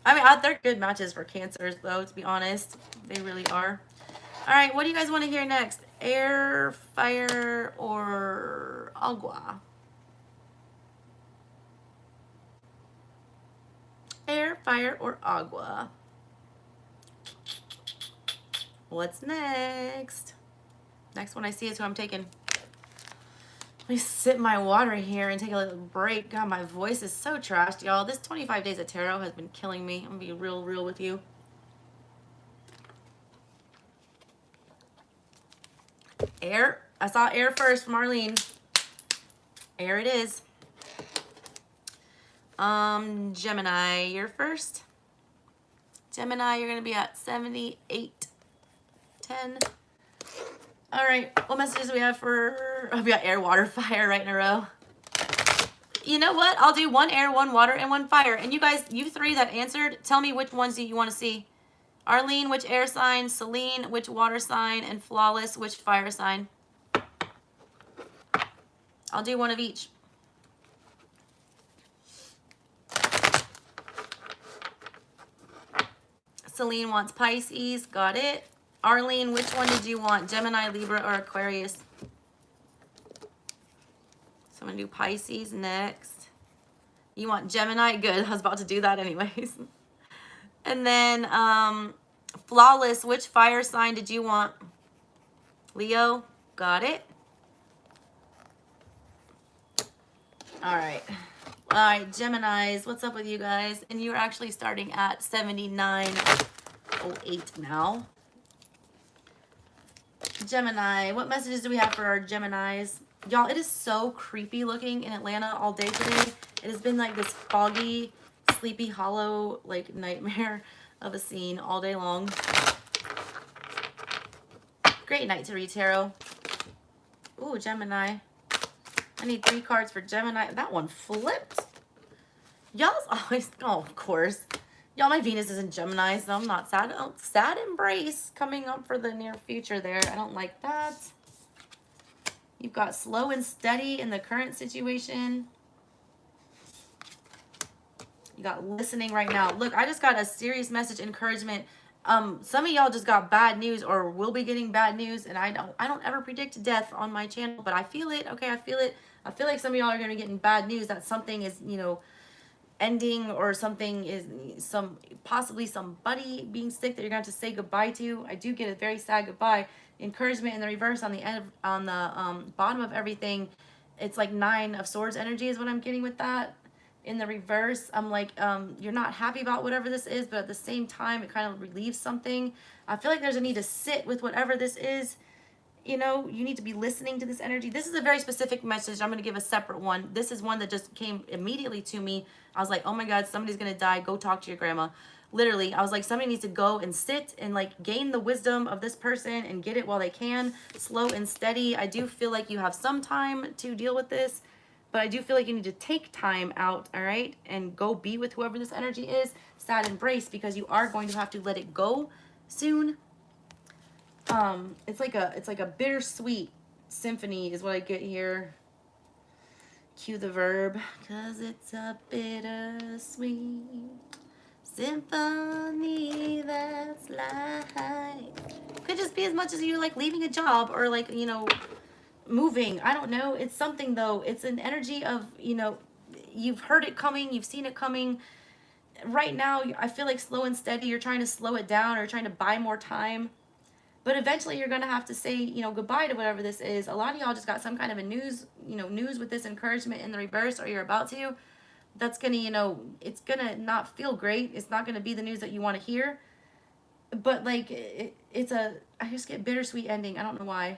I mean, they're good matches for Cancers, though, to be honest. They really are. All right, what do you guys want to hear next? Air, fire, or agua? Air, fire, or agua? What's next? Next one I see is who I'm taking. Let me sip my water here and take a little break. God, my voice is so trashed, y'all. This 25 days of tarot has been killing me. I'm gonna be real with you. Air. I saw air first from Arlene. Air it is. Gemini, you're first. Gemini, you're gonna be at 78.10. All right, what messages do we have for? Oh, we got air, water, fire right in a row. You know what? I'll do one air, one water, and one fire. And you guys, you three that answered, tell me which ones do you want to see. Arlene, which air sign? Celine, which water sign? And Flawless, which fire sign? I'll do one of each. Celine wants Pisces. Got it. Arlene, which one did you want? Gemini, Libra, or Aquarius? So I'm going to do Pisces next. You want Gemini? Good. I was about to do that anyways. And then Flawless, which fire sign did you want? Leo. Got it. All right. All right, Geminis, what's up with you guys? And you're actually starting at 79.08 now. Gemini, what messages do we have for our Geminis? Y'all, it is so creepy looking in Atlanta all day today. It has been like this foggy, sleepy hollow, like nightmare. of a scene all day long. Great night to read tarot. Ooh, Gemini. I need 3 cards for Gemini. That one flipped. Y'all's always, oh, of course. Y'all, my Venus is in Gemini, so I'm not sad. Oh, sad embrace coming up for the near future there. I don't like that. You've got slow and steady in the current situation. You got listening right now. Look, I just got a serious message, encouragement. Some of y'all just got bad news or will be getting bad news, and I don't ever predict death on my channel, but I feel it. Okay, I feel it. I feel like some of y'all are going to be getting bad news that something is, you know, ending, or something is possibly somebody being sick that you're going to have to say goodbye to. I do get a very sad goodbye. Encouragement in the reverse on the end on the bottom of everything. It's like 9 of Swords energy is what I'm getting with that. In the reverse, I'm like, you're not happy about whatever this is, but at the same time, it kind of relieves something. I feel like there's a need to sit with whatever this is. You know, you need to be listening to this energy. This is a very specific message. I'm going to give a separate one. This is one that just came immediately to me. I was like, oh my God, somebody's going to die. Go talk to your grandma. Literally, I was like, somebody needs to go and sit and like gain the wisdom of this person and get it while they can. Slow and steady. I do feel like you have some time to deal with this, but I do feel like you need to take time out, all right, and go be with whoever this energy is. Sad embrace, because you are going to have to let it go soon. It's like a bittersweet symphony is what I get here. Cue the verb, cause it's a bittersweet symphony that's life. Could just be as much as you like leaving a job, or like, you know, moving. I don't know. It's something though. It's an energy of, you know, you've heard it coming, you've seen it coming. Right now, I feel like slow and steady. You're trying to slow it down or trying to buy more time. But eventually you're going to have to say, you know, goodbye to whatever this is. A lot of y'all just got some kind of a news with this encouragement in the reverse, or you're about to. That's going to, you know, it's going to not feel great. It's not going to be the news that you want to hear. But like, I just get bittersweet ending. I don't know why.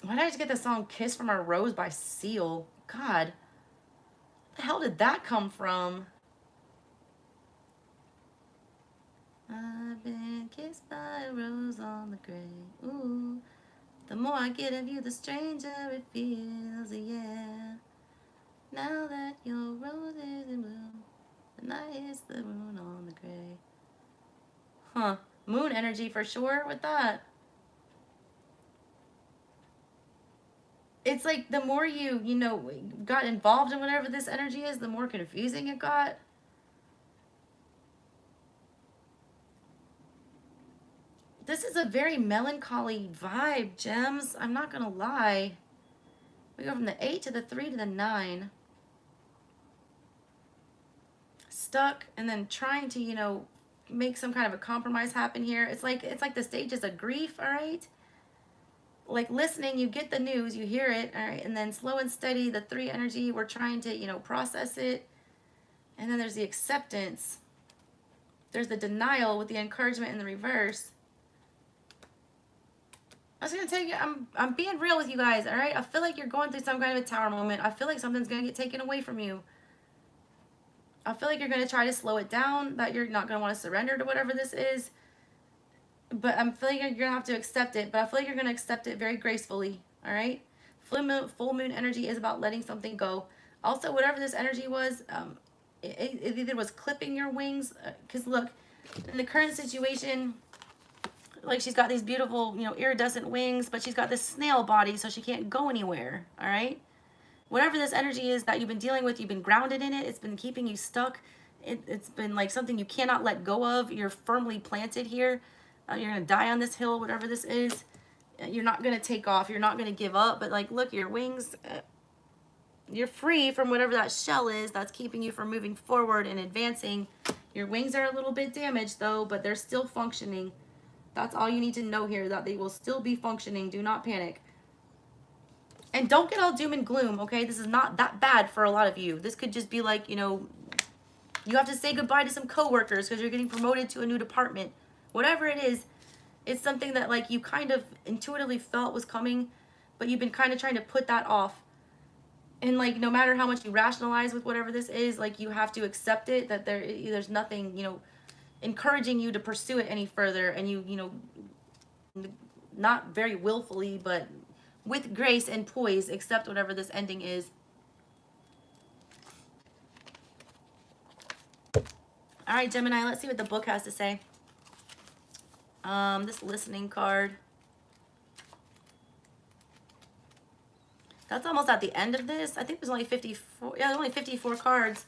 Why did I just get the song Kiss from a Rose by Seal? God. The hell did that come from? I've been kissed by a rose on the grave. Ooh, the more I get of you, the stranger it feels. Yeah. Now that your rose is in bloom, the night is the moon on the grave. Huh? Moon energy for sure with that. It's like the more you know, got involved in whatever this energy is, the more confusing it got. This is a very melancholy vibe, gems. I'm not going to lie. We go from the 8 to the 3 to the 9. Stuck, and then trying to, you know, make some kind of a compromise happen here. It's like the stages of grief, all right? Like listening, you get the news, you hear it, all right, and then slow and steady, the 3 energy, we're trying to, you know, process it. And then there's the acceptance. There's the denial with the encouragement in the reverse. I was gonna tell you, I'm being real with you guys, all right? I feel like you're going through some kind of a tower moment. I feel like something's gonna get taken away from you. I feel like you're gonna try to slow it down, that you're not gonna want to surrender to whatever this is. But I'm feeling you're gonna have to accept it, but I feel like you're gonna accept it very gracefully, all right? Full moon energy is about letting something go. Also, whatever this energy was, it either was clipping your wings, because look, in the current situation, like she's got these beautiful, you know, iridescent wings, but she's got this snail body, so she can't go anywhere, all right? Whatever this energy is that you've been dealing with, you've been grounded in it, it's been keeping you stuck, it's been like something you cannot let go of, you're firmly planted here, you're gonna die on this hill, whatever this is, you're not gonna take off, you're not gonna give up, but like, look, your wings, you're free from whatever that shell is that's keeping you from moving forward and advancing. Your wings are a little bit damaged though, but they're still functioning. That's all you need to know here, that they will still be functioning. Do not panic. And don't get all doom and gloom, okay? This is not that bad for a lot of you. This could just be like, you know, you have to say goodbye to some coworkers because you're getting promoted to a new department. Whatever it is, it's something that like you kind of intuitively felt was coming, but you've been kind of trying to put that off. And like, no matter how much you rationalize with whatever this is, like, you have to accept it, that there's nothing, you know, encouraging you to pursue it any further. And you know, not very willfully, but with grace and poise, accept whatever this ending is. All right, Gemini, let's see what the book has to say. This listening card. That's almost at the end of this. I think there's only 54. Yeah, there's only 54 cards.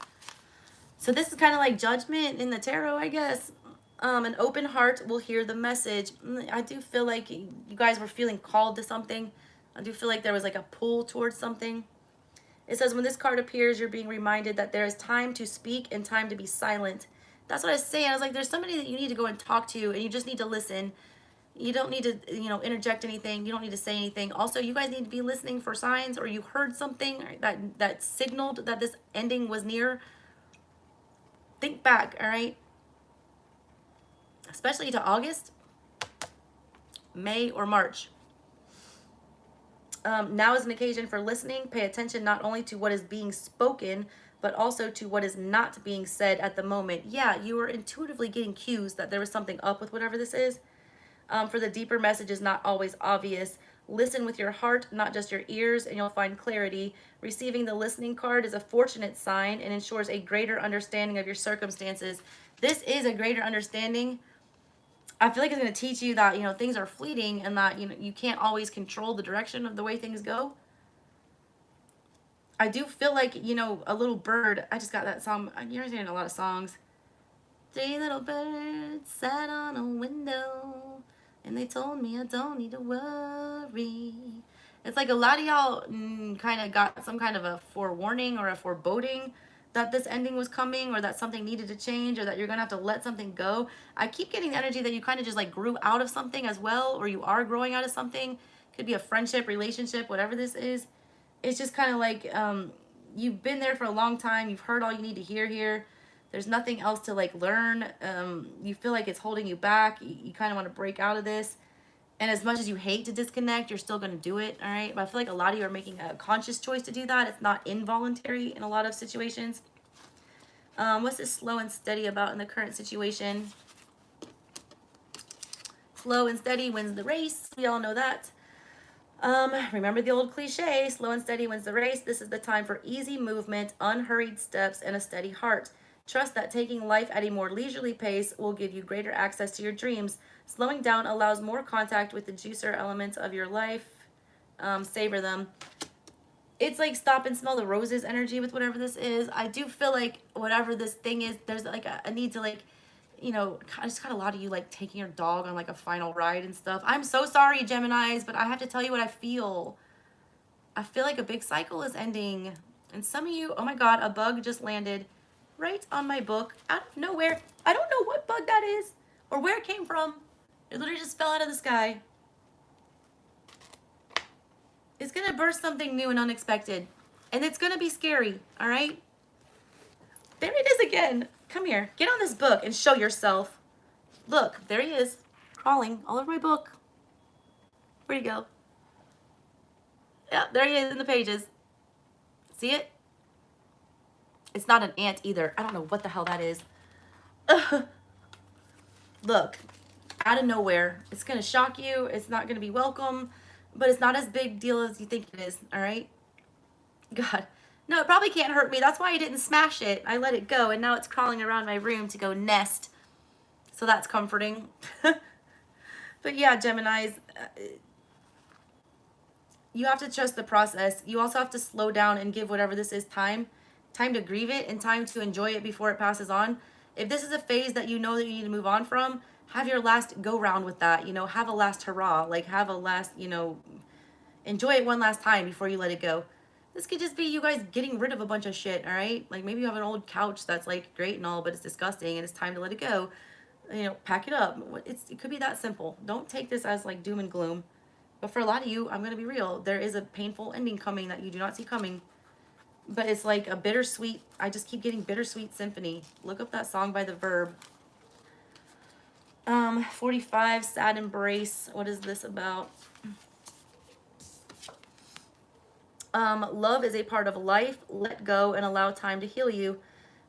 So this is kind of like judgment in the tarot, I guess. An open heart will hear the message. I do feel like you guys were feeling called to something. I do feel like there was like a pull towards something. It says, when this card appears, you're being reminded that there is time to speak and time to be silent. That's what I was saying. I was like, there's somebody that you need to go and talk to, and you just need to listen. You don't need to, you know, interject anything. You don't need to say anything. Also, you guys need to be listening for signs, or you heard something that signaled that this ending was near. Think back, all right? Especially to August, May, or March. Now is an occasion for listening. Pay attention not only to what is being spoken, but also to what is not being said at the moment. Yeah, you are intuitively getting cues that there was something up with whatever this is. For the deeper message is not always obvious. Listen with your heart, not just your ears, and you'll find clarity. Receiving the listening card is a fortunate sign and ensures a greater understanding of your circumstances. This is a greater understanding. I feel like it's going to teach you that, you know, things are fleeting, and that, you know, you can't always control the direction of the way things go. I do feel like, you know, a little bird. I just got that song. You're hearing a lot of songs. 3 little birds sat on a window, and they told me I don't need to worry. It's like a lot of y'all kind of got some kind of a forewarning or a foreboding that this ending was coming, or that something needed to change, or that you're going to have to let something go. I keep getting the energy that you kind of just like grew out of something as well, or you are growing out of something. Could be a friendship, relationship, whatever this is. It's just kind of like you've been there for a long time. You've heard all you need to hear here. There's nothing else to like learn. You feel like it's holding you back. You kind of want to break out of this. And as much as you hate to disconnect, you're still going to do it, all right? But I feel like a lot of you are making a conscious choice to do that. It's not involuntary in a lot of situations. What's this slow and steady about in the current situation? Slow and steady wins the race. We all know that. Remember the old cliche, slow and steady wins the race. This is the time for easy movement, unhurried steps, and a steady heart. Trust that taking life at a more leisurely pace will give you greater access to your dreams. Slowing down allows more contact with the juicer elements of your life. Savor them. It's like stop and smell the roses energy with whatever this is. I do feel like whatever this thing is, there's like a need to like, you know, I just got a lot of you like taking your dog on like a final ride and stuff. I'm so sorry, Geminis, but I have to tell you what I feel. I feel like a big cycle is ending. And some of you, oh my God, a bug just landed right on my book out of nowhere. I don't know what bug that is or where it came from. It literally just fell out of the sky. It's going to burst something new and unexpected. And it's going to be scary, all right? There it is again. Come here. Get on this book and show yourself. Look, there he is, crawling all over my book. Where'd he go? Yeah, there he is in the pages. See it? It's not an ant either. I don't know what the hell that is. Look, out of nowhere. It's going to shock you. It's not going to be welcome, but it's not as big deal as you think it is, all right? God. No, it probably can't hurt me. That's why I didn't smash it. I let it go, and now it's crawling around my room to go nest. So that's comforting. But yeah, Geminis, you have to trust the process. You also have to slow down and give whatever this is time to grieve it and time to enjoy it before it passes on. If this is a phase that you know that you need to move on from, have your last go round with that. You know, have a last hurrah. Like have a last, you know, enjoy it one last time before you let it go. This could just be you guys getting rid of a bunch of shit, all right? Like maybe you have an old couch that's like great and all, but it's disgusting and it's time to let it go. You know, pack it up. It could be that simple. Don't take this as like doom and gloom. But for a lot of you, I'm going to be real. There is a painful ending coming that you do not see coming. But it's like a bittersweet, I just keep getting bittersweet symphony. Look up that song by The Verb. 45, sad embrace. What is this about? Love is a part of life. Let go and allow time to heal you.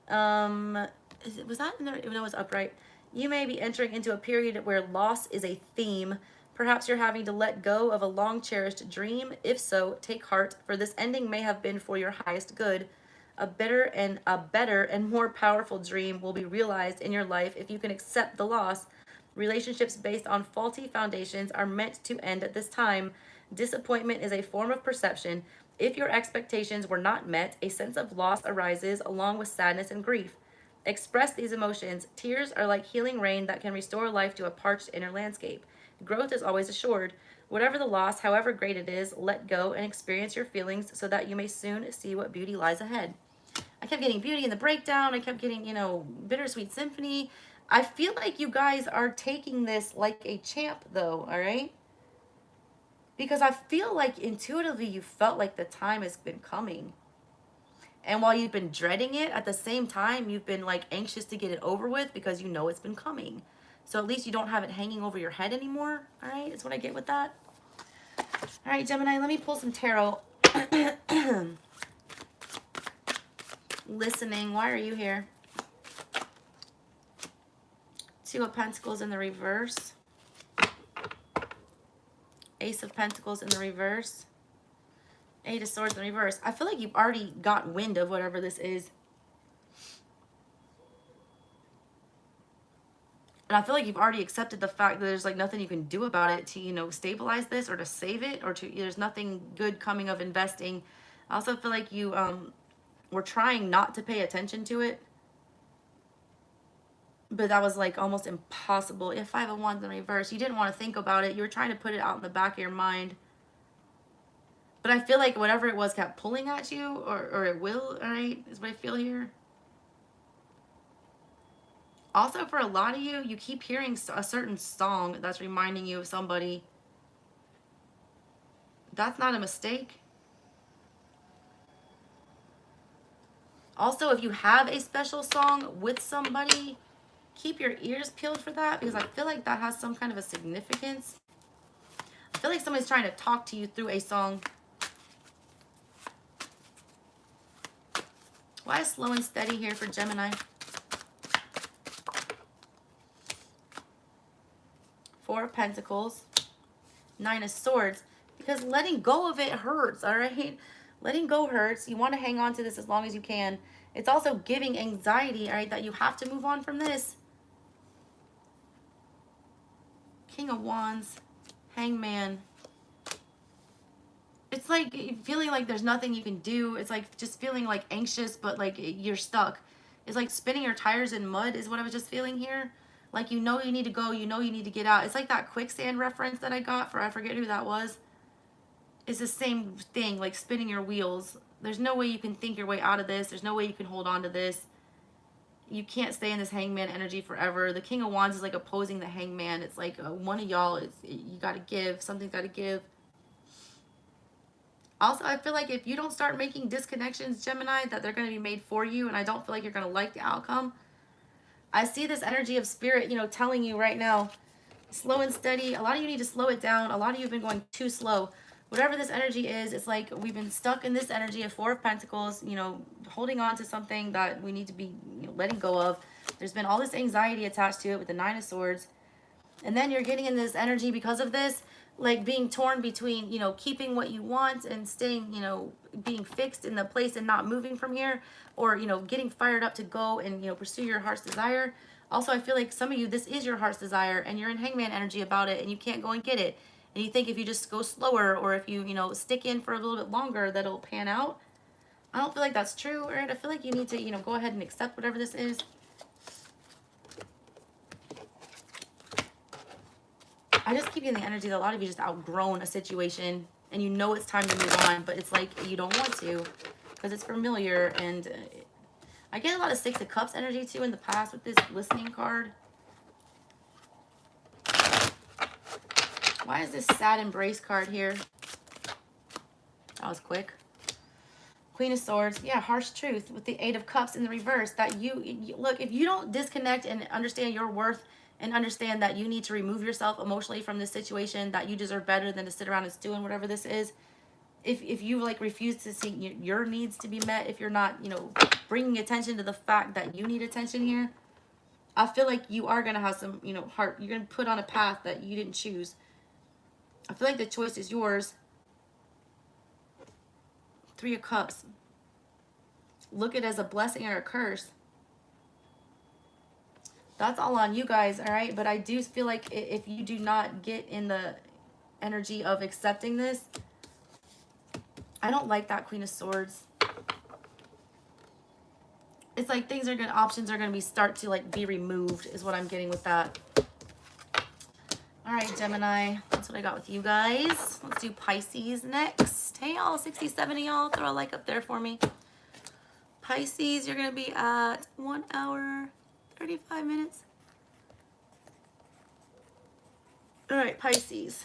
Was that in there? No, it was upright. You may be entering into a period where loss is a theme. Perhaps you're having to let go of a long cherished dream. If so, take heart, for this ending may have been for your highest good. A better and more powerful dream will be realized in your life if you can accept the loss. Relationships based on faulty foundations are meant to end at this time. Disappointment is a form of perception. If your expectations were not met, a sense of loss arises along with sadness and grief. Express these emotions. Tears are like healing rain that can restore life to a parched inner landscape. Growth is always assured. Whatever the loss, however great it is, let go and experience your feelings so that you may soon see what beauty lies ahead. I kept getting beauty in the breakdown. I kept getting, bittersweet symphony. I feel like you guys are taking this like a champ, though, all right? Because I feel like intuitively you felt like the time has been coming. And while you've been dreading it, at the same time, you've been like anxious to get it over with because you know it's been coming. So at least you don't have it hanging over your head anymore, all right? Is what I get with that. All right, Gemini, let me pull some tarot. Listening, why are you here? Two of Pentacles in the reverse. Ace of Pentacles in the reverse. Eight of Swords in the reverse. I feel like you've already got wind of whatever this is. And I feel like you've already accepted the fact that there's like nothing you can do about it to, stabilize this or to save it, or there's nothing good coming of investing. I also feel like you were trying not to pay attention to it. But that was like almost impossible. If Five of Wands in reverse, you didn't want to think about it. You were trying to put it out in the back of your mind. But I feel like whatever it was kept pulling at you, or it will, all right, is what I feel here. Also, for a lot of you, you keep hearing a certain song that's reminding you of somebody. That's not a mistake. Also, if you have a special song with somebody, keep your ears peeled for that, because I feel like that has some kind of a significance. I feel like somebody's trying to talk to you through a song. Why is slow and steady here for Gemini? Four of Pentacles. Nine of Swords. Because letting go of it hurts, all right? Letting go hurts. You want to hang on to this as long as you can. It's also giving anxiety, all right, that you have to move on from this. King of Wands. Hangman. It's like feeling like there's nothing you can do. It's like just feeling like anxious, but like you're stuck. It's like spinning your tires in mud is what I was just feeling here. Like you need to go, you need to get out. It's like that quicksand reference that I got for, I forget who that was. It's the same thing, like spinning your wheels. There's no way you can think your way out of this. There's no way you can hold on to this. You can't stay in this hangman energy forever. The King of Wands is like opposing the hangman. It's like one of y'all, you got to give. Something's got to give. Also, I feel like if you don't start making disconnections, Gemini, that they're going to be made for you, and I don't feel like you're going to like the outcome. I see this energy of spirit, telling you right now, slow and steady. A lot of you need to slow it down. A lot of you have been going too slow. Whatever this energy is, it's like we've been stuck in this energy of Four of Pentacles, holding on to something that we need to be letting go of. There's been all this anxiety attached to it with the Nine of Swords. And then you're getting in this energy because of this, like being torn between, keeping what you want and staying, being fixed in the place and not moving from here, or, getting fired up to go and, pursue your heart's desire. Also, I feel like some of you, this is your heart's desire and you're in hangman energy about it and you can't go and get it. And you think if you just go slower, or if you, stick in for a little bit longer, that it'll pan out. I don't feel like that's true, all right? I feel like you need to, go ahead and accept whatever this is. I just keep getting the energy that a lot of you just outgrown a situation and it's time to move on, but it's like you don't want to because it's familiar. And I get a lot of Six of Cups energy too in the past with this listening card. Why is this sad embrace card here? That was quick. Queen of Swords. Yeah, harsh truth with the Eight of Cups in the reverse. That you look, if you don't disconnect and understand your worth and understand that you need to remove yourself emotionally from this situation, that you deserve better than to sit around and stew in whatever this is, if you like refuse to see your needs to be met, if you're not, you know, bringing attention to the fact that you need attention here, I feel like you are going to have some, you know, heart. You're going to put on a path that you didn't choose. I feel like the choice is yours. 3 of Cups. Look at it as a blessing or a curse. That's all on you guys, all right? But I do feel like if you do not get in the energy of accepting this, I don't like that Queen of Swords. It's like things are going to, options are going to be start to like be removed is what I'm getting with that. All right, Gemini, that's what I got with you guys. Let's do Pisces next. Hey, y'all, 67 of y'all, throw a like up there for me. Pisces, you're going to be at 1 hour, 35 minutes. All right, Pisces.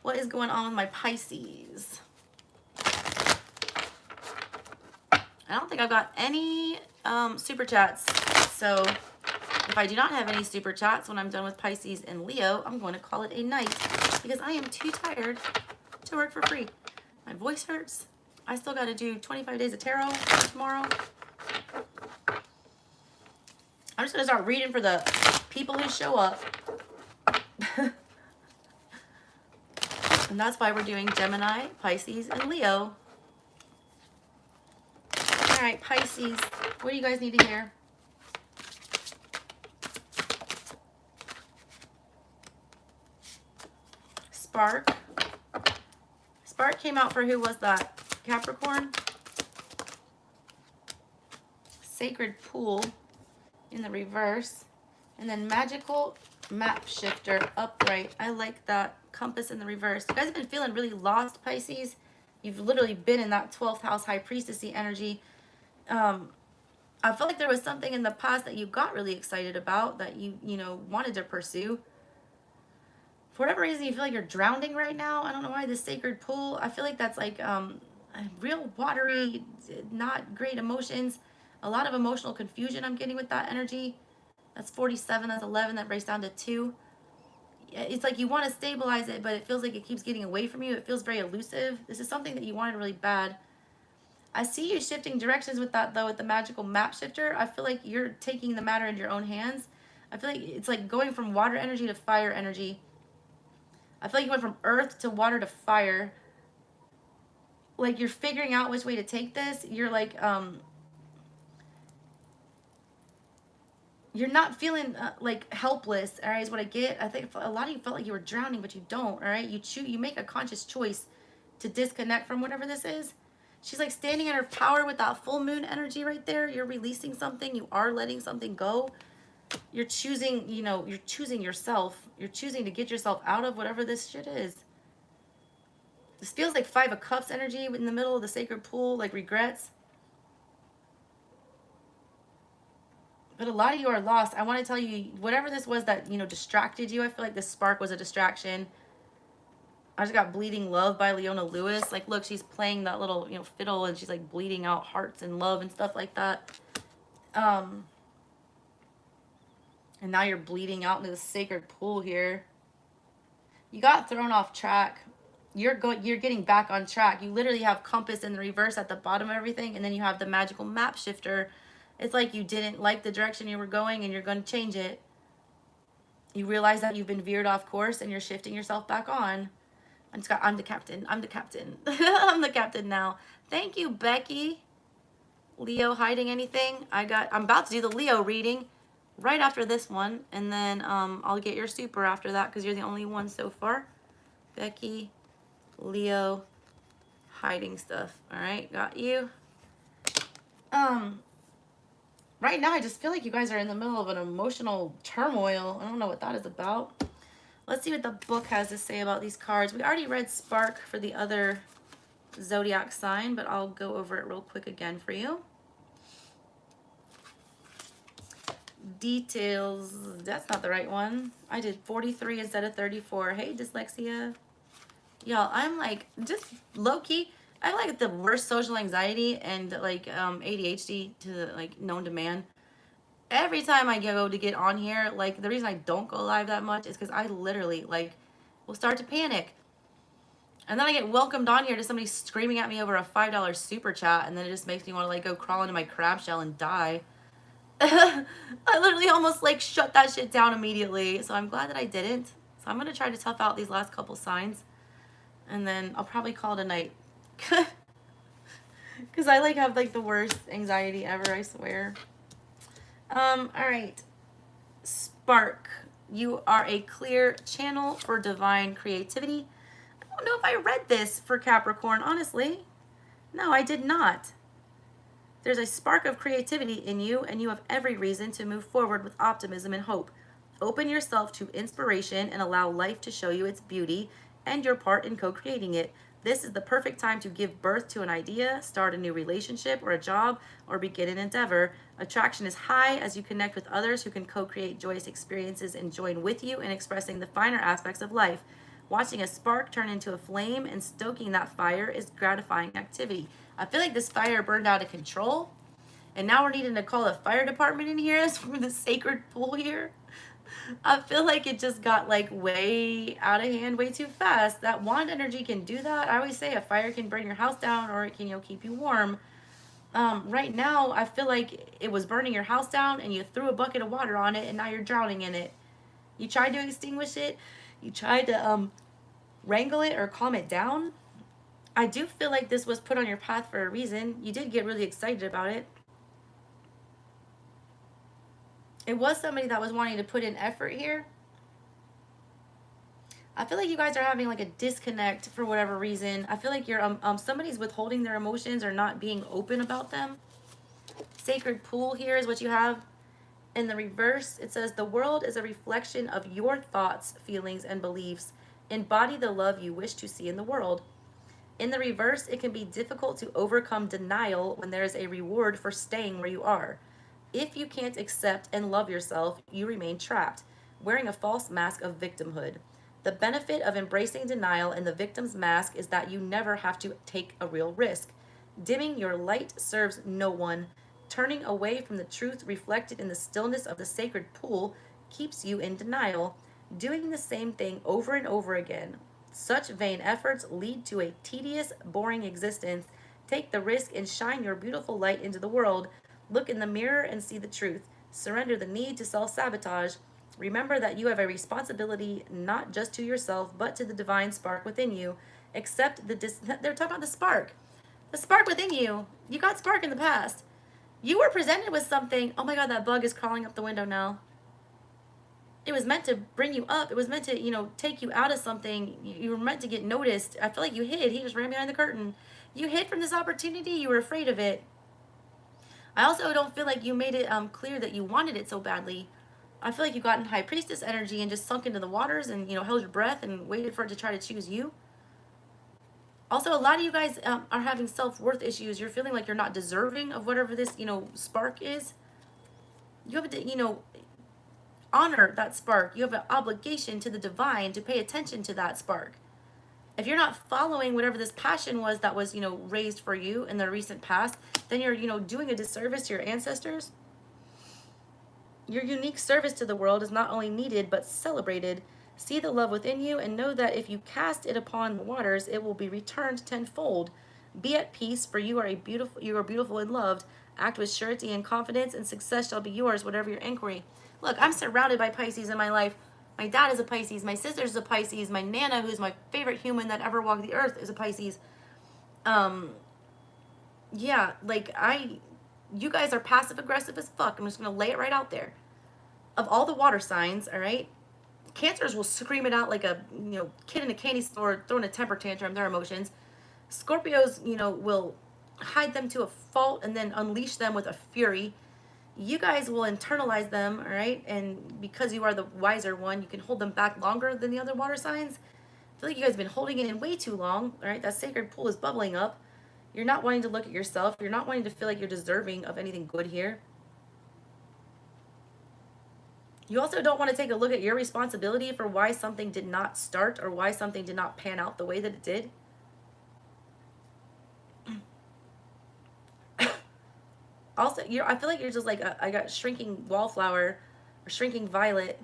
What is going on with my Pisces? I don't think I've got any super chats. So if I do not have any super chats when I'm done with Pisces and Leo, I'm going to call it a night because I am too tired to work for free. My voice hurts. I still got to do 25 days of tarot tomorrow. I'm just going to start reading for the people who show up. And that's why we're doing Gemini, Pisces, and Leo. All right, Pisces, what do you guys need to hear? Spark. Spark came out for who was that? Capricorn. Sacred Pool in the reverse. And then Magical Map Shifter upright. I like that. Compass in the reverse. You guys have been feeling really lost, Pisces. You've literally been in that 12th house high priestessy energy. I felt like there was something in the past that you got really excited about that you know, wanted to pursue. For whatever reason, you feel like you're drowning right now. I don't know why. This Sacred Pool, I feel like that's like a real watery, not great emotions. A lot of emotional confusion I'm getting with that energy. That's 47, that's 11, that breaks down to 2. It's like you want to stabilize it, but it feels like it keeps getting away from you. It feels very elusive. This is something that you wanted really bad. I see you shifting directions with that, though, with the Magical Map Shifter. I feel like you're taking the matter in your own hands. I feel like it's like going from water energy to fire energy. I feel like you went from earth to water to fire. Like you're figuring out which way to take this. You're like, you're not feeling like helpless, all right, is what I get. I think a lot of you felt like you were drowning, but you don't, all right? You make a conscious choice to disconnect from whatever this is. She's like standing in her power with that full moon energy right there. You're releasing something. You are letting something go. You're choosing, you know, you're choosing yourself. You're choosing to get yourself out of whatever this shit is. This feels like 5 of Cups energy in the middle of the Sacred Pool, like regrets. But a lot of you are lost. I want to tell you, whatever this was that, you know, distracted you, I feel like this spark was a distraction. I just got Bleeding Love by Leona Lewis. Like, look, she's playing that little, you know, fiddle, and she's like bleeding out hearts and love and stuff like that. And now you're bleeding out into the Sacred Pool here. You got thrown off track. You're getting back on track. You literally have Compass in the reverse at the bottom of everything, and then you have the Magical Map Shifter. It's like you didn't like the direction you were going and you're going to change it. You realize that you've been veered off course and you're shifting yourself back on. I'm the captain. I'm the captain. I'm the captain now. Thank you, Becky. Leo hiding anything? I'm about to do the Leo reading right after this one. And then I'll get your super after that because you're the only one so far. Becky, Leo, hiding stuff. All right, got you. Right now, I just feel like you guys are in the middle of an emotional turmoil. I don't know what that is about. Let's see what the book has to say about these cards. We already read Spark for the other zodiac sign, but I'll go over it real quick again for you. Details. That's not the right one. I did 43 instead of 34. Hey, dyslexia. Y'all, I'm like, just low-key, I have like the worst social anxiety and like ADHD to like known to man. Every time I go to get on here, like the reason I don't go live that much is because I literally like will start to panic. And then I get welcomed on here to somebody screaming at me over a $5 super chat, and then it just makes me want to like go crawl into my crab shell and die. I literally almost like shut that shit down immediately. So I'm glad that I didn't. So I'm going to try to tough out these last couple signs. And then I'll probably call it a night. Because I like have like the worst anxiety ever, I swear. All right. Spark. You are a clear channel for divine creativity. I don't know if I read this for Capricorn, honestly. No, I did not. There's a spark of creativity in you, and you have every reason to move forward with optimism and hope. Open yourself to inspiration and allow life to show you its beauty and your part in co-creating it. This is the perfect time to give birth to an idea, start a new relationship or a job, or begin an endeavor. Attraction is high as you connect with others who can co-create joyous experiences and join with you in expressing the finer aspects of life. Watching a spark turn into a flame and stoking that fire is gratifying activity. I feel like this fire burned out of control, and now we're needing to call the fire department in here from the sacred pool here. I feel like it just got like way out of hand way too fast. That wand energy can do that. I always say a fire can burn your house down, or it can, you know, keep you warm. Right now, I feel like it was burning your house down and you threw a bucket of water on it and now you're drowning in it. You tried to extinguish it. You tried to wrangle it or calm it down. I do feel like this was put on your path for a reason. You did get really excited about it. It was somebody that was wanting to put in effort here. I feel like you guys are having like a disconnect for whatever reason. I feel like you're somebody's withholding their emotions or not being open about them. Sacred pool here is what you have. In the reverse, it says the world is a reflection of your thoughts, feelings, and beliefs. Embody the love you wish to see in the world. In the reverse, it can be difficult to overcome denial when there is a reward for staying where you are. If you can't accept and love yourself, you remain trapped, wearing a false mask of victimhood. The benefit of embracing denial and the victim's mask is that you never have to take a real risk. Dimming your light serves no one. Turning away from the truth reflected in the stillness of the sacred pool keeps you in denial, doing the same thing over and over again. Such vain efforts lead to a tedious, boring existence. Take the risk and shine your beautiful light into the world. Look in the mirror and see the truth. Surrender the need to self-sabotage. Remember that you have a responsibility not just to yourself, but to the divine spark within you. Accept they're talking about the spark. The spark within you. You got spark in the past. You were presented with something. Oh my God, that bug is crawling up the window now. It was meant to bring you up. It was meant to, you know, take you out of something. You were meant to get noticed. I feel like you hid. He just ran behind the curtain. You hid from this opportunity. You were afraid of it. I also don't feel like you made it clear that you wanted it so badly. I feel like you got in high priestess energy and just sunk into the waters and, you know, held your breath and waited for it to try to choose you. Also, a lot of you guys are having self-worth issues. You're feeling like you're not deserving of whatever this, you know, spark is. You have to, you know, honor that spark. You have an obligation to the divine to pay attention to that spark. If you're not following whatever this passion was that was, you know, raised for you in the recent past, then you're, you know, doing a disservice to your ancestors. Your unique service to the world is not only needed, but celebrated. See the love within you and know that if you cast it upon the waters, it will be returned tenfold. Be at peace, for you are beautiful and loved. Act with surety and confidence, and success shall be yours, whatever your inquiry. Look, I'm surrounded by Pisces in my life. My dad is a Pisces. My sister's a Pisces. My Nana, who's my favorite human that ever walked the earth, is a Pisces. Yeah, like you guys are passive aggressive as fuck. I'm just gonna lay it right out there. Of all the water signs, all right, Cancers will scream it out like a, you know, kid in a candy store throwing a temper tantrum, their emotions. Scorpios, you know, will hide them to a fault and then unleash them with a fury. You guys will internalize them, all right? And because you are the wiser one, you can hold them back longer than the other water signs. I feel like you guys have been holding it in way too long, all right? That sacred pool is bubbling up. You're not wanting to look at yourself. You're not wanting to feel like you're deserving of anything good here. You also don't want to take a look at your responsibility for why something did not start or why something did not pan out the way that it did. Also, I feel like you're just like I got shrinking wallflower or shrinking violet.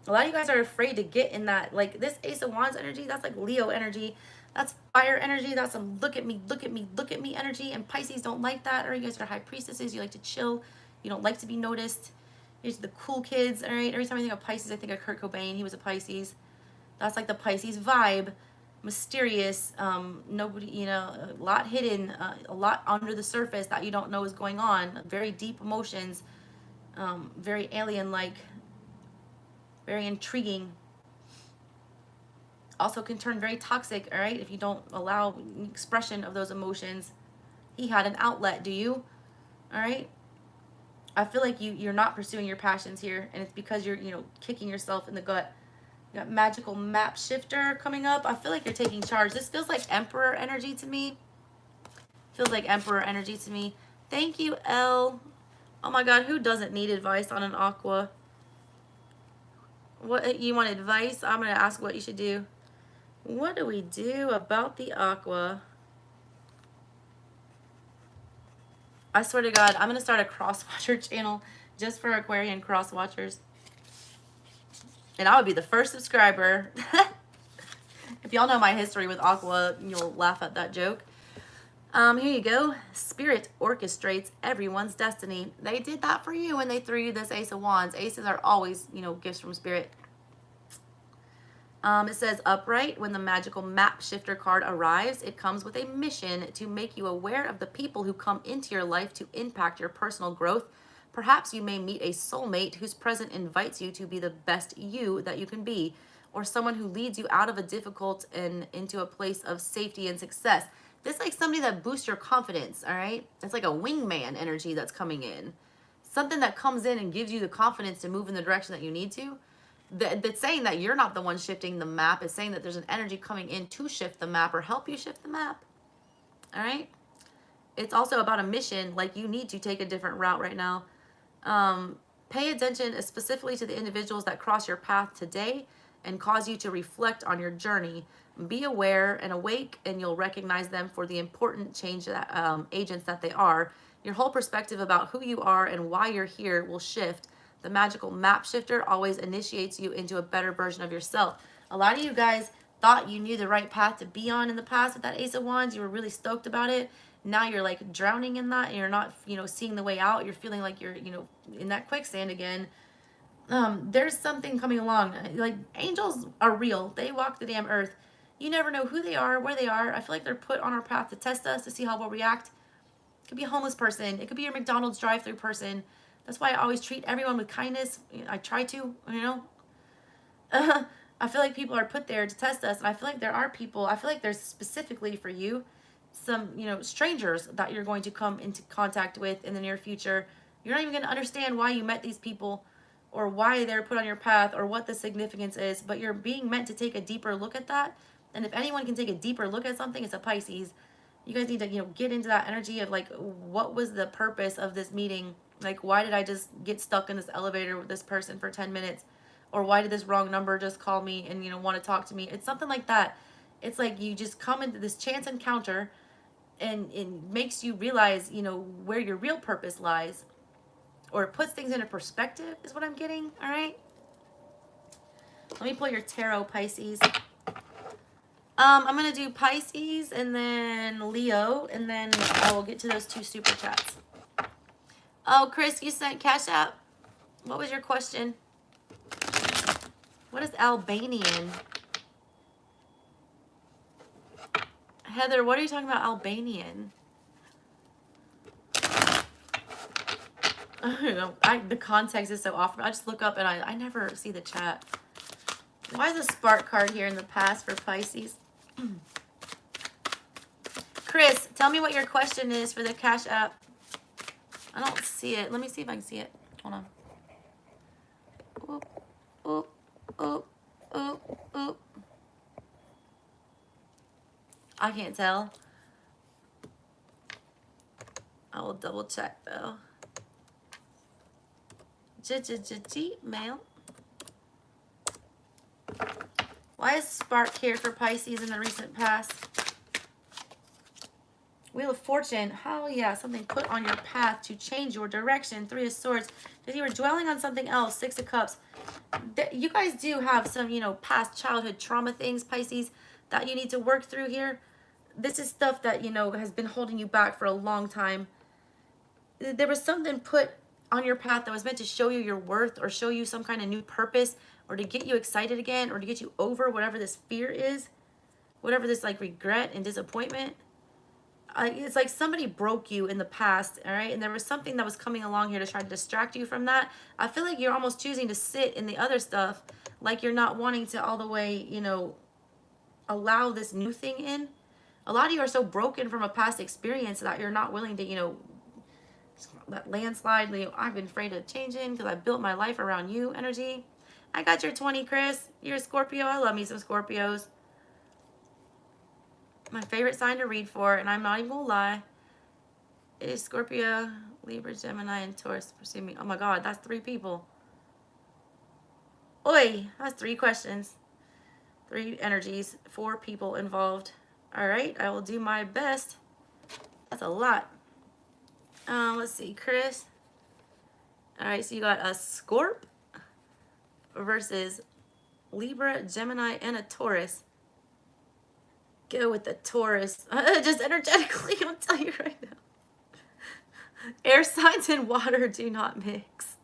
A lot of you guys are afraid to get in that, like this Ace of Wands energy, that's like Leo energy. That's fire energy. That's some look at me, look at me, look at me energy. And Pisces don't like that. Or you guys are high priestesses. You like to chill. You don't like to be noticed. Here's the cool kids, all right? Every time I think of Pisces, I think of Kurt Cobain. He was a Pisces. That's like the Pisces vibe. Mysterious, nobody, you know, a lot hidden, a lot under the surface that you don't know is going on. Very deep emotions, very alien-like, very intriguing. Also can turn very toxic, all right, if you don't allow expression of those emotions. He had an outlet, do you? All right? I feel like you're not pursuing your passions here, and it's because you're, you know, kicking yourself in the gut. You got magical map shifter coming up. I feel like you're taking charge. This feels like Emperor energy to me. Feels like Emperor energy to me. Thank you, Elle. Oh my God, who doesn't need advice on an aqua? What, you want advice? I'm going to ask what you should do. What do we do about the aqua? I swear to God, I'm going to start a cross-watcher channel just for Aquarian cross-watchers. And I would be the first subscriber. If y'all know my history with aqua, you'll laugh at that joke. Here you go. Spirit orchestrates everyone's destiny. They did that for you when they threw you this Ace of Wands. Aces are always, you know, gifts from Spirit. It says upright. When the magical map shifter card arrives, it comes with a mission to make you aware of the people who come into your life to impact your personal growth. Perhaps you may meet a soulmate whose presence invites you to be the best you that you can be, or someone who leads you out of a difficult and into a place of safety and success. This is like somebody that boosts your confidence, all right? It's like a wingman energy that's coming in. Something that comes in and gives you the confidence to move in the direction that you need to. That's saying that you're not the one shifting the map. It's saying that there's an energy coming in to shift the map or help you shift the map. All right? It's also about a mission, like you need to take a different route right now. Pay attention specifically to the individuals that cross your path today and cause you to reflect on your journey. Be aware and awake, and you'll recognize them for the important change that, agents that they are. Your whole perspective about who you are and why you're here will shift. The magical map shifter always initiates you into a better version of yourself. A lot of you guys thought you knew the right path to be on in the past with that Ace of Wands. You were really stoked about it. Now you're like drowning in that, and you're not, you know, seeing the way out. You're feeling like you're, you know, in that quicksand again. There's something coming along. Like, angels are real. They walk the damn earth. You never know who they are, where they are. I feel like they're put on our path to test us, to see how we'll react. It could be a homeless person. It could be your McDonald's drive-through person. That's why I always treat everyone with kindness. I try to, you know. I feel like people are put there to test us, and I feel like there are people. I feel like there's specifically for you some, you know, strangers that you're going to come into contact with in the near future. You're not even going to understand why you met these people or why they're put on your path or what the significance is, but you're being meant to take a deeper look at that. And if anyone can take a deeper look at something, it's a Pisces. You guys need to, you know, get into that energy of like, what was the purpose of this meeting? Like, why did I just get stuck in this elevator with this person for 10 minutes? Or why did this wrong number just call me and, you know, want to talk to me? It's something like that. It's like you just come into this chance encounter, and it makes you realize, you know, where your real purpose lies. Or it puts things into perspective is what I'm getting, all right? Let me pull your tarot, Pisces. I'm going to do Pisces and then Leo, and then I will get to those two super chats. Oh, Chris, you sent Cash App. What was your question? What is Albanian? Heather, what are you talking about Albanian? I don't know. The context is so off. I just look up and I never see the chat. Why is a spark card here in the past for Pisces? Chris, tell me what your question is for the Cash App. I don't see it. Let me see if I can see it. Hold on. Oop, oop, oop, oop, oop. I can't tell. I will double check though. Gmail. Why is Spark here for Pisces in the recent past? Wheel of Fortune. Oh yeah, something put on your path to change your direction. 3 of Swords. Because you were dwelling on something else. 6 of Cups. you guys do have some, you know, past childhood trauma things, Pisces, that you need to work through here. This is stuff that, you know, has been holding you back for a long time. There was something put on your path that was meant to show you your worth or show you some kind of new purpose or to get you excited again or to get you over whatever this fear is, whatever this like regret and disappointment. It's like somebody broke you in the past, all right? And there was something that was coming along here to try to distract you from that. I feel like you're almost choosing to sit in the other stuff, like you're not wanting to all the way, you know, allow this new thing in. A lot of you are so broken from a past experience that you're not willing to, you know, that landslide, you know, I've been afraid of changing because I built my life around you energy. I got your 20, Chris. You're a Scorpio. I love me some Scorpios. My favorite sign to read for, and I'm not even gonna lie, is Scorpio, Libra, Gemini, and Taurus. Pursue me. Oh my God, that's 3 people. Oi, that's 3 questions, 3 energies, 4 people involved. All right, I will do my best. That's a lot. Let's see, Chris. All right, so you got a Scorp versus Libra, Gemini, and a Taurus. Go with the Taurus. Just energetically, I'll tell you right now. Air signs and water do not mix.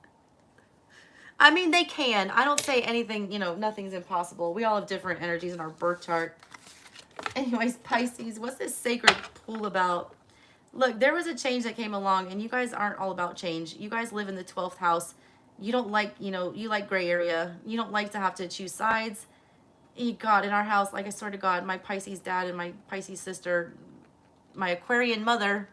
I mean, they can. I don't say anything, you know, nothing's impossible. We all have different energies in our birth chart. Anyways, Pisces, what's this sacred pool about? Look, there was a change that came along, and you guys aren't all about change. You guys live in the 12th house. You don't like, you know, you like gray area. You don't like to have to choose sides. God, in our house, like I swear to God, my Pisces dad and my Pisces sister, my Aquarian mother,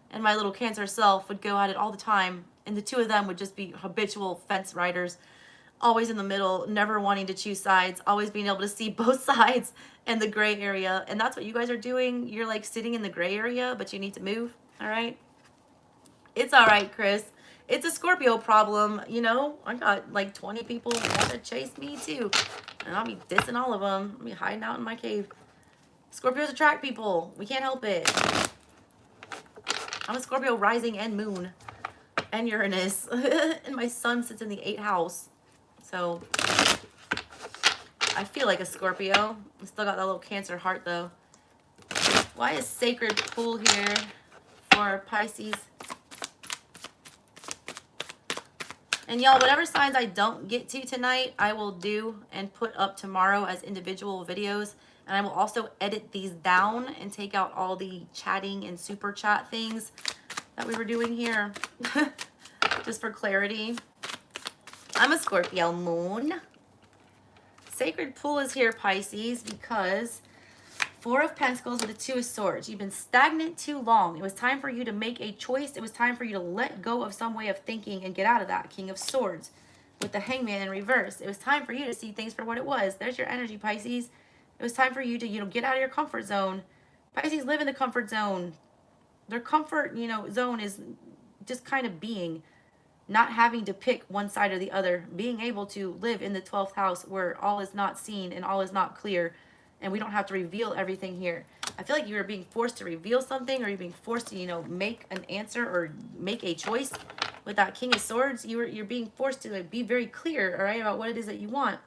and my little Cancer self would go at it all the time. And the 2 of them would just be habitual fence riders, always in the middle, never wanting to choose sides, always being able to see both sides and the gray area. And that's what you guys are doing. You're like sitting in the gray area, but you need to move. All right. It's all right, Chris. It's a Scorpio problem. You know, I got like 20 people want to chase me too. And I'll be dissing all of them. I'll be hiding out in my cave. Scorpios attract people. We can't help it. I'm a Scorpio rising and moon and Uranus. And my sun sits in the 8th house. So I feel like a Scorpio. I still got that little Cancer heart though. Why is sacred pool here for Pisces? And y'all, whatever signs I don't get to tonight, I will do and put up tomorrow as individual videos. And I will also edit these down and take out all the chatting and super chat things that we were doing here. Just for clarity. I'm a Scorpio moon. Sacred pool is here, Pisces, because 4 of Pentacles with the 2 of Swords. You've been stagnant too long. It was time for you to make a choice. It was time for you to let go of some way of thinking and get out of that. King of Swords with the Hangman in reverse. It was time for you to see things for what it was. There's your energy, Pisces. It was time for you to, you know, get out of your comfort zone. Pisces live in the comfort zone. Their comfort, you know, zone is just kind of being, not having to pick one side or the other, being able to live in the 12th house where all is not seen and all is not clear. And we don't have to reveal everything here. I feel like you're being forced to reveal something, or you're being forced to, you know, make an answer or make a choice. With that King of Swords, you're being forced to like, be very clear, all right, about what it is that you want.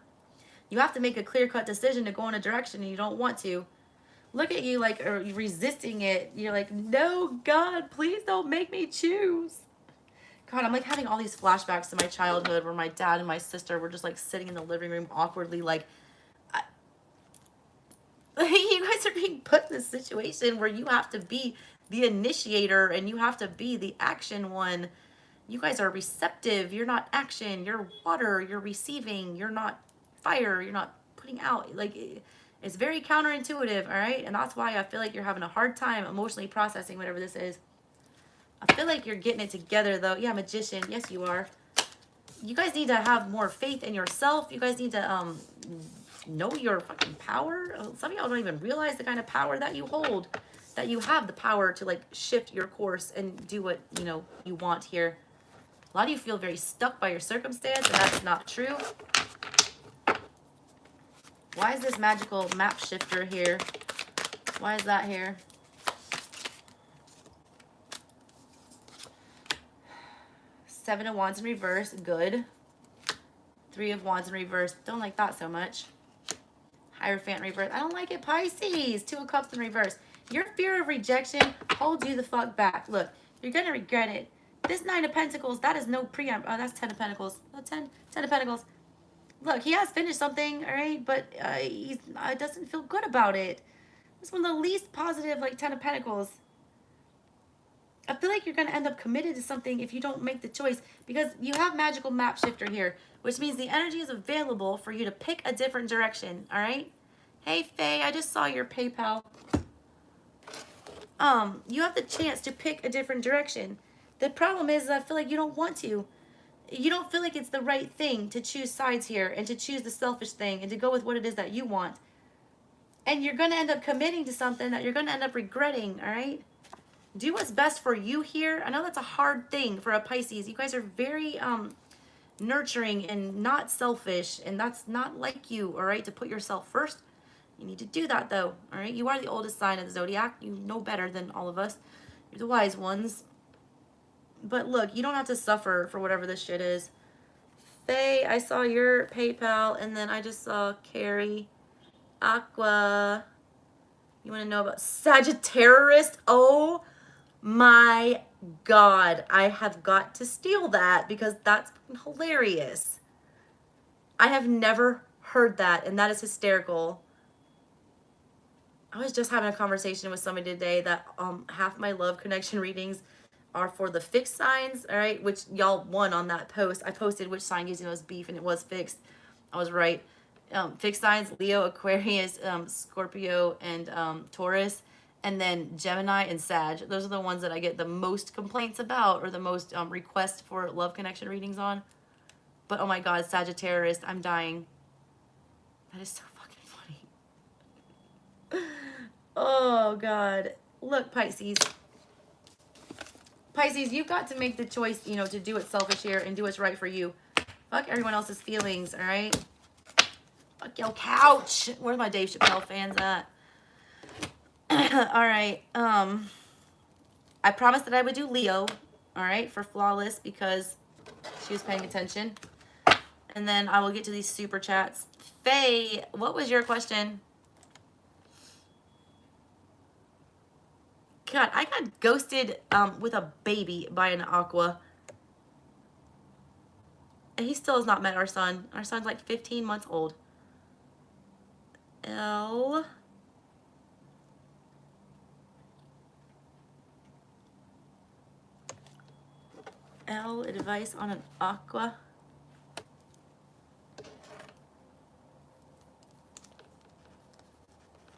You have to make a clear-cut decision to go in a direction and you don't want to. Look at you like are you resisting it. You're like, no, God, please don't make me choose. God, I'm like having all these flashbacks to my childhood where my dad and my sister were just like sitting in the living room awkwardly like, you guys are being put in this situation where you have to be the initiator and you have to be the action one. You guys are receptive. You're not action. You're water. You're receiving. You're not fire. You're not putting out. Like, it's very counterintuitive, all right? And that's why I feel like you're having a hard time emotionally processing whatever this is. I feel like you're getting it together, though. Yeah, Magician. Yes, you are. You guys need to have more faith in yourself. You guys need to know your fucking power. Some of y'all don't even realize the kind of power that you hold, that you have the power to like shift your course and do what, you know, you want here. A lot of you feel very stuck by your circumstance, and that's not true. Why is this magical map shifter here? Why is that here? Seven of Wands in reverse. Good. Three of Wands in reverse. Don't like that so much. Hierophant in reverse. I don't like it. Pisces. Two of Cups in reverse. Your fear of rejection holds you the fuck back. Look, you're going to regret it. This Nine of Pentacles, that is no preamp. Oh, that's 10 of Pentacles. Oh, 10 of Pentacles. Look, he has finished something, all right? But he doesn't feel good about it. This is one of the least positive, like 10 of Pentacles. I feel like you're going to end up committed to something if you don't make the choice, because you have magical map shifter here, which means the energy is available for you to pick a different direction, all right? Hey, Faye, I just saw your PayPal. You have the chance to pick a different direction. The problem is I feel like you don't want to. You don't feel like it's the right thing to choose sides here and to choose the selfish thing and to go with what it is that you want. And you're going to end up committing to something that you're going to end up regretting, all right? Do what's best for you here. I know that's a hard thing for a Pisces. You guys are very nurturing and not selfish, and that's not like you, all right, to put yourself first. You need to do that, though, all right? You are the oldest sign of the zodiac. You know better than all of us. You're the wise ones. But look, you don't have to suffer for whatever this shit is. Faye, I saw your PayPal, and then I just saw Carrie. Aqua. You want to know about Sagittarius? Oh my God. I have got to steal that because that's hilarious. I have never heard that, and that is hysterical. I was just having a conversation with somebody today that half my love connection readings are for the fixed signs, all right, which y'all won on that post. I posted which sign gives you the most beef, and it was fixed. I was right. Fixed signs, Leo, Aquarius, Scorpio, and Taurus, and then Gemini and Sag. Those are the ones that I get the most complaints about, or the most requests for love connection readings on. But oh my God, Sagittarius, I'm dying. That is so fucking funny. Oh God. Look, Pisces. Pisces, you've got to make the choice, you know, to do what's selfish here and do what's right for you. Fuck everyone else's feelings, all right? Fuck your couch. Where's my Dave Chappelle fans at? All right. I promised that I would do Leo, all right, for Flawless because she was paying attention. And then I will get to these super chats. Faye, what was your question? God, I got ghosted with a baby by an Aqua. And he still has not met our son. Our son's like 15 months old. L. Advice on an Aqua.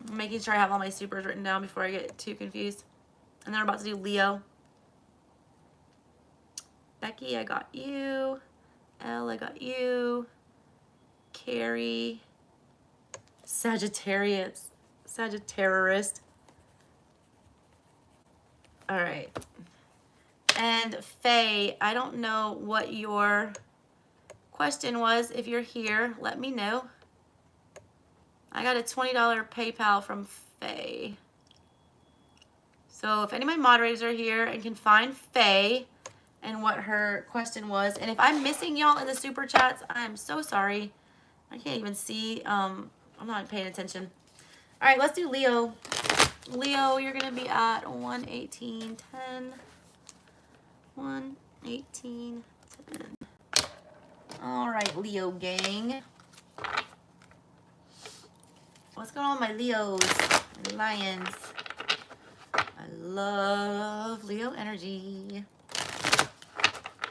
I'm making sure I have all my supers written down before I get too confused. And then we're about to do Leo. Becky, I got you. Elle, I got you. Carrie. Sagittarius. Sagittarius. All right. And Faye, I don't know what your question was. If you're here, let me know. I got a $20 PayPal from Faye. So if any of my moderators are here and can find Faye and what her question was, and if I'm missing y'all in the super chats, I'm so sorry. I can't even see. I'm not paying attention. All right, let's do Leo. Leo, you're going to be at 118.10. 118.10. All right, Leo gang. What's going on with my Leos, my lions? I love Leo energy.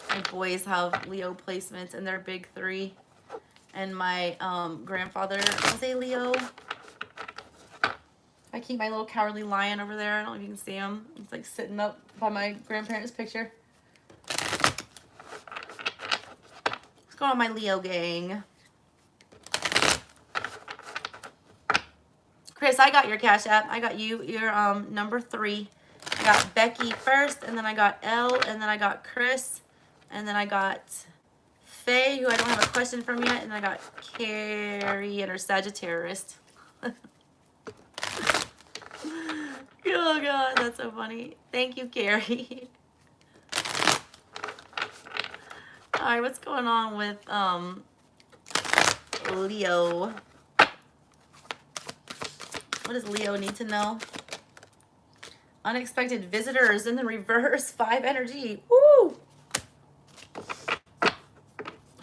My boys have Leo placements in their big three. And my grandfather was a Leo. I keep my little cowardly lion over there. I don't know if you can see him. He's like sitting up by my grandparents' picture. What's going on, my Leo gang? Chris, I got your Cash App. I got you. You're number 3. I got Becky first, and then I got Elle, and then I got Chris, and then I got Faye, who I don't have a question from yet, and I got Carrie and her Sagittarius. Oh God, that's so funny. Thank you, Carrie. All right, what's going on with Leo. What does Leo need to know? Unexpected visitors in the reverse. 5 energy. Woo!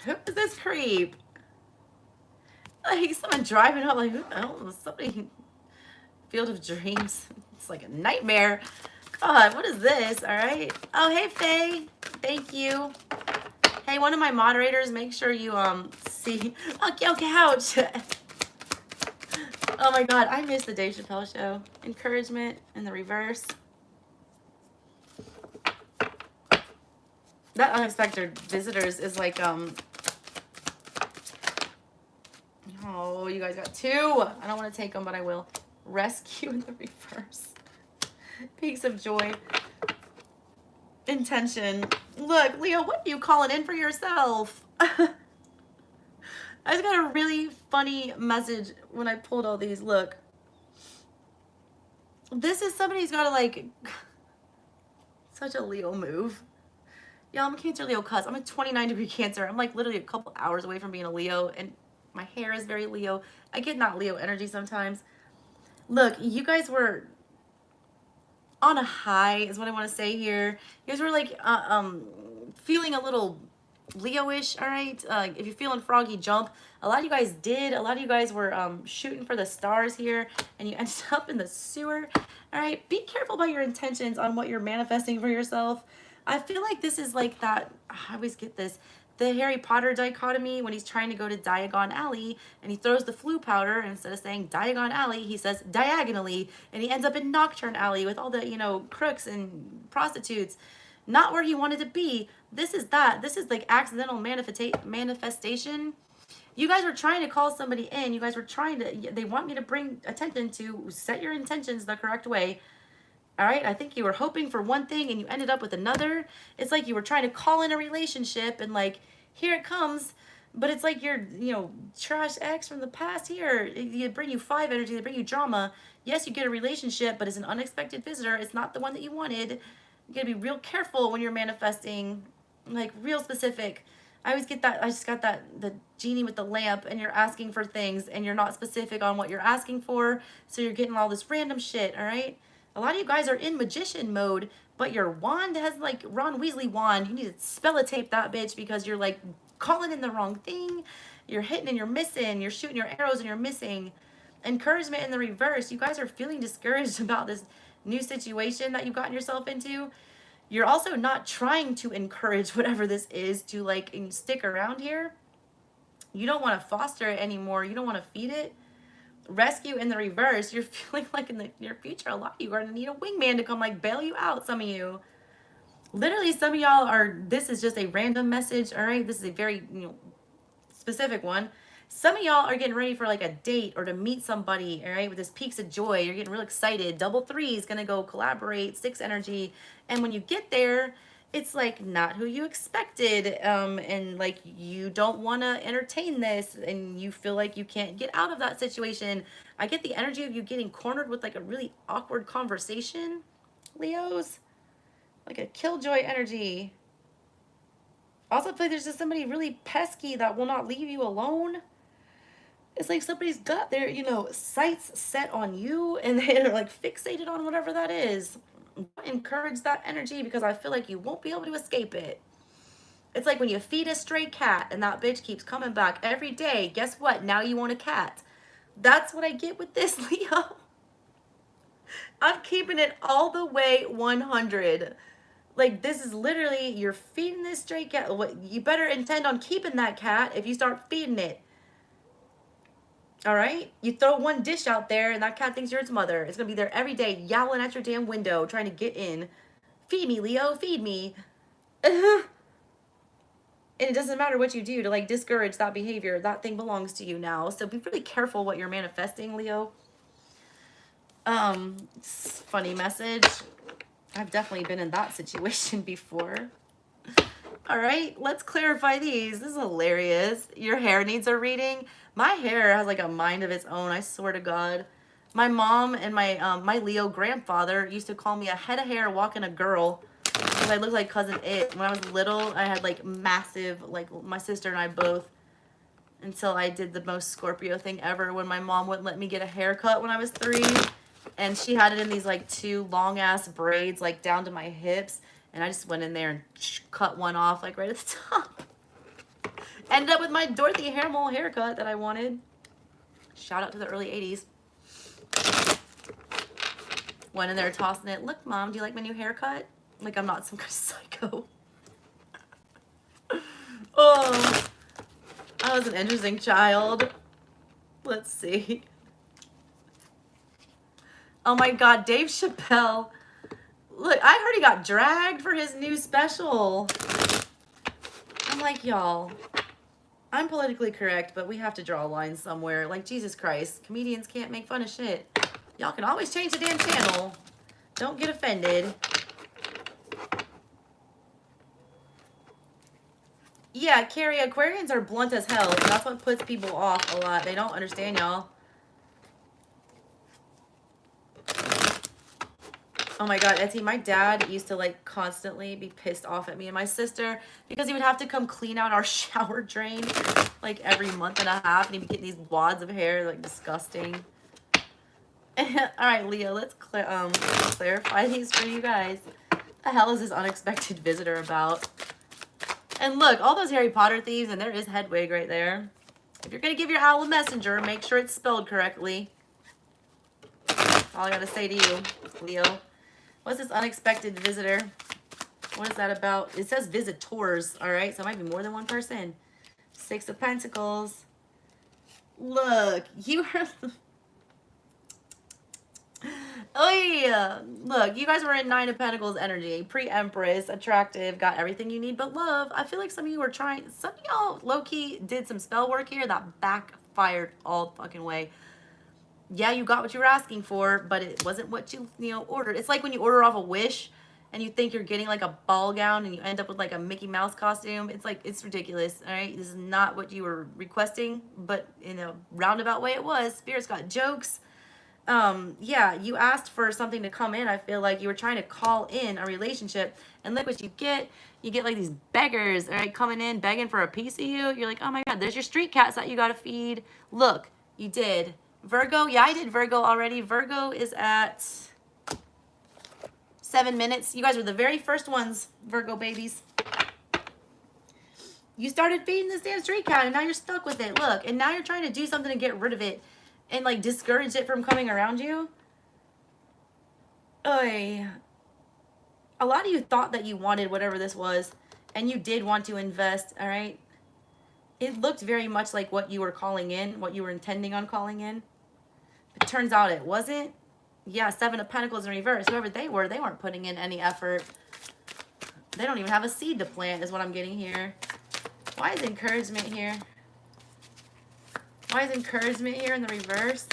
Who is this creep? Like someone driving up like, who the hell is somebody? Field of Dreams. It's like a nightmare. God, what is this? All right. Oh, hey, Faye. Thank you. Hey, one of my moderators, make sure you see. Okay, couch. Oh my God, I missed the Dave Chappelle show. Encouragement in the reverse. That unexpected visitors is like oh, you guys got 2. I don't want to take them, but I will. Rescue in the reverse. Peaks of joy. Intention. Look, Leo, what are you calling in for yourself? I just got a really funny message when I pulled all these. Look. This is somebody who's got to like... Such a Leo move. Yeah, I'm a Cancer Leo cuz. I'm a 29-degree Cancer. I'm like literally a couple hours away from being a Leo. And my hair is very Leo. I get not Leo energy sometimes. Look, you guys were on a high is what I want to say here. You guys were like feeling a little Leo-ish, all right? If you're feeling froggy, jump. A lot of you guys did. A lot of you guys were shooting for the stars here, and you ended up in the sewer. All right, be careful about your intentions on what you're manifesting for yourself. I feel like this is like that, I always get this, the Harry Potter dichotomy when he's trying to go to Diagon Alley and he throws the flu powder, and instead of saying Diagon Alley, he says diagonally, and he ends up in Nocturne Alley with all the, you know, crooks and prostitutes. Not where he wanted to be. This is that. This is like accidental manifestation. You guys were trying to call somebody in. You guys were trying to, they want me to bring attention to set your intentions the correct way. All right, I think you were hoping for one thing and you ended up with another. It's like you were trying to call in a relationship and like, here it comes. But it's like you're, you know, trash ex from the past here. They bring you 5 energy, they bring you drama. Yes, you get a relationship, but it's an unexpected visitor. It's not the one that you wanted. You gotta be real careful when you're manifesting, like real specific. I always get that, I just got that, the genie with the lamp, and you're asking for things and you're not specific on what you're asking for. So you're getting all this random shit, all right? A lot of you guys are in magician mode, but your wand has like Ron Weasley wand. You need to spell tape that bitch because you're like calling in the wrong thing. You're hitting and you're missing. You're shooting your arrows and you're missing. Encouragement in the reverse. You guys are feeling discouraged about this new situation that you've gotten yourself into. You're also not trying to encourage whatever this is to like stick around here. You don't want to foster it anymore. You don't want to feed it. Rescue in the reverse. You're feeling like in the near future, a lot of you are going to need a wingman to come like bail you out. Some of you. Literally, some of y'all are, this is just a random message, all right? This is a very, you know, specific one. Some of y'all are getting ready for like a date or to meet somebody, all right, with this peaks of joy. You're getting real excited. Double 3 is going to go collaborate, 6 energy. And when you get there, it's like not who you expected. And like you don't want to entertain this and you feel like you can't get out of that situation. I get the energy of you getting cornered with like a really awkward conversation, Leos. Like a killjoy energy. Also, I feel like there's just somebody really pesky that will not leave you alone. It's like somebody's got their, you know, sights set on you and they're like fixated on whatever that is. Don't encourage that energy because I feel like you won't be able to escape it. It's like when you feed a stray cat and that bitch keeps coming back every day. Guess what? Now you want a cat. That's what I get with this, Leo. I'm keeping it all the way 100. Like, this is literally, you're feeding this stray cat. You better intend on keeping that cat if you start feeding it. All right? You throw one dish out there and that cat thinks you're its mother. It's going to be there every day yowling at your damn window trying to get in. Feed me, Leo. Feed me. And it doesn't matter what you do to, like, discourage that behavior. That thing belongs to you now. So be really careful what you're manifesting, Leo. Funny message. I've definitely been in that situation before. All right, let's clarify these. This is hilarious. Your hair needs a reading. My hair has like a mind of its own, I swear to God. My mom and my Leo grandfather used to call me a head of hair walking a girl because I looked like Cousin It. When I was little, I had like massive, like my sister and I both until I did the most Scorpio thing ever when my mom wouldn't let me get a haircut when I was 3. And she had it in these like 2 long ass braids like down to my hips. And I just went in there and cut one off like right at the top. Ended up with my Dorothy Hamill haircut that I wanted. Shout out to the early 80s. Went in there tossing it. Look, Mom, do you like my new haircut? Like I'm not some kind of psycho. Oh, I was an interesting child. Let's see. Oh my God, Dave Chappelle. Look, I heard he got dragged for his new special. I'm like, y'all, I'm politically correct, but we have to draw a line somewhere. Like, Jesus Christ, comedians can't make fun of shit. Y'all can always change the damn channel. Don't get offended. Yeah, Carrie, Aquarians are blunt as hell. And that's what puts people off a lot. They don't understand, y'all. Oh my God, Etsy, my dad used to like constantly be pissed off at me and my sister because he would have to come clean out our shower drain like every month and a half, and he'd be getting these wads of hair, like disgusting. All right, Leo, let's clarify these for you guys. What the hell is this unexpected visitor about? And look, all those Harry Potter thieves, and there is Hedwig right there. If you're gonna give your owl a messenger, make sure it's spelled correctly. All I gotta say to you, Leo. What's this unexpected visitor? What is that about? It says visitors, all right? So it might be more than one person. 6 of Pentacles. Look, you are... Oh yeah. Look, you guys were in 9 of Pentacles energy. Pre-Empress, attractive, got everything you need but love. I feel like some of you were trying... Some of y'all low-key did some spell work here that backfired all the fucking way. Yeah, you got what you were asking for, but it wasn't what you ordered. It's like when you order off a Wish and you think you're getting like a ball gown and you end up with like a Mickey Mouse costume. It's like, it's ridiculous, all right? This is not what you were requesting, but in a roundabout way it was. Spirit's got jokes. Yeah, you asked for something to come in. I feel like you were trying to call in a relationship, and look what you get. You get like these beggars, all right, coming in, begging for a piece of you. You're like, oh my God, there's your street cats that you got to feed. Look, you did. Virgo, yeah, I did Virgo already. Virgo is at 7 minutes. You guys were the very first ones, Virgo babies. You started feeding this damn street cat, and now you're stuck with it. Look, and now you're trying to do something to get rid of it and like discourage it from coming around you. Oy. A lot of you thought that you wanted whatever this was, and you did want to invest, all right? It looked very much like what you were calling in, what you were intending on calling in. It turns out it wasn't. Yeah, 7 of Pentacles in reverse. Whoever they weren't putting in any effort. They don't even have a seed to plant is what I'm getting here. Why is encouragement here? Why is encouragement here in the reverse?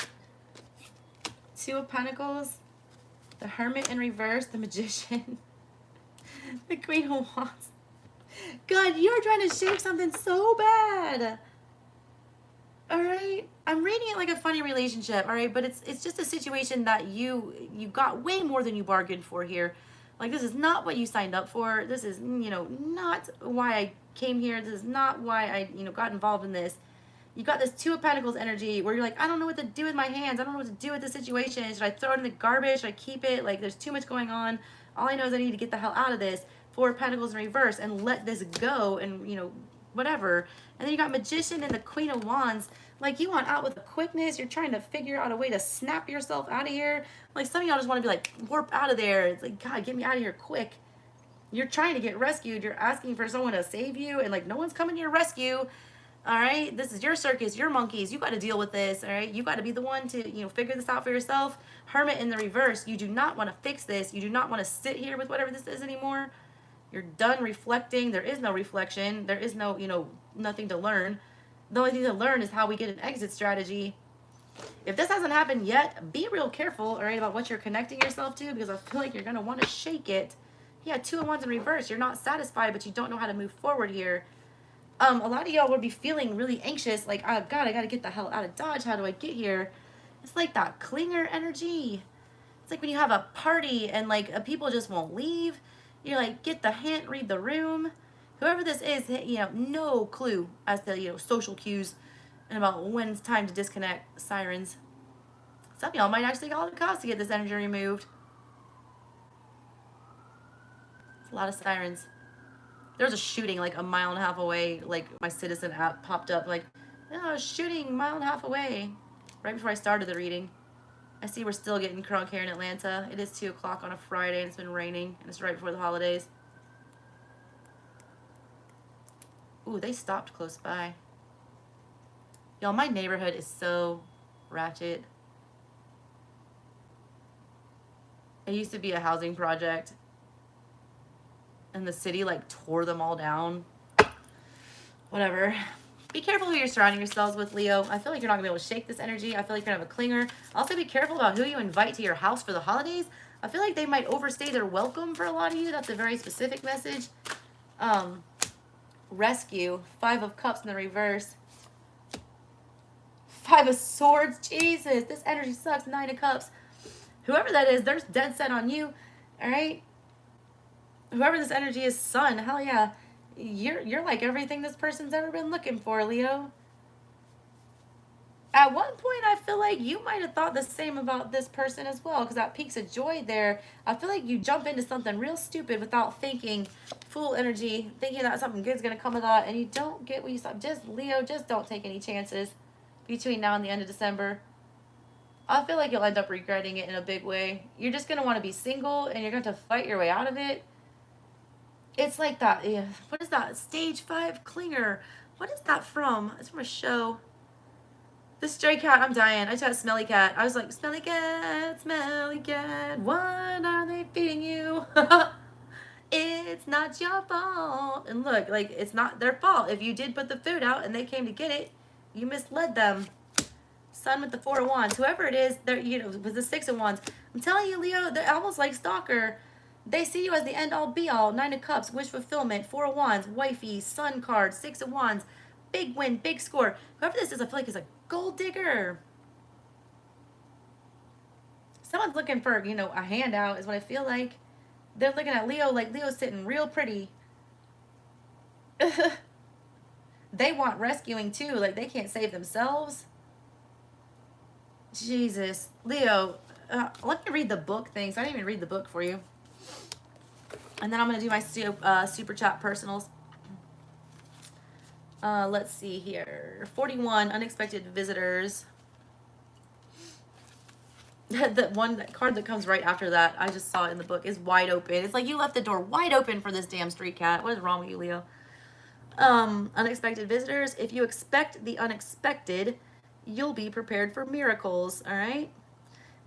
2 of Pentacles. The Hermit in reverse. The Magician. The Queen of Wands. God, you're trying to shape something so bad. All right, I'm reading it like a funny relationship, all right, but it's just a situation that you got way more than you bargained for here. Like, this is not what you signed up for. This is, not why I came here. This is not why I, got involved in this. You got this 2 of Pentacles energy where you're like, I don't know what to do with my hands. I don't know what to do with this situation. Should I throw it in the garbage? Should I keep it? Like, there's too much going on. All I know is I need to get the hell out of this. 4 of Pentacles in reverse and let this go and, whatever. And then you got Magician and the Queen of Wands. Like, you want out with a quickness. You're trying to figure out a way to snap yourself out of here. Like, some of y'all just want to be like, warp out of there. It's like, God, get me out of here quick. You're trying to get rescued. You're asking for someone to save you. And, like, no one's coming to your rescue. All right? This is your circus, your monkeys. You got to deal with this. All right? You got to be the one to, figure this out for yourself. Hermit in the reverse. You do not want to fix this. You do not want to sit here with whatever this is anymore. You're done reflecting. There is no reflection. There is no, nothing to learn. The only thing to learn is how we get an exit strategy. If this hasn't happened yet, be real careful, all right, about what you're connecting yourself to, because I feel like you're going to want to shake it. Yeah, 2 of Wands in reverse. You're not satisfied, but you don't know how to move forward here. A lot of y'all would be feeling really anxious, like, oh, God, I got to get the hell out of Dodge. How do I get here? It's like that clinger energy. It's like when you have a party and, like, people just won't leave. You're like, get the hint, read the room. Whoever this is, no clue as to, social cues. And about when it's time to disconnect. Sirens. Some of y'all might actually call the cops to get this energy removed. It's a lot of sirens. There was a shooting like a mile and a half away. Like my Citizen app popped up like, oh, shooting mile and a half away. Right before I started the reading. I see we're still getting crunk here in Atlanta. It is 2 o'clock on a Friday and it's been raining and it's right before the holidays. Ooh, they stopped close by. Y'all, my neighborhood is so ratchet. It used to be a housing project and the city like tore them all down. Whatever. Be careful who you're surrounding yourselves with, Leo. I feel like you're not gonna be able to shake this energy. I feel like you're gonna have a clinger. Also, be careful about who you invite to your house for the holidays. I feel like they might overstay their welcome for a lot of you. That's a very specific message. Rescue. 5 of Cups in the reverse. 5 of Swords. Jesus, this energy sucks. 9 of Cups. Whoever that is, they're dead set on you. All right? Whoever this energy is, Sun. Hell yeah. You're like everything this person's ever been looking for, Leo. At one point, I feel like you might have thought the same about this person as well, because that peaks of joy there. I feel like you jump into something real stupid without thinking, fool energy, thinking that something good's going to come of that, and you don't get what you saw. Just, Leo, just don't take any chances between now and the end of December. I feel like you'll end up regretting it in a big way. You're just going to want to be single, and you're going to fight your way out of it. It's like that, what is that? Stage 5 clinger. What is that from? It's from a show. The stray cat, I'm dying. I just had a smelly cat. I was like, smelly cat, what are they feeding you? It's not your fault. And look, like, it's not their fault. If you did put the food out and they came to get it, you misled them. Sun with the 4 of Wands. Whoever it is, they're, you know, with the 6 of Wands. I'm telling you, Leo, they're almost like Stalker. They see you as the end-all, be-all. 9 of Cups, wish fulfillment, 4 of Wands, wifey, Sun card, 6 of Wands. Big win, big score. Whoever this is, I feel like is a gold digger. Someone's looking for, you know, a handout is what I feel like. They're looking at Leo like Leo's sitting real pretty. They want rescuing too. Like they can't save themselves. Jesus. Leo, let me read the book thing. So I didn't even read the book for you. And then I'm going to do my super chat personals. Let's see here. 41 unexpected visitors. The one card that comes right after that, I just saw it in the book, is wide open. It's like you left the door wide open for this damn street cat. What is wrong with you, Leo? Unexpected visitors. If you expect the unexpected, you'll be prepared for miracles, all right?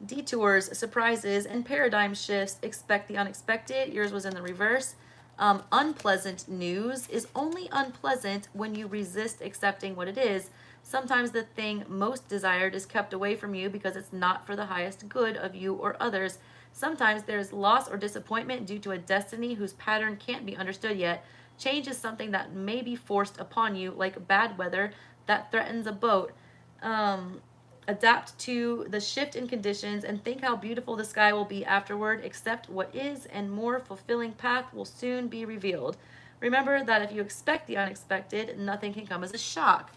Detours, surprises, and paradigm shifts. Expect the unexpected. Yours was in the reverse. Unpleasant news is only unpleasant when you resist accepting what it is. Sometimes the thing most desired is kept away from you because it's not for the highest good of you or others. Sometimes there's loss or disappointment due to a destiny whose pattern can't be understood yet. Change is something that may be forced upon you, like bad weather that threatens a boat. Adapt to the shift in conditions and think how beautiful the sky will be afterward. Accept what is, and more fulfilling path will soon be revealed. Remember that if you expect the unexpected, nothing can come as a shock.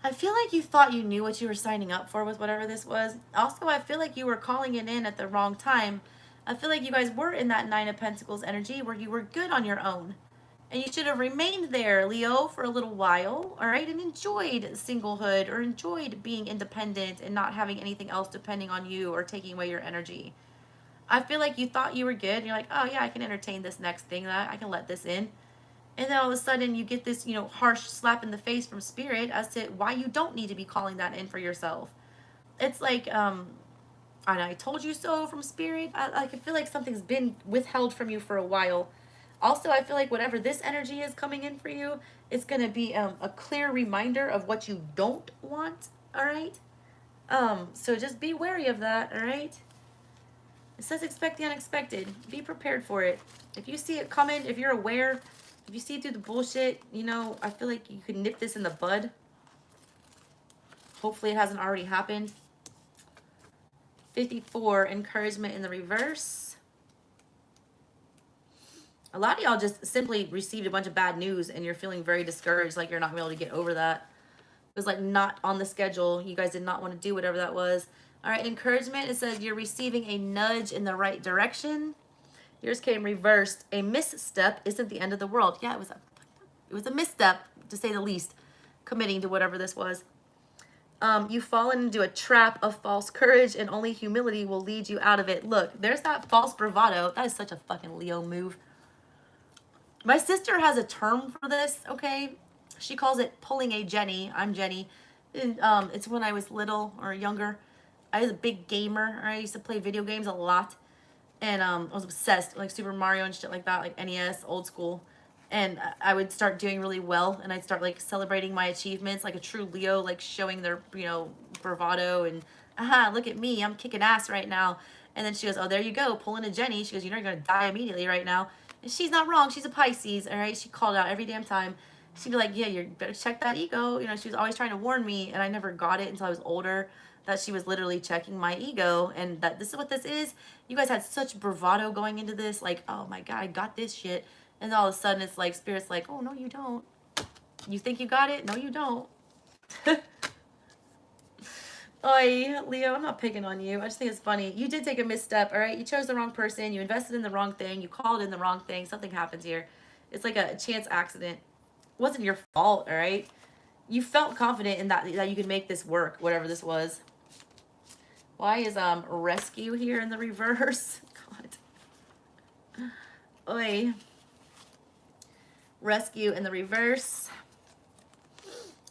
I feel like you thought you knew what you were signing up for with whatever this was. Also, I feel like you were calling it in at the wrong time. I feel like you guys were in that 9 of Pentacles energy where you were good on your own. And you should have remained there, Leo, for a little while, all right, and enjoyed singlehood or enjoyed being independent and not having anything else depending on you or taking away your energy. I feel like you thought you were good. And you're like, oh, yeah, I can entertain this next thing. I can let this in. And then all of a sudden you get this, you know, harsh slap in the face from Spirit as to why you don't need to be calling that in for yourself. It's like, and I told you so from Spirit. I feel like something's been withheld from you for a while. Also, I feel like whatever this energy is coming in for you, it's going to be a clear reminder of what you don't want, all right? So just be wary of that, all right? It says expect the unexpected. Be prepared for it. If you see it coming, if you're aware, if you see through the bullshit, you know, I feel like you could nip this in the bud. Hopefully it hasn't already happened. 54, encouragement in the reverse. A lot of y'all just simply received a bunch of bad news and you're feeling very discouraged, like you're not going to be able to get over that. was like not on the schedule. You guys did not want to do whatever that was. All right, encouragement. It says you're receiving a nudge in the right direction. Yours came reversed. A misstep isn't the end of the world. Yeah, it was a misstep, to say the least, committing to whatever this was. You've fallen into a trap of false courage, and only humility will lead you out of it. Look, there's that false bravado. That is such a fucking Leo move. My sister has a term for this, okay? She calls it pulling a Jenny. I'm Jenny. And, it's when I was little or younger. I was a big gamer. I used to play video games a lot. And I was obsessed, like Super Mario and shit like that, like NES, old school. And I would start doing really well, and I'd start like celebrating my achievements, like a true Leo, like showing their, you know, bravado and, aha, look at me, I'm kicking ass right now. And then she goes, oh, there you go, pulling a Jenny. She goes, you're not gonna die immediately right now. And she's not wrong. She's a Pisces, all right? She called out every damn time. She'd be like, yeah, you better check that ego. You know, she was always trying to warn me, and I never got it until I was older, that she was literally checking my ego, and that this is what this is. You guys had such bravado going into this, like, oh my God, I got this shit. And all of a sudden it's like, Spirit's like, oh, no, you don't. You think you got it? No, you don't. Oy, Leo, I'm not picking on you. I just think it's funny. You did take a misstep, all right? You chose the wrong person. You invested in the wrong thing. You called in the wrong thing. Something happens here. It's like a chance accident. It wasn't your fault, all right? You felt confident in that you could make this work, whatever this was. Why is rescue here in the reverse? God. Oy. Rescue in the reverse.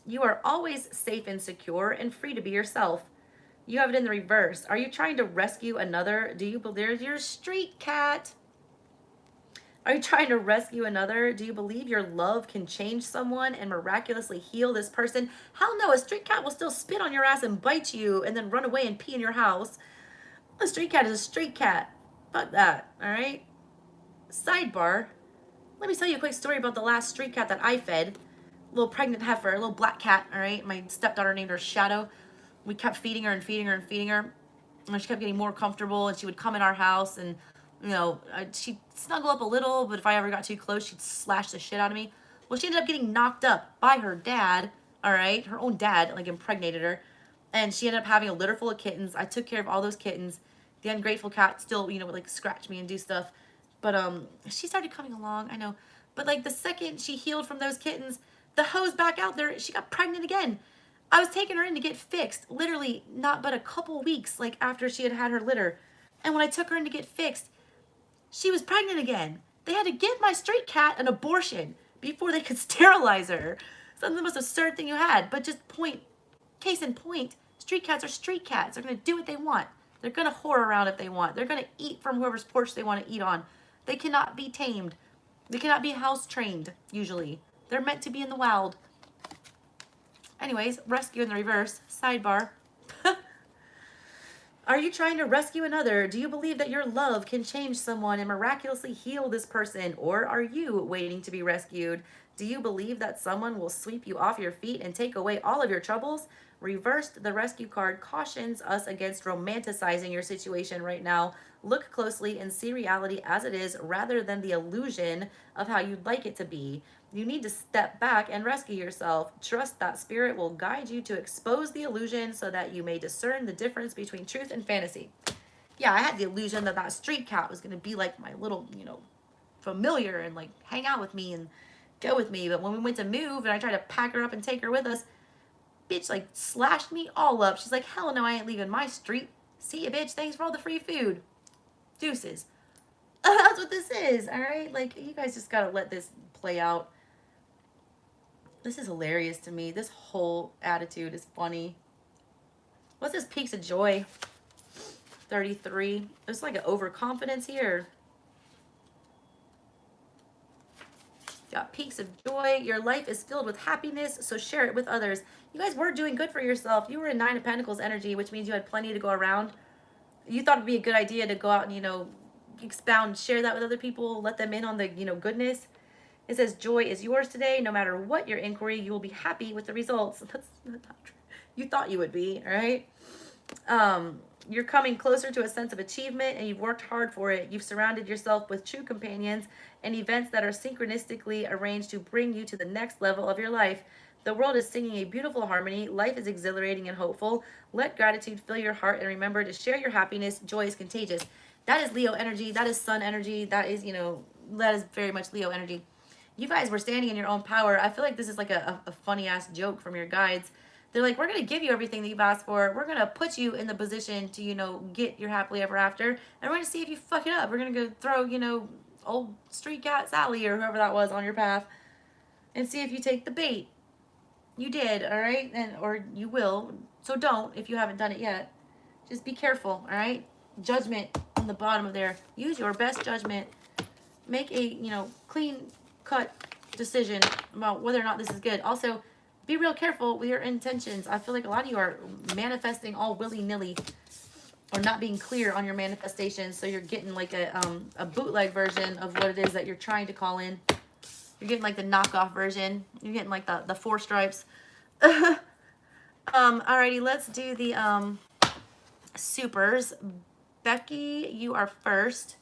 You are always safe and secure and free to be yourself. You have it in the reverse. Are you trying to rescue another? Do you believe there's your street cat? Are you trying to rescue another? Do you believe your love can change someone and miraculously heal this person? Hell no, a street cat will still spit on your ass and bite you and then run away and pee in your house. A street cat is a street cat. Fuck that, all right? Sidebar. Let me tell you a quick story about the last street cat that I fed. Little pregnant heifer, a little black cat, all right? My stepdaughter named her Shadow. We kept feeding her and feeding her and feeding her. And she kept getting more comfortable, and she would come in our house, and, you know, she'd snuggle up a little, but if I ever got too close, she'd slash the shit out of me. Well, she ended up getting knocked up by her dad, all right? Her own dad, like, impregnated her. And she ended up having a litter full of kittens. I took care of all those kittens. The ungrateful cat still, you know, would, like, scratch me and do stuff. But she started coming along, I know. But, like, the second she healed from those kittens, the hoe's back out there. She got pregnant again. I was taking her in to get fixed, literally not but a couple weeks, like, after she had had her litter. And when I took her in to get fixed, she was pregnant again. They had to give my street cat an abortion before they could sterilize her. Something the most absurd thing you had. But just case in point, street cats are street cats. They're going to do what they want. They're going to whore around if they want. They're going to eat from whoever's porch they want to eat on. They cannot be tamed. They cannot be house trained, usually. They're meant to be in the wild. Anyways, rescue in the reverse. Sidebar. Are you trying to rescue another? Do you believe that your love can change someone and miraculously heal this person? Or are you waiting to be rescued? Do you believe that someone will sweep you off your feet and take away all of your troubles? Reversed, the rescue card cautions us against romanticizing your situation right now. Look closely and see reality as it is rather than the illusion of how you'd like it to be. You need to step back and rescue yourself. Trust that spirit will guide you to expose the illusion so that you may discern the difference between truth and fantasy. Yeah, I had the illusion that that street cat was going to be like my little, you know, familiar and like hang out with me and go with me. But when we went to move and I tried to pack her up and take her with us, bitch like slashed me all up. She's like, hell no, I ain't leaving my street. See ya, bitch. Thanks for all the free food. Deuces. That's what this is, all right? Like, you guys just got to let this play out. This is hilarious to me. This whole attitude is funny. What's this peaks of joy? 33. There's like an overconfidence here. Got peaks of joy. Your life is filled with happiness, so share it with others. You guys were doing good for yourself. You were in 9 of Pentacles energy, which means you had plenty to go around. You thought it'd be a good idea to go out and, you know, expound, share that with other people, let them in on the, you know, goodness. It says, joy is yours today. No matter what your inquiry, you will be happy with the results. That's not true. You thought you would be, all right? You're coming closer to a sense of achievement, and you've worked hard for it. You've surrounded yourself with true companions and events that are synchronistically arranged to bring you to the next level of your life. The world is singing a beautiful harmony. Life is exhilarating and hopeful. Let gratitude fill your heart and remember to share your happiness. Joy is contagious. That is Leo energy. That is sun energy. That is, you know, that is very much Leo energy. You guys were standing in your own power. I feel like this is like a funny ass joke from your guides. They're like, we're going to give you everything that you've asked for. We're going to put you in the position to, you know, get your happily ever after. And we're going to see if you fuck it up. We're going to go throw, you know, old street cat Sally or whoever that was on your path and see if you take the bait. You did, all right? And or you will. So don't if you haven't done it yet. Just be careful, all right? Judgment on the bottom of there. Use your best judgment. Make a, you know, clean cut decision about whether or not this is good. Also, be real careful with your intentions. I feel like a lot of you are manifesting all willy-nilly or not being clear on your manifestations. So you're getting like a bootleg version of what it is that you're trying to call in. You're getting like the knockoff version. You're getting like the 4 stripes. Alrighty, let's do the supers. Becky, you are first.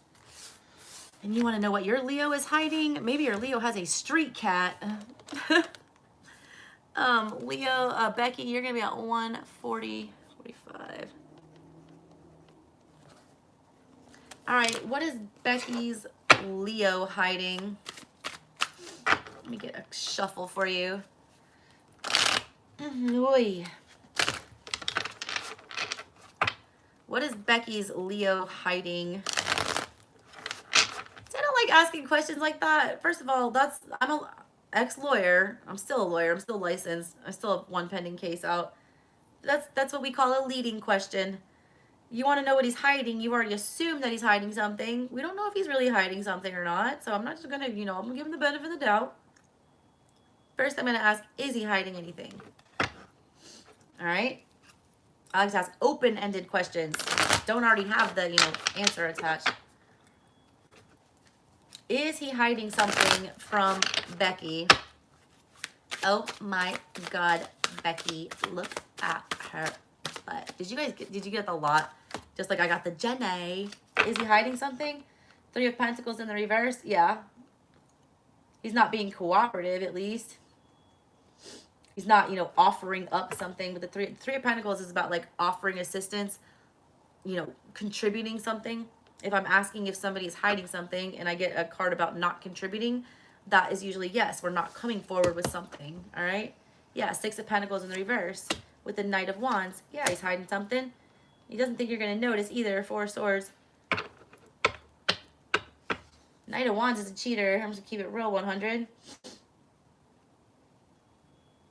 And you want to know what your Leo is hiding? Maybe your Leo has a street cat. Leo, Becky, you're going to be at 140, 45. All right, what is Becky's Leo hiding? Let me get a shuffle for you. Oy. What is Becky's Leo hiding? I don't like asking questions like that. First of all, I'm an ex-lawyer. I'm still a lawyer. I'm still licensed. I still have 1 pending case out. That's what we call a leading question. You want to know what he's hiding. You already assume that he's hiding something. We don't know if he's really hiding something or not. So I'm not just going to, you know, I'm going to give him the benefit of the doubt. First, I'm going to ask, is he hiding anything? All right. I like to ask open-ended questions. Don't already have the, you know, answer attached. Is he hiding something from Becky? Oh my God, Becky, look at her butt. Did you get the lot? Just like I got the Jenny. Is he hiding something? 3 of Pentacles in the reverse? Yeah. He's not being cooperative, at least. He's not, you know, offering up something. But the three of Pentacles is about like offering assistance, you know, contributing something. If I'm asking if somebody's hiding something and I get a card about not contributing, that is usually yes, we're not coming forward with something. All right. Yeah. 6 of Pentacles in the reverse with the Knight of Wands. Yeah, he's hiding something. He doesn't think you're going to notice either. 4 of Swords. Knight of Wands is a cheater. I'm just going to keep it real 100.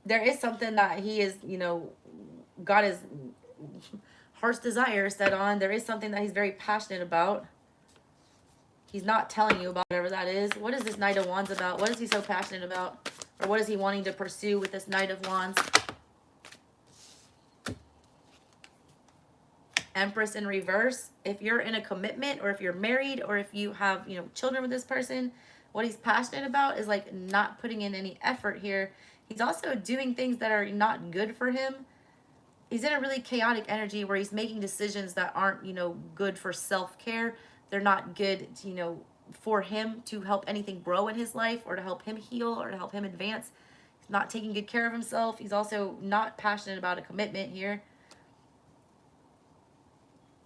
There is something that he is, you know, got his heart's desire set on. There is something that he's very passionate about. He's not telling you about whatever that is. What is this Knight of Wands about? What is he so passionate about? Or what is he wanting to pursue with this Knight of Wands? Empress in reverse. If you're in a commitment or if you're married or if you have, you know, children with this person, what he's passionate about is like not putting in any effort here. He's also doing things that are not good for him. He's in a really chaotic energy where he's making decisions that aren't, you know, good for self-care. They're not good, you know, for him to help anything grow in his life or to help him heal or to help him advance. He's not taking good care of himself. He's also not passionate about a commitment here.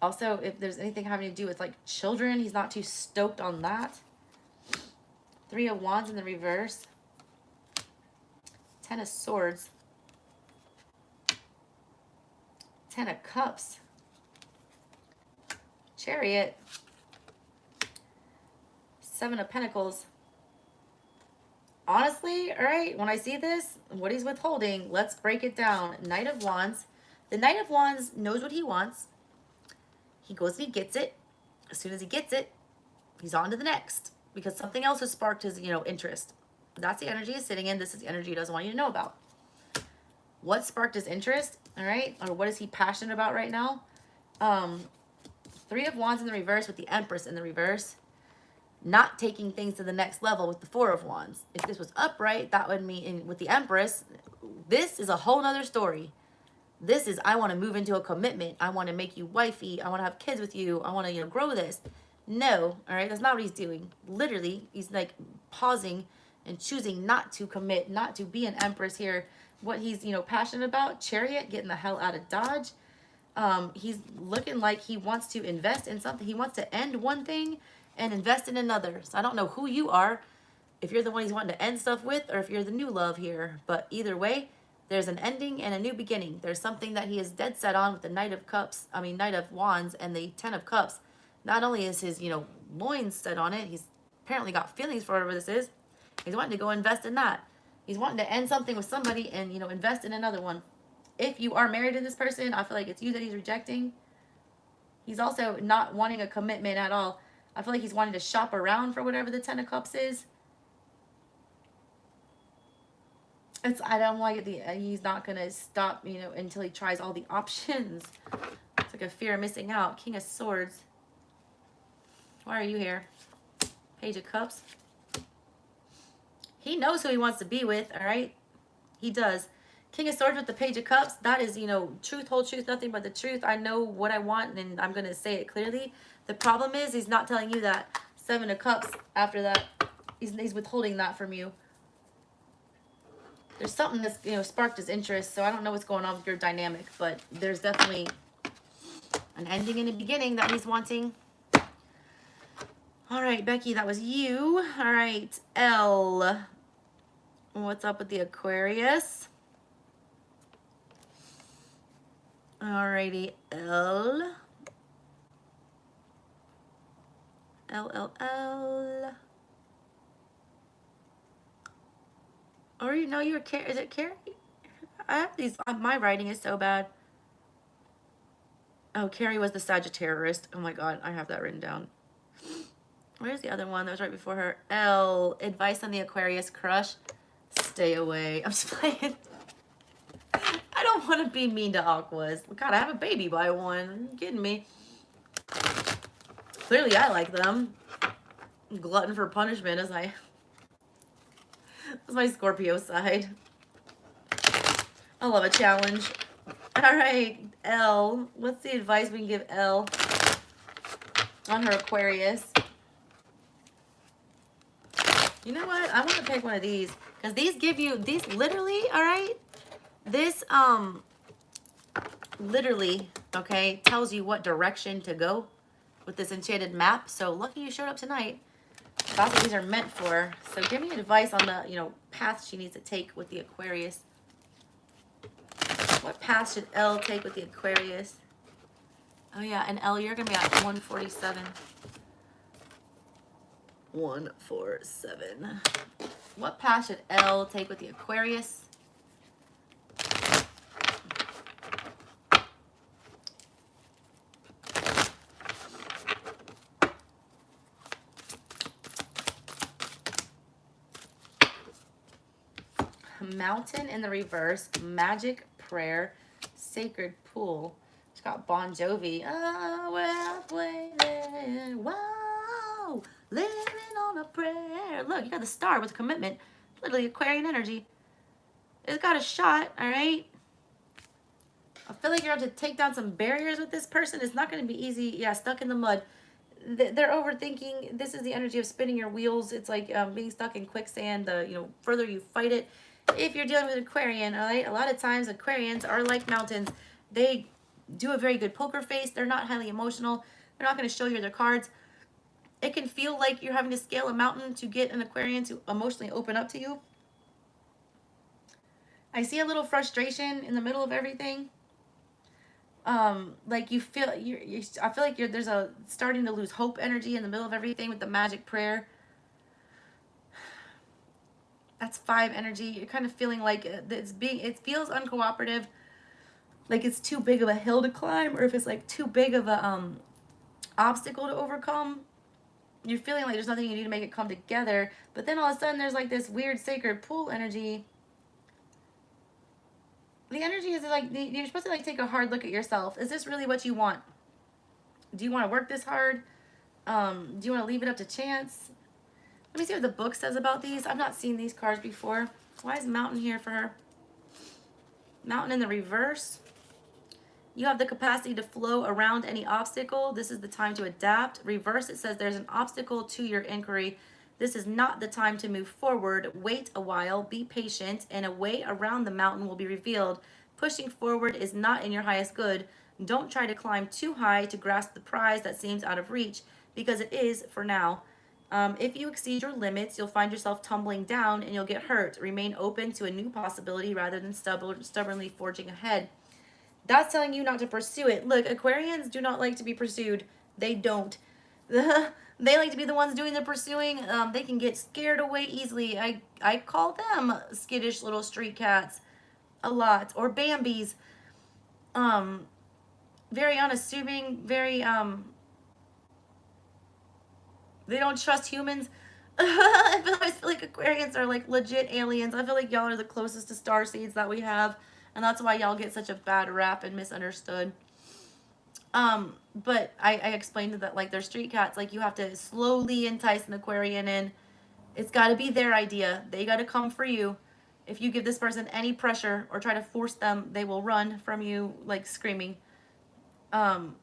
Also, if there's anything having to do with like children, he's not too stoked on that. 3 of Wands in the reverse. 10 of Swords. 10 of Cups. Chariot. 7 of Pentacles. Honestly, all right, when I see this, what he's withholding, let's break it down. Knight of Wands. The Knight of Wands knows what he wants. He goes and he gets it. As soon as he gets it, he's on to the next. Because something else has sparked his, you know, interest. That's the energy he's sitting in. This is the energy he doesn't want you to know about. What sparked his interest, all right? Or what is he passionate about right now? 3 of Wands in the reverse with the Empress in the reverse. Not taking things to the next level with the 4 of Wands. If this was upright, that would mean with the Empress, this is a whole nother story. This is, I want to move into a commitment. I want to make you wifey. I want to have kids with you. I want to, you know, grow this. No, all right? That's not what he's doing. Literally, he's like pausing and choosing not to commit, not to be an Empress here. what he's, you know, passionate about. Chariot, getting the hell out of Dodge. He's looking like he wants to invest in something. He wants to end one thing and invest in another. So I don't know who you are, if you're the one he's wanting to end stuff with, or if you're the new love here. But either way, there's an ending and a new beginning. There's something that he is dead set on with the Knight of Wands and the Ten of Cups. Not only is his, you know, loins set on it, he's apparently got feelings for whatever this is. He's wanting to go invest in that. He's wanting to end something with somebody and, you know, invest in another one. If you are married to this person, I feel like it's you that he's rejecting. He's also not wanting a commitment at all. I feel like he's wanting to shop around for whatever the Ten of Cups is. I don't like it. He's not going to stop, you know, until he tries all the options. It's like a fear of missing out. King of Swords. Why are you here? Page of Cups. He knows who he wants to be with, all right? He does. King of Swords with the Page of Cups. That is, you know, truth, whole truth, nothing but the truth. I know what I want, and I'm going to say it clearly. The problem is he's not telling you that. Seven of Cups after that. He's withholding that from you. There's something that's, you know, sparked his interest, so I don't know what's going on with your dynamic, but there's definitely an ending and a beginning that he's wanting. All right, Becky, that was you. All right, L. What's up with the Aquarius? All righty, L. L. Or you know, is it Carrie? I have these, my writing is so bad. Oh, Carrie was the Sagittarius. Oh my God, I have that written down. Where's the other one that was right before her? L. Advice on the Aquarius crush. Stay away. I'm just playing. I don't want to be mean to Aquas. God, I have a baby by one. Are you kidding me? Clearly, I like them. Glutton for punishment as that's my Scorpio side. I love a challenge. All right, L. What's the advice we can give L on her Aquarius? You know what? I want to pick one of these because these give you, these literally, all right? This, literally, okay, tells you what direction to go with this enchanted map. So lucky you showed up tonight. That's what these are meant for. So give me advice on the, you know, path she needs to take with the Aquarius. What path should L take with the Aquarius? Oh yeah, and L, you're gonna be at 147. 147. What path should L take with the Aquarius? Mountain in the reverse, magic prayer, sacred pool. It's got Bon Jovi. Oh, well played. Wow, living on a prayer. Look, you got the star with commitment. Literally Aquarian energy. It's got a shot, all right? I feel like you're going to take down some barriers with this person. It's not going to be easy. Yeah, stuck in the mud. They're overthinking. This is the energy of spinning your wheels. It's like being stuck in quicksand. The, you know, further you fight it. If you're dealing with an Aquarian, all right, a lot of times Aquarians are like mountains. They do a very good poker face. They're not highly emotional. They're not going to show you their cards. It can feel like you're having to scale a mountain to get an Aquarian to emotionally open up to you. I see a little frustration in the middle of everything. Like you feel, I feel like there's a starting to lose hope energy in the middle of everything with the magic prayer. That's 5 energy. You're kind of feeling like it feels uncooperative, like it's too big of a hill to climb, or if it's like too big of a obstacle to overcome. You're feeling like there's nothing you need to make it come together, but then all of a sudden there's like this weird sacred pool energy. The energy is like you're supposed to like take a hard look at yourself. Is this really what you want? Do you want to work this hard? Do you want to leave it up to chance? Let me see what the book says about these. I've not seen these cards before. Why is Mountain here for her? Mountain in the reverse. You have the capacity to flow around any obstacle. This is the time to adapt. Reverse, it says there's an obstacle to your inquiry. This is not the time to move forward. Wait a while, be patient, and a way around the mountain will be revealed. Pushing forward is not in your highest good. Don't try to climb too high to grasp the prize that seems out of reach, because it is for now. If you exceed your limits, you'll find yourself tumbling down and you'll get hurt. Remain open to a new possibility rather than stubbornly forging ahead. That's telling you not to pursue it. Look, Aquarians do not like to be pursued. They don't. They like to be the ones doing the pursuing. They can get scared away easily. I call them skittish little street cats a lot. Or Bambis. Very unassuming, very, they don't trust humans. I feel like Aquarians are like legit aliens. I feel like y'all are the closest to starseeds that we have. And that's why y'all get such a bad rap and misunderstood. But I explained that like they're street cats. Like you have to slowly entice an Aquarian in. It's got to be their idea. They got to come for you. If you give this person any pressure or try to force them, they will run from you like screaming.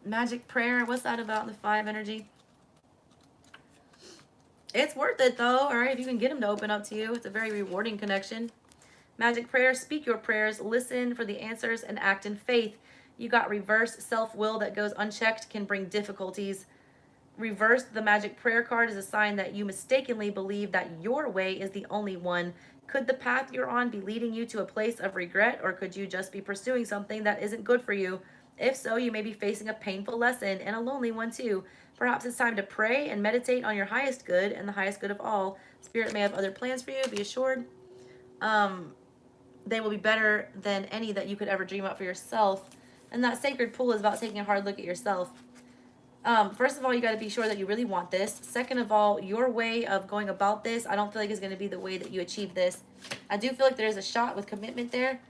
Magic prayer. What's that about in the 5 energy? It's worth it though. All right. If you can get them to open up to you, it's a very rewarding connection. Magic prayer. Speak your prayers. Listen for the answers and act in faith. You got reverse self-will that goes unchecked can bring difficulties. Reversed, the magic prayer card is a sign that you mistakenly believe that your way is the only one. Could the path you're on be leading you to a place of regret, or could you just be pursuing something that isn't good for you? If so, you may be facing a painful lesson and a lonely one too. Perhaps it's time to pray and meditate on your highest good and the highest good of all. Spirit may have other plans for you, be assured. They will be better than any that you could ever dream up for yourself. And that sacred pool is about taking a hard look at yourself. First of all, you got to be sure that you really want this. Second of all, your way of going about this, I don't feel like is going to be the way that you achieve this. I do feel like there's a shot with commitment there,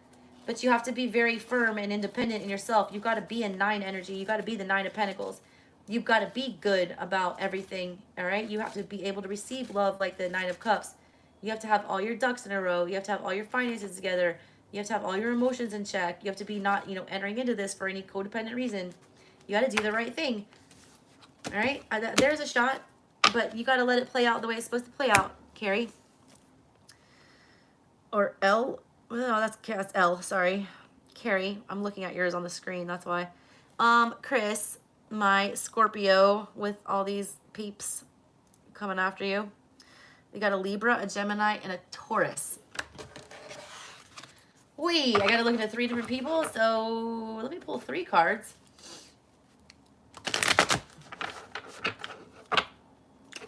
but you have to be very firm and independent in yourself. You've got to be in 9 energy. You got to be the 9 of Pentacles. You've got to be good about everything, all right? You have to be able to receive love like the 9 of Cups. You have to have all your ducks in a row. You have to have all your finances together. You have to have all your emotions in check. You have to be not, entering into this for any codependent reason. You got to do the right thing. All right? There's a shot, but you got to let it play out the way it's supposed to play out, Carrie. Or L. No, that's L. Sorry. Carrie. I'm looking at yours on the screen. That's why. Chris, my Scorpio with all these peeps coming after you. We got a Libra, a Gemini, and a Taurus. I gotta look at 3 different people, so let me pull 3 cards.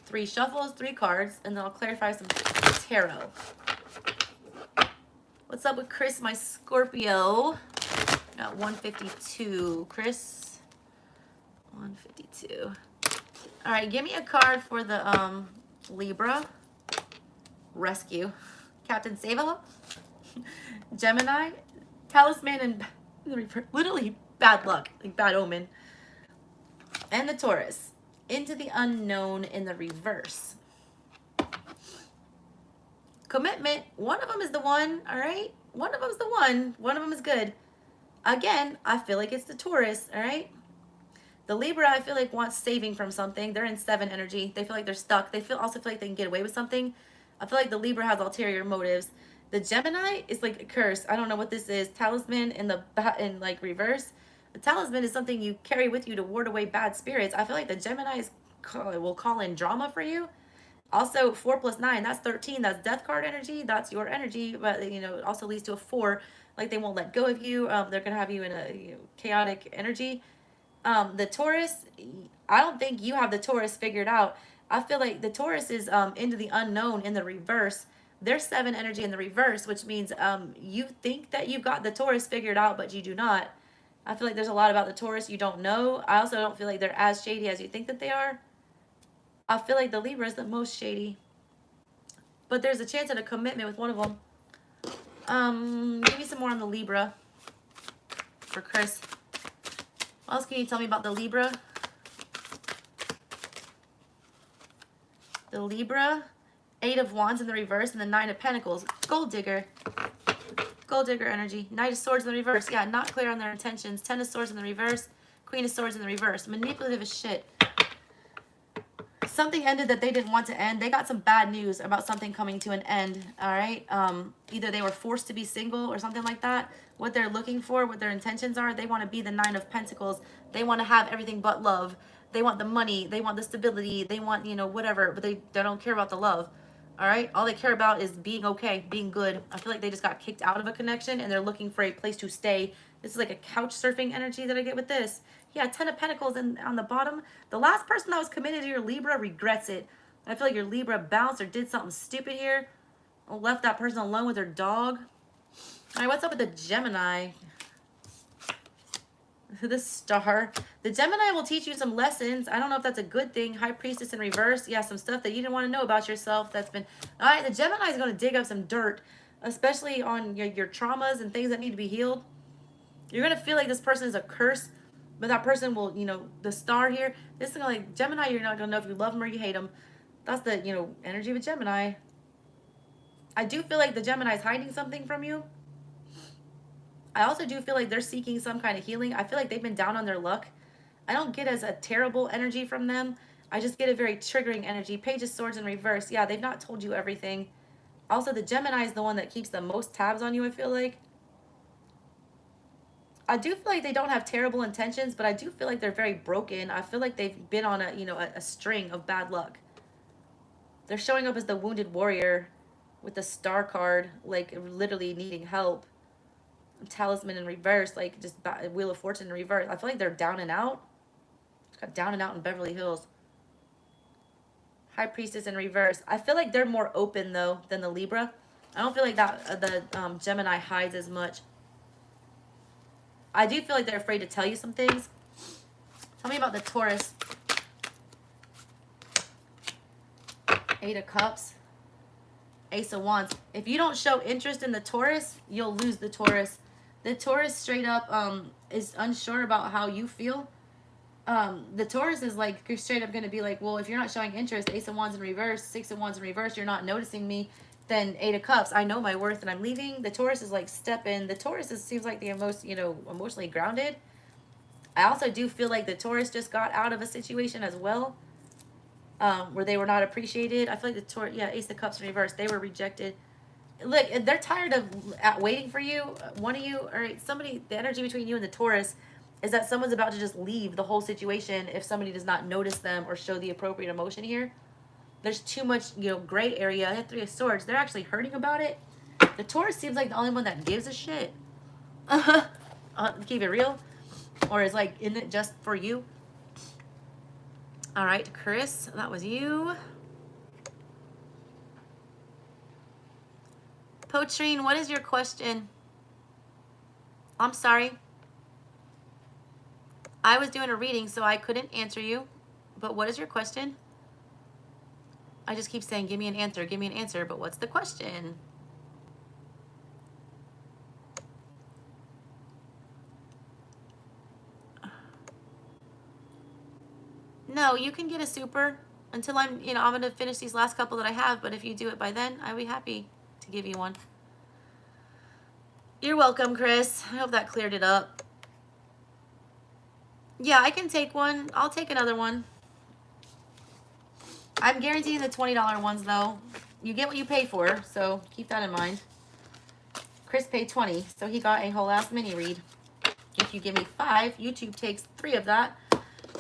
3 shuffles, 3 cards, and then I'll clarify some tarot. What's up with Chris, my Scorpio? Got 152. Chris, 152. All right, give me a card for the Libra. Rescue. Captain Sava. Gemini, talisman, and literally bad luck, like bad omen. And the Taurus, into the unknown in the reverse. Commitment, one of them is the one, all right? One of them is the one. One of them is good. Again, I feel like it's the Taurus, all right? The Libra, I feel like wants saving from something. They're in 7 energy. They feel like they're stuck. They also feel like they can get away with something. I feel like the Libra has ulterior motives. The Gemini is like a curse. I don't know what this is. Talisman in like reverse. The talisman is something you carry with you to ward away bad spirits. I feel like the Gemini will call in drama for you. Also, 4 + 9, that's 13. That's death card energy. That's your energy, but it also leads to a 4. Like they won't let go of you. They're gonna have you in a chaotic energy. The Taurus, I don't think you have the Taurus figured out. I feel like the Taurus is into the unknown in the reverse. There's 7 energy in the reverse, which means you think that you've got the Taurus figured out, but you do not. I feel like there's a lot about the Taurus you don't know. I also don't feel like they're as shady as you think that they are. I feel like the Libra is the most shady. But there's a chance at a commitment with one of them. Give me some more on the Libra for Chris. What else can you tell me about the Libra? The Libra, 8 of Wands in the reverse, and the 9 of Pentacles. Gold digger. Gold digger energy. Knight of Swords in the reverse. Yeah, not clear on their intentions. 10 of Swords in the reverse. Queen of Swords in the reverse. Manipulative as shit. something ended that they didn't want to end. They got some bad news about something coming to an end, all right? Either they were forced to be single or something like that. What they're looking for, what their intentions are, they want to be the 9 of Pentacles. They want to have everything but love. They want the money. They want the stability. They want, you know, whatever, but they don't care about the love, all right? All they care about is being okay, being good. I feel like they just got kicked out of a connection and they're looking for a place to stay. This is like a couch surfing energy that I get with this. Yeah, 10 of Pentacles and on the bottom. The last person that was committed to your Libra regrets it. I feel like your Libra bounced or did something stupid here. Or left that person alone with their dog. All right, what's up with the Gemini? The Star. The Gemini will teach you some lessons. I don't know if that's a good thing. High Priestess in reverse. Yeah, some stuff that you didn't want to know about yourself. That's been... All right, the Gemini is going to dig up some dirt. Especially on your traumas and things that need to be healed. You're going to feel like this person is a curse. But that person will, you know, the Star here, this is like Gemini, you're not going to know if you love them or you hate them. That's the, you know, energy of a Gemini. I do feel like the Gemini is hiding something from you. I also do feel like they're seeking some kind of healing. I feel like they've been down on their luck. I don't get as a terrible energy from them. I just get a very triggering energy. Page of Swords in reverse. Yeah, they've not told you everything. Also, the Gemini is the one that keeps the most tabs on you, I feel like. I do feel like they don't have terrible intentions, but I do feel like they're very broken. I feel like they've been on a, you know, a string of bad luck. They're showing up as the wounded warrior with the Star card, like literally needing help. Talisman in reverse, like just Wheel of Fortune in reverse. I feel like they're down and out. Got down and out in Beverly Hills. High Priestess in reverse. I feel like they're more open though than the Libra. I don't feel like that the Gemini hides as much. I do feel like they're afraid to tell you some things. Tell me about the Taurus. 8 of Cups. Ace of Wands. If you don't show interest in the Taurus, you'll lose the Taurus. The Taurus straight up is unsure about how you feel. The Taurus is like, you're straight up going to be like, well, if you're not showing interest, Ace of Wands in reverse, 6 of Wands in reverse, you're not noticing me. Then 8 of Cups, I know my worth and I'm leaving. The Taurus is like, step in. The Taurus seems like the most, you know, emotionally grounded. I also do feel like the Taurus just got out of a situation as well, where they were not appreciated. I feel like the Taurus, yeah, Ace of Cups in reverse, they were rejected. Look, they're tired of waiting for you. One of you, or somebody, the energy between you and the Taurus is that someone's about to just leave the whole situation if somebody does not notice them or show the appropriate emotion here. There's too much, you know, gray area. I have 3 of Swords. They're actually hurting about it. The Taurus seems like the only one that gives a shit. Keep it real. Or is like, in it just for you? All right, Chris, that was you. Potrine, what is your question? I'm sorry. I was doing a reading, so I couldn't answer you. But what is your question? I just keep saying, give me an answer, but what's the question? No, you can get a super until I'm, you know, I'm going to finish these last couple that I have, but if you do it by then, I'd be happy to give you one. You're welcome, Chris. I hope that cleared it up. Yeah, I can take one. I'll take another one. I'm guaranteeing the $20 ones, though. You get what you pay for, so keep that in mind. Chris paid $20, so he got a whole ass mini read. If you give me 5, YouTube takes 3 of that,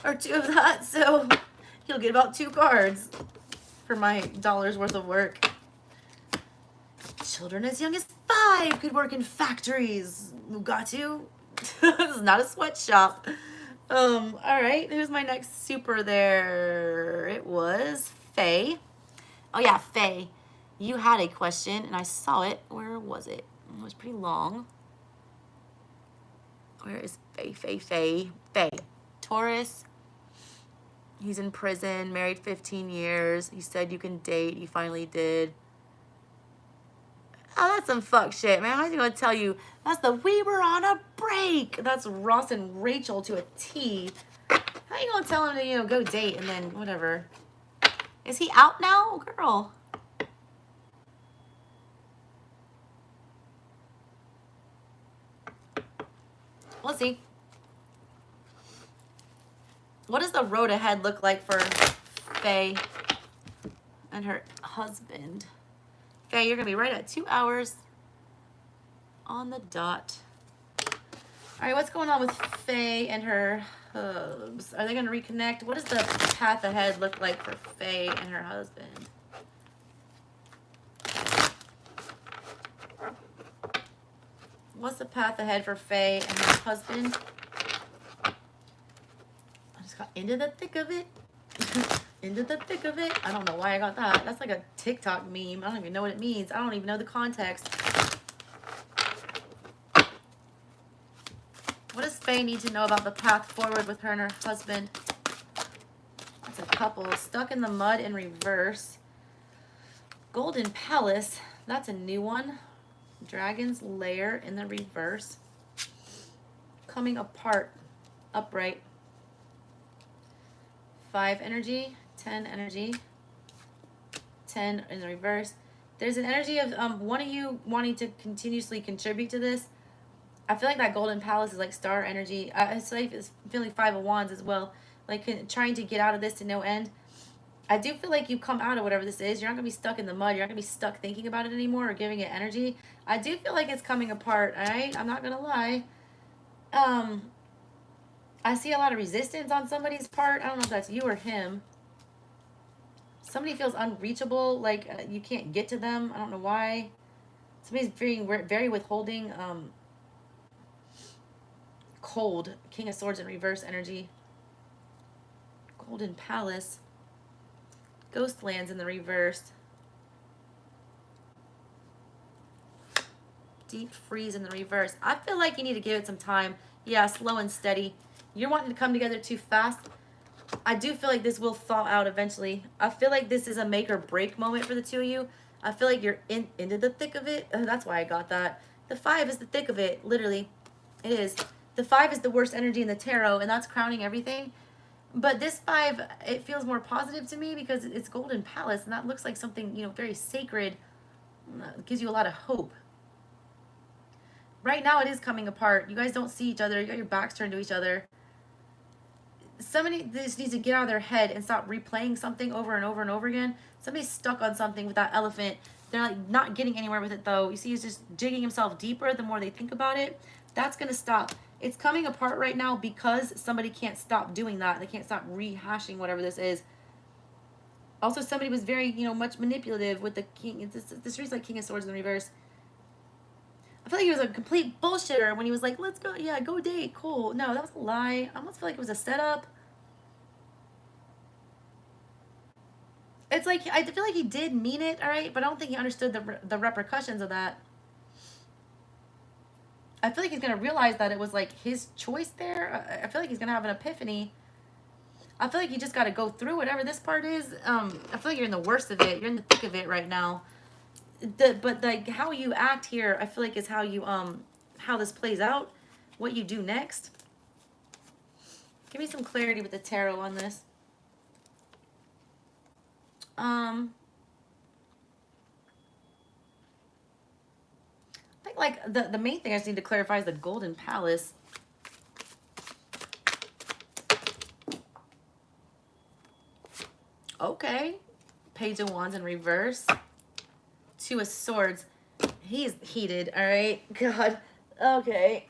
or 2 of that, so he'll get about 2 cards for my $1 worth of work. Children as young as 5 could work in factories. Got to. This is not a sweatshop. All right, who's my next super there? It was Faye. Oh yeah, Faye. You had a question and I saw it. Where was it? It was pretty long. Where is Faye? Faye. Taurus. He's in prison, married 15 years. He said you can date. He finally did. Oh, that's some fuck shit, man. I was going to tell you, that's the we were on a break. That's Ross and Rachel to a T. How you going to tell him to, you know, go date and then whatever? Is he out now, girl? We'll see. What does the road ahead look like for Faye? and her husband. Okay, you're going to be right at 2 hours on the dot. All right, what's going on with Faye and her hubs? Are they going to reconnect? What does the path ahead look like for Faye and her husband? What's the path ahead for Faye and her husband? I just got into the thick of it. Into the thick of it. I don't know why I got that. That's like a TikTok meme. I don't even know what it means. I don't even know the context. What does Faye need to know about the path forward with her and her husband? That's a couple. Stuck in the mud in reverse. Golden Palace. That's a new one. Dragon's Lair in the reverse. Coming apart. Upright. 5 energy. 10 energy. 10 in the reverse. There's an energy of one of you wanting to continuously contribute to this. I feel like that Golden Palace is like star energy. It's like it's feeling 5 of Wands as well. Like trying to get out of this to no end. I do feel like you come out of whatever this is. You're not going to be stuck in the mud. You're not going to be stuck thinking about it anymore or giving it energy. I do feel like it's coming apart, all right? I'm not going to lie. I see a lot of resistance on somebody's part. I don't know if that's you or him. Somebody feels unreachable, like you can't get to them. I don't know why. Somebody's very withholding. Cold. King of Swords in reverse energy. Golden Palace. Ghostlands in the reverse. Deep Freeze in the reverse. I feel like you need to give it some time. Yeah, slow and steady. You're wanting to come together too fast. I do feel like this will thaw out eventually. I feel like this is a make or break moment for the two of you. I feel like you're into the thick of it. That's why I got that. The 5 is the thick of it, literally. It is. The 5 is the worst energy in the tarot, and that's crowning everything. But this 5, it feels more positive to me because it's Golden Palace, and that looks like something, you know, very sacred. It gives you a lot of hope. Right now, it is coming apart. You guys don't see each other. You got your backs turned to each other. Somebody just needs to get out of their head and stop replaying something over and over and over again. Somebody's stuck on something with that elephant. They're like not getting anywhere with it though. You see, he's just digging himself deeper the more they think about it. That's going to stop. It's coming apart right now because somebody can't stop doing that. They can't stop rehashing whatever this is. Also, somebody was very, you know, much manipulative with the king. This reads like King of Swords in the reverse. I feel like he was a complete bullshitter when he was like, let's go, yeah, go date, cool. No, that was a lie. I almost feel like it was a setup. It's like, I feel like he did mean it, all right? But I don't think he understood the repercussions of that. I feel like he's going to realize that it was like his choice there. I feel like he's going to have an epiphany. I feel like you just got to go through whatever this part is. I feel like you're in the worst of it. You're in the thick of it right now. But like how you act here, I feel like is how you how this plays out, what you do next. Give me some clarity with the tarot on this. I think like the main thing I just need to clarify is the Golden Palace. Okay, Page of Wands in reverse. 2 of Swords. He's heated, all right? God. Okay.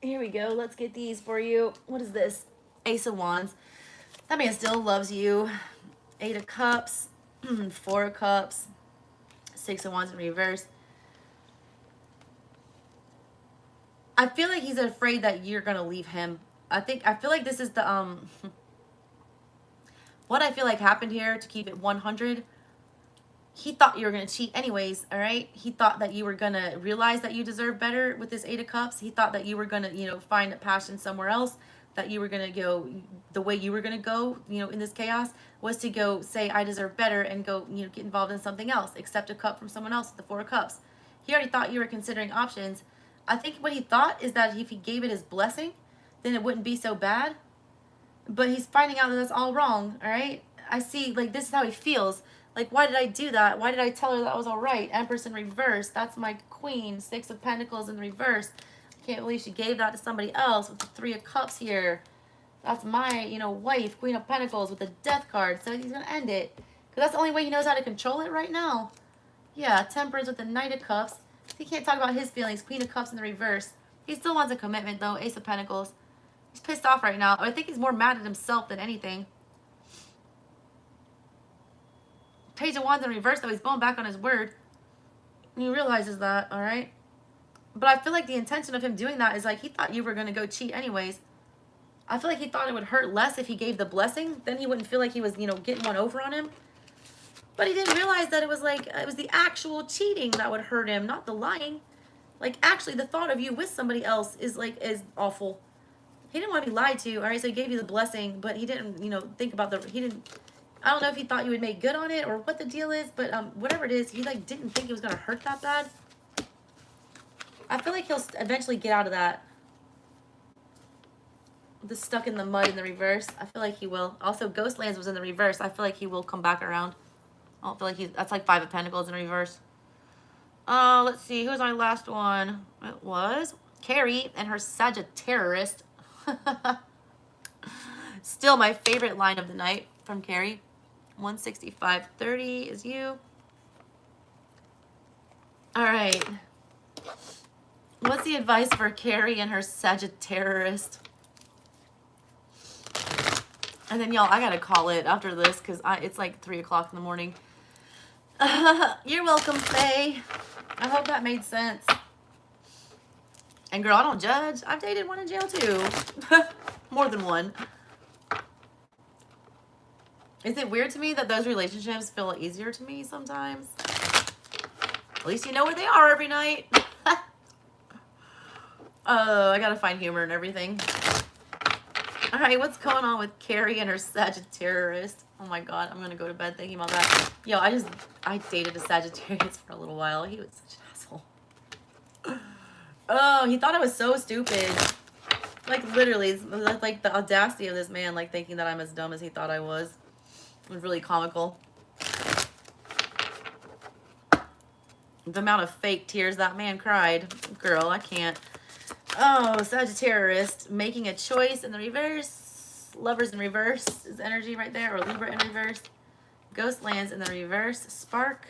Here we go. Let's get these for you. What is this? Ace of Wands. That man still loves you. 8 of Cups. 4 of Cups. 6 of Wands in reverse. I feel like he's afraid that you're going to leave him. I feel like this is the, what I feel like happened here, to keep it 100, he thought you were going to cheat anyways, all right? He thought that you were going to realize that you deserve better with this 8 of Cups. He thought that you were going to, you know, find a passion somewhere else, that you were going to go, the way you were going to go, you know, in this chaos, was to go say, I deserve better, and go, you know, get involved in something else, accept a cup from someone else with the 4 of Cups. He already thought you were considering options. I think what he thought is that if he gave it his blessing, then it wouldn't be so bad. But he's finding out that that's all wrong, all right? I see, like, this is how he feels. Like, why did I do that? Why did I tell her that was all right? Empress in reverse. That's my queen. 6 of Pentacles in reverse. I can't believe she gave that to somebody else with the 3 of Cups here. That's my, you know, wife, Queen of Pentacles with the Death card. So he's going to end it. Because that's the only way he knows how to control it right now. Yeah, Temperance with the Knight of Cups. He can't talk about his feelings. Queen of Cups in the reverse. He still wants a commitment, though. Ace of Pentacles. He's pissed off right now. I think he's more mad at himself than anything. Page of Wands in reverse, though. He's going back on his word. And he realizes that, all right? But I feel like the intention of him doing that is like he thought you were going to go cheat anyways. I feel like he thought it would hurt less if he gave the blessing. Then he wouldn't feel like he was, you know, getting one over on him. But he didn't realize that it was like, it was the actual cheating that would hurt him, not the lying. Like, actually, the thought of you with somebody else is like, is awful. He didn't want to be lied to, all right? So he gave you the blessing, but he didn't, you know, think about the, he didn't, I don't know if he thought you would make good on it or what the deal is, but whatever it is, he like didn't think it was going to hurt that bad. I feel like he'll eventually get out of that. The stuck in the mud in the reverse. I feel like he will. Also, Ghostlands was in the reverse. I feel like he will come back around. I don't feel like he's, that's like 5 of Pentacles in reverse. Let's see. Who was my last one? It was Carrie and her Sagittarius. Still my favorite line of the night from Carrie. 165.30 is you. All right. What's the advice for Carrie and her Sagittarius? And then, y'all, I got to call it after this because it's like 3 o'clock in the morning. You're welcome, Faye. I hope that made sense. And, girl, I don't judge. I've dated one in jail, too. More than one. Is it weird to me that those relationships feel easier to me sometimes? At least you know where they are every night. I got to find humor and everything. All right, what's going on with Carrie and her Sagittarius? Oh my God, I'm gonna go to bed thinking about that. Yo, I dated a Sagittarius for a little while. He was such an asshole. Oh, he thought I was so stupid. Like literally, like the audacity of this man, like thinking that I'm as dumb as he thought I was. It was really comical. The amount of fake tears that man cried. Girl, I can't. Oh, Sagittarius, making a choice in the reverse. Lovers in reverse is energy right there, or Libra in reverse. Ghostlands in the reverse. Spark.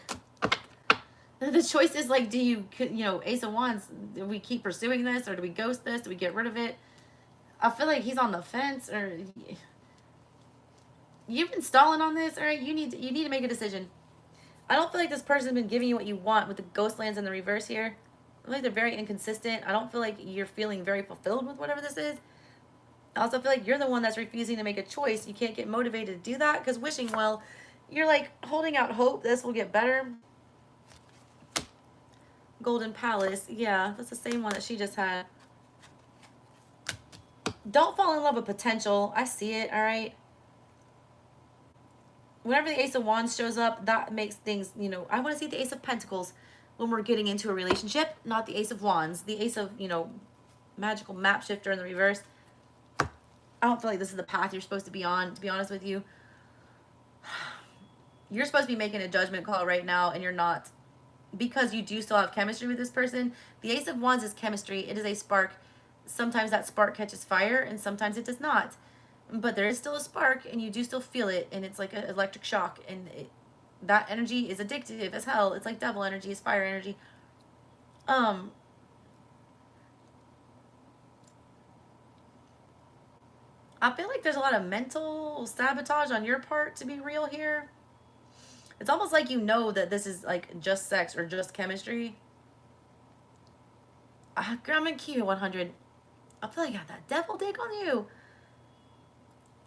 The choice is like, do you know, Ace of Wands, do we keep pursuing this, or do we ghost this? Do we get rid of it? I feel like he's on the fence, or you've been stalling on this, all right? You need to make a decision. I don't feel like this person's been giving you what you want with the Ghostlands in the reverse here. I feel like they're very inconsistent. I don't feel like you're feeling very fulfilled with whatever this is. I also feel like you're the one that's refusing to make a choice. You can't get motivated to do that because wishing well, you're like holding out hope this will get better. Golden Palace. Yeah, that's the same one that she just had. Don't fall in love with potential. I see it, all right? Whenever the Ace of Wands shows up, that makes things, you know, I want to see the Ace of Pentacles when we're getting into a relationship, not the Ace of Wands. The Ace of, you know, magical map shifter in the reverse. I don't feel like this is the path you're supposed to be on, to be honest with you. You're supposed to be making a judgment call right now, and you're not. Because you do still have chemistry with this person. The Ace of Wands is chemistry. It is a spark. Sometimes that spark catches fire, and sometimes it does not. But there is still a spark, and you do still feel it, and it's like an electric shock, and that energy is addictive as hell. It's like devil energy, it's fire energy. I feel like there's a lot of mental sabotage on your part to be real here. It's almost like you know that this is like just sex or just chemistry. I'm gonna keep it 100. I feel like I got that devil dick on you.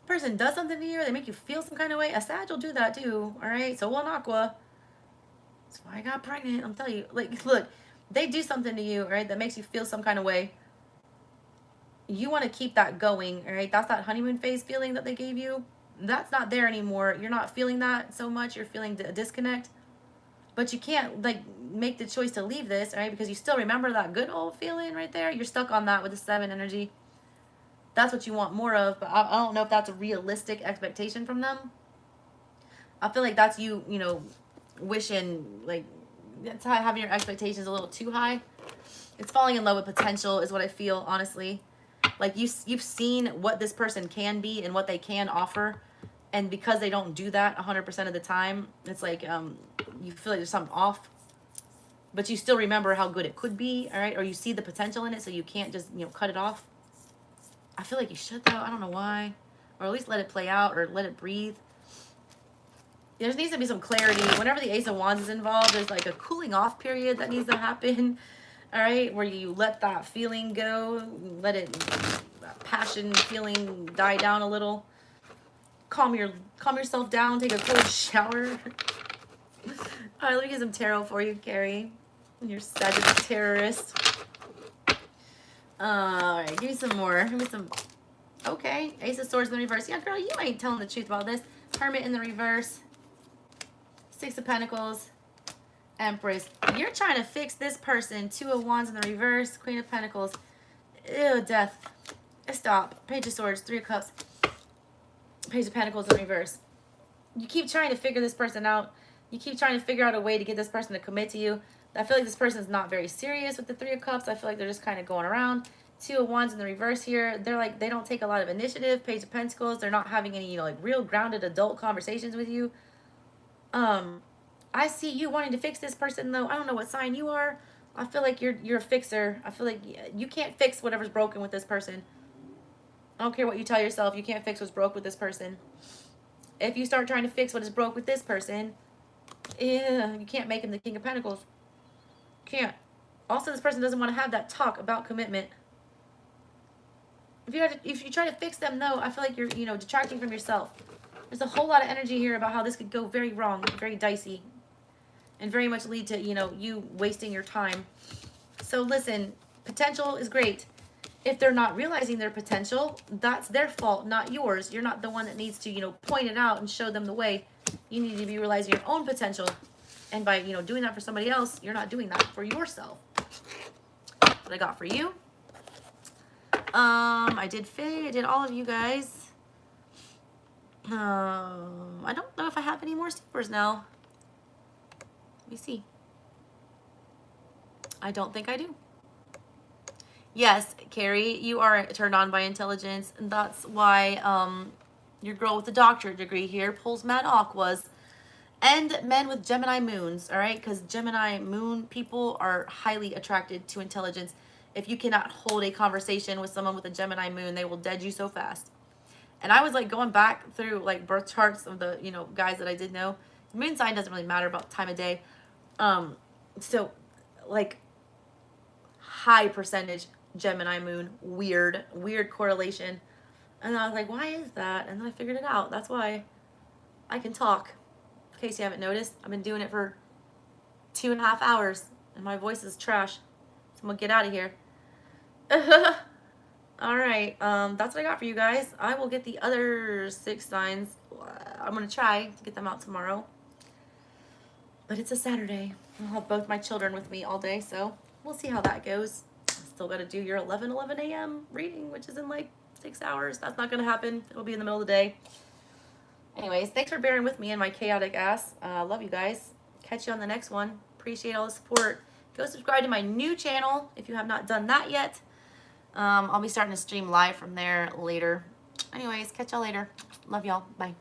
Person does something to you, or they make you feel some kind of way. A Sag will do that too, all right? So will an Aqua. That's why I got pregnant. I'm telling you, like, look, they do something to you, all right, that makes you feel some kind of way. You want to keep that going, all right? That's that honeymoon phase feeling that they gave you. That's not there anymore. You're not feeling that so much. You're feeling a disconnect. But you can't, like, make the choice to leave this, all right? Because you still remember that good old feeling right there. You're stuck on that with the 7 energy. That's what you want more of, but I don't know if that's a realistic expectation from them. I feel like that's you, you know, wishing, like, that's having your expectations a little too high. It's falling in love with potential is what I feel, honestly. Like, you've seen what this person can be and what they can offer, And because they don't do that 100% of the time, it's like you feel like there's something off. But you still remember how good it could be, all right? Or you see the potential in it, so you can't just, you know, cut it off. I feel like you should, though. I don't know why. Or at least let it play out or let it breathe. There needs to be some clarity. Whenever the Ace of Wands is involved, there's like a cooling off period that needs to happen, all right? Where you let that feeling go, let it, that passion feeling die down a little. Calm yourself down, take a cold shower. All right, let me get some tarot for you, Carrie. You're such a terrorist. All right, give me some more. Give me some. Okay, Ace of Swords in the reverse. Yeah, girl, you ain't telling the truth about this. Hermit in the reverse. Six of Pentacles. Empress. You're trying to fix this person. Two of Wands in the reverse. Queen of Pentacles. Ew, Death. Stop. Page of Swords. Three of Cups. Page of Pentacles in reverse. You keep trying to figure this person out. You keep trying to figure out a way to get this person to commit to you. I feel like this person's not very serious with the Three of Cups. I feel like they're just kind of going around. Two of Wands in the reverse here. They're like, they don't take a lot of initiative. Page of Pentacles. They're not having any, you know, like real grounded adult conversations with you. I see you wanting to fix this person, though. I don't know what sign you are. I feel like you're a fixer. I feel like you can't fix whatever's broken with this person. I don't care what you tell yourself. You can't fix what's broke with this person. If you start trying to fix what is broke with this person, you can't make him the King of Pentacles. Can't. Also, this person doesn't want to have that talk about commitment. If you try to fix them, though, I feel like you're, you know, detracting from yourself. There's a whole lot of energy here about how this could go very wrong, very dicey, and very much lead to, you know, you wasting your time. So listen, potential is great. If they're not realizing their potential, that's their fault, not yours. You're not the one that needs to, you know, point it out and show them the way. You need to be realizing your own potential. And by, you know, doing that for somebody else, you're not doing that for yourself. What I got for you. I did Faye. I did all of you guys. I don't know if I have any more supers now. Let me see. I don't think I do. Yes, Carrie, you are turned on by intelligence, and that's why your girl with the doctorate degree here pulls mad aquas. And men with Gemini moons, all right? Because Gemini moon people are highly attracted to intelligence. If you cannot hold a conversation with someone with a Gemini moon, they will dead you so fast. And I was like going back through like birth charts of the, you know, guys that I did know. The moon sign doesn't really matter about time of day. So like high percentage Gemini moon, weird correlation. And I was like, why is that? And then I figured it out. That's why I can talk. In case you haven't noticed, I've been doing it for 2.5 hours and my voice is trash. So I'm gonna get out of here. All right, that's what I got for you guys. I will get the other 6 signs. I'm gonna try to get them out tomorrow. But it's a Saturday. I'll have both my children with me all day, so we'll see how that goes. Still got to do your 11 a.m. reading, which is in like 6 hours. That's not going to happen. It'll be in the middle of the day. Anyways, thanks for bearing with me and my chaotic ass. Love you guys. Catch you on the next one. Appreciate all the support. Go subscribe to my new channel if you have not done that yet. I'll be starting to stream live from there later. Anyways, catch y'all later. Love y'all. Bye.